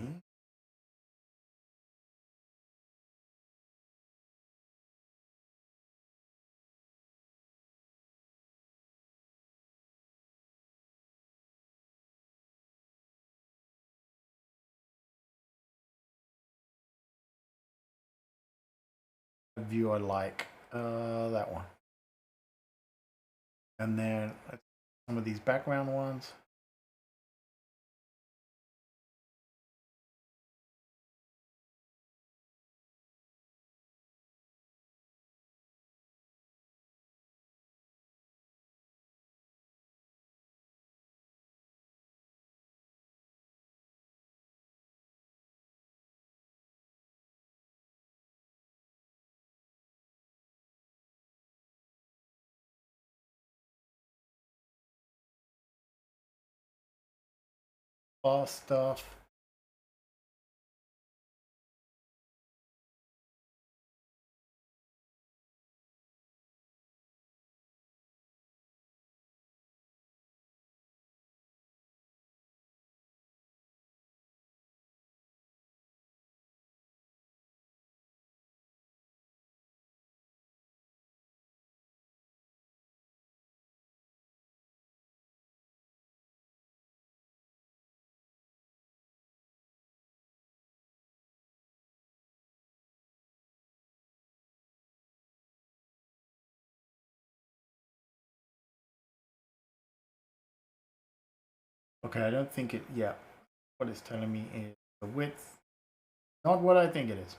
a view I like. That one. And then some of these background ones. fast stuff. Okay, I don't think it, yeah. What it's telling me is the width, not what I think it is.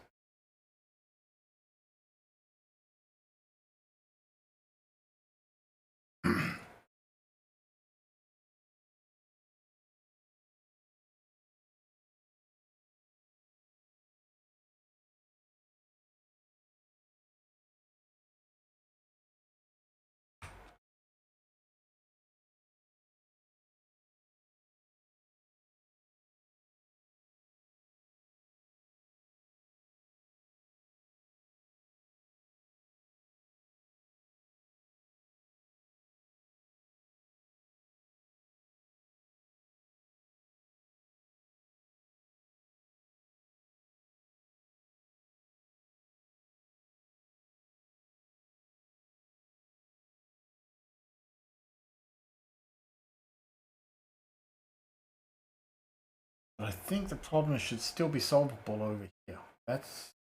But I think the problem should still be solvable over here. That's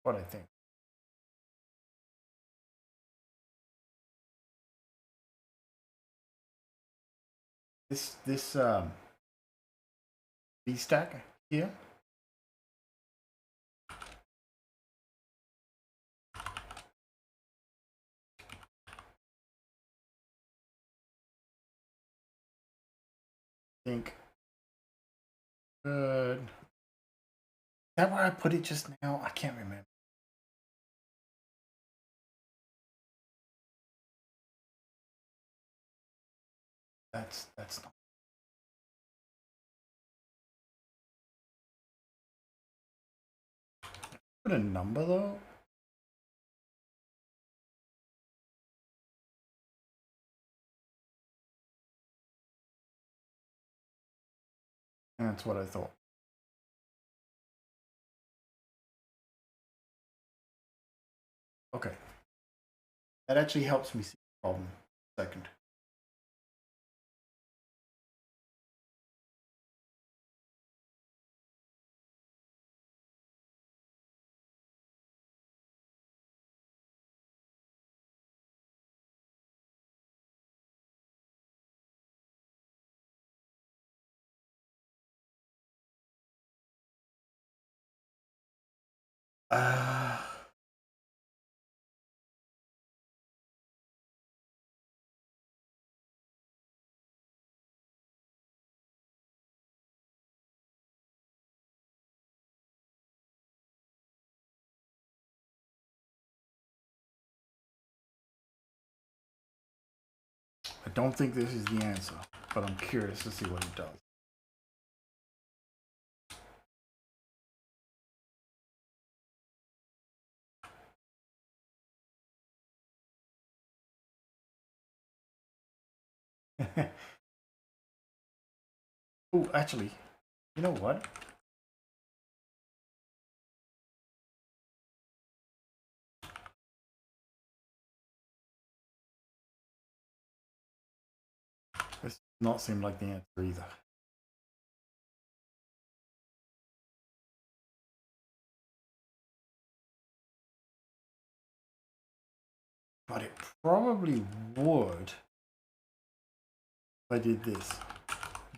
what I think. This B stack here. I think good. Is that where I put it just now? I can't remember. That's not. Put a number though. That's what I thought. Okay. That actually helps me see the problem. Second. Uh, I don't think this is the answer, but I'm curious to see what it does. Oh, actually, you know what? This does not seem like the answer either. But it probably would if I did this.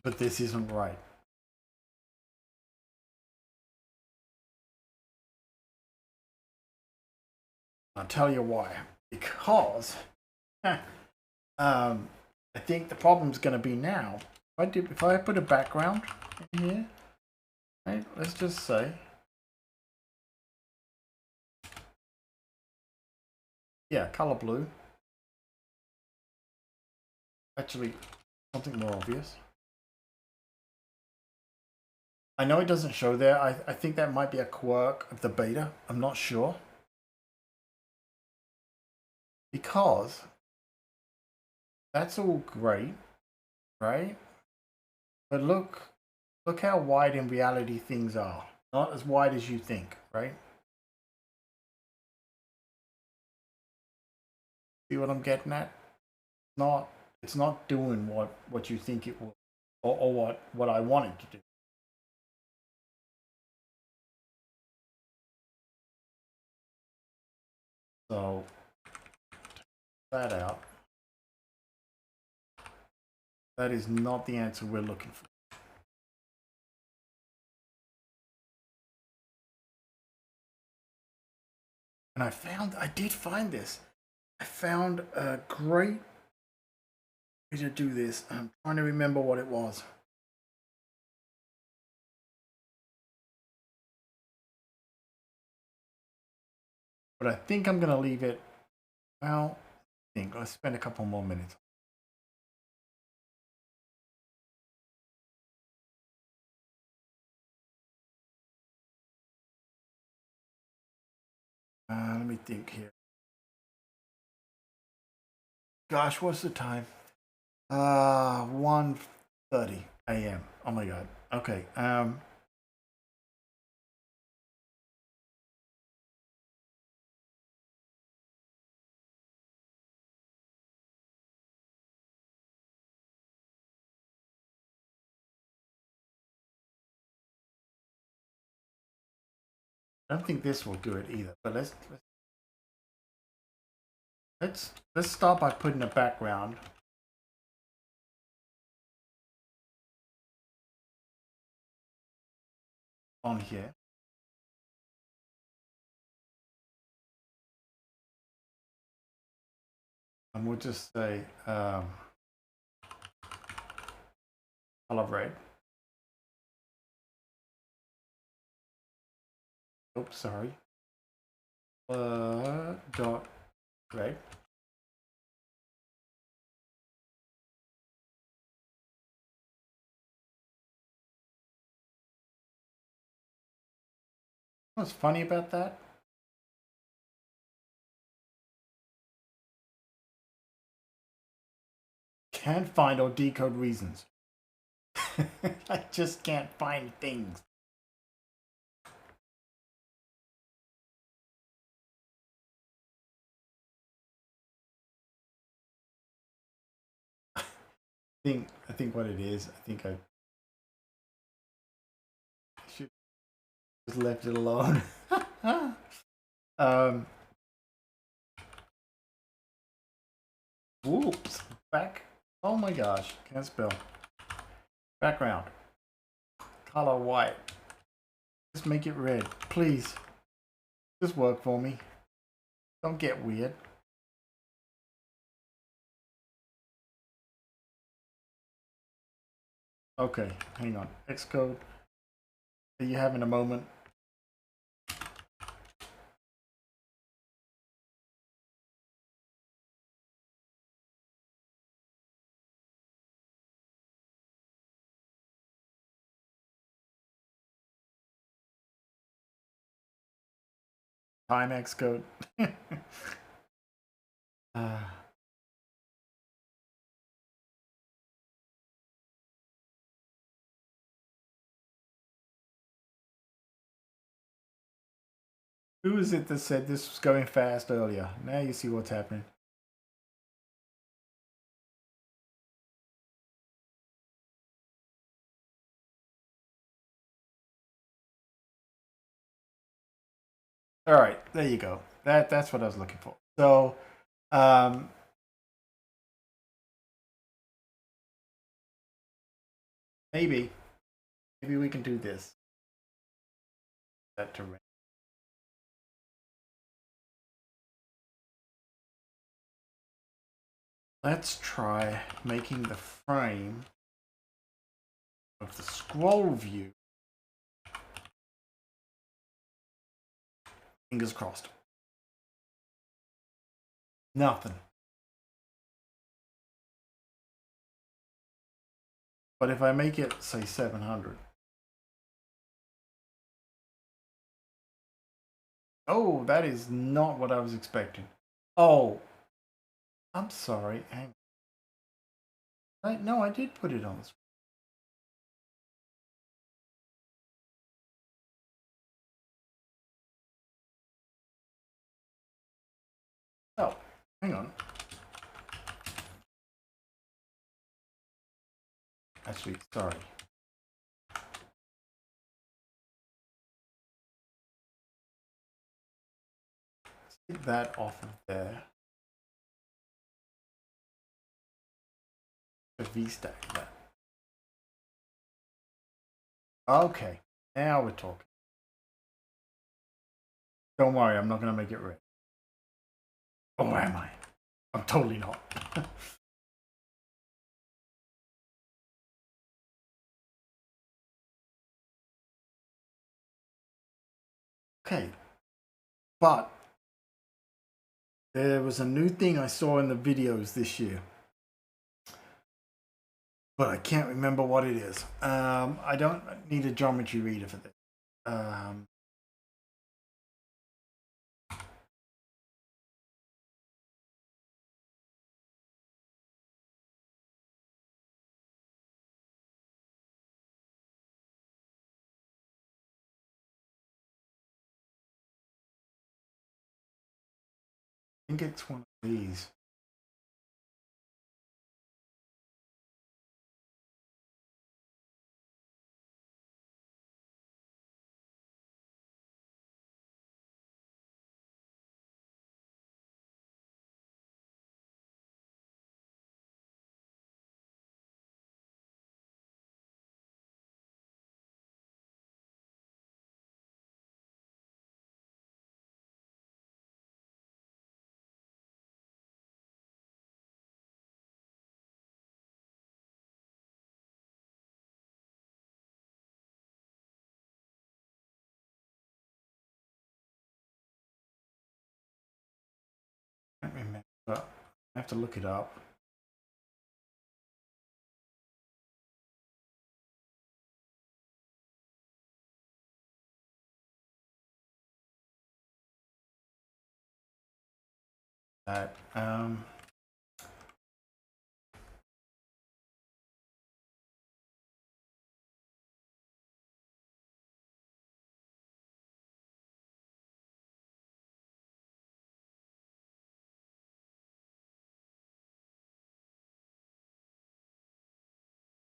But this isn't right. I'll tell you why. Because I think the problem's going to be now. If I put a background in here, right? Let's just say, yeah, color blue. Actually, something more obvious. I know it doesn't show there. I think that might be a quirk of the beta. I'm not sure. Because that's all great, right? But look how wide in reality things are. Not as wide as you think, right? See what I'm getting at? Not it's not doing what you think it will, or what I want it to do. So that out. That is not the answer we're looking for. And I did find this. I found a great way to do this. I'm trying to remember what it was. But I think I'm going to leave it. Well, let's spend a couple more minutes. Let me think here. Gosh, what's the time? 1:30 a.m. Oh my god. Okay. I don't think this will do it either. But let's start by putting a background on here. And we'll just say color red. Oops, sorry. Dot red. What's funny about that? Can't find or decode reasons. I just can't find things. I think what it is, I think I should just left it alone. Whoops. Back. Oh my gosh. Can't spell. Background. Color white. Just make it red. Please. Just work for me. Don't get weird. Okay, hang on. Xcode. Are you having a moment? Time Xcode. Who is it that said this was going fast earlier? Now you see what's happening. All right, there you go. That's what I was looking for. So, maybe we can do this. That terrain. Let's try making the frame of the scroll view. Fingers crossed. Nothing. But if I make it, say, 700, Oh, that is not what I was expecting. Oh, I'm sorry. Hang on. No, I did put it on the screen. Oh, hang on. Actually, sorry. Let's get that off of there. The V-stack that. Okay, now we're talking. Don't worry, I'm not going to make it red. Or am I? I'm totally not. Okay, but there was a new thing I saw in the videos this year, but I can't remember what it is. I don't need a geometry reader for this. I think it's one of these. I can't remember. I have to look it up. That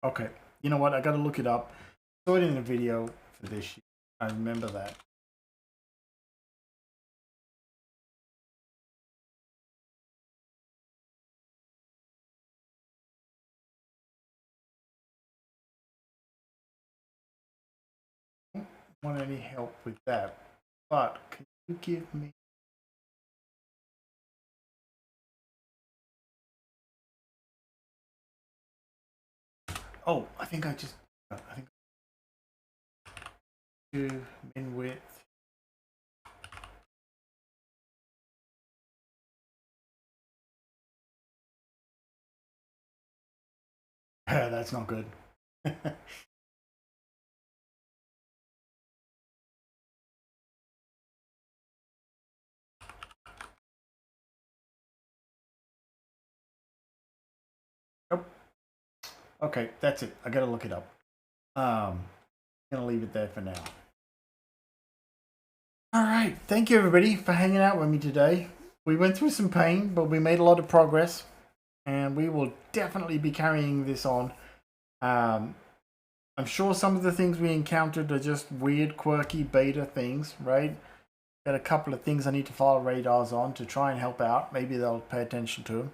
okay. You know what? I got to look it up. Saw it in the video for this year. I remember that. Want any help with that, but can you give me? Oh, I think I think to min width. That's not good. Nope. Okay, that's it. I gotta look it up. I'm gonna leave it there for now. All right, thank you everybody for hanging out with me today. We went through some pain, but we made a lot of progress, and we will definitely be carrying this on. I'm sure some of the things we encountered are just weird, quirky beta things, right? Got a couple of things I need to follow radars on to try and help out. Maybe they'll pay attention to them.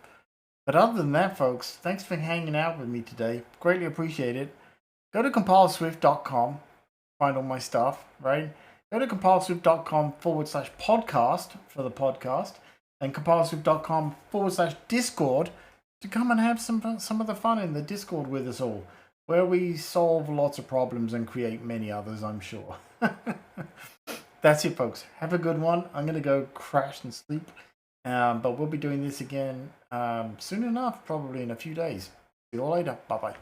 But other than that, folks, thanks for hanging out with me today. Greatly appreciate it. Go to compileswift.com, find all my stuff, right? Go to compileswift.com/podcast for the podcast, and compileswift.com/Discord to come and have some of the fun in the Discord with us all, where we solve lots of problems and create many others, I'm sure. That's it, folks. Have a good one. I'm going to go crash and sleep. But we'll be doing this again soon enough, probably in a few days. See you all later. Bye-bye.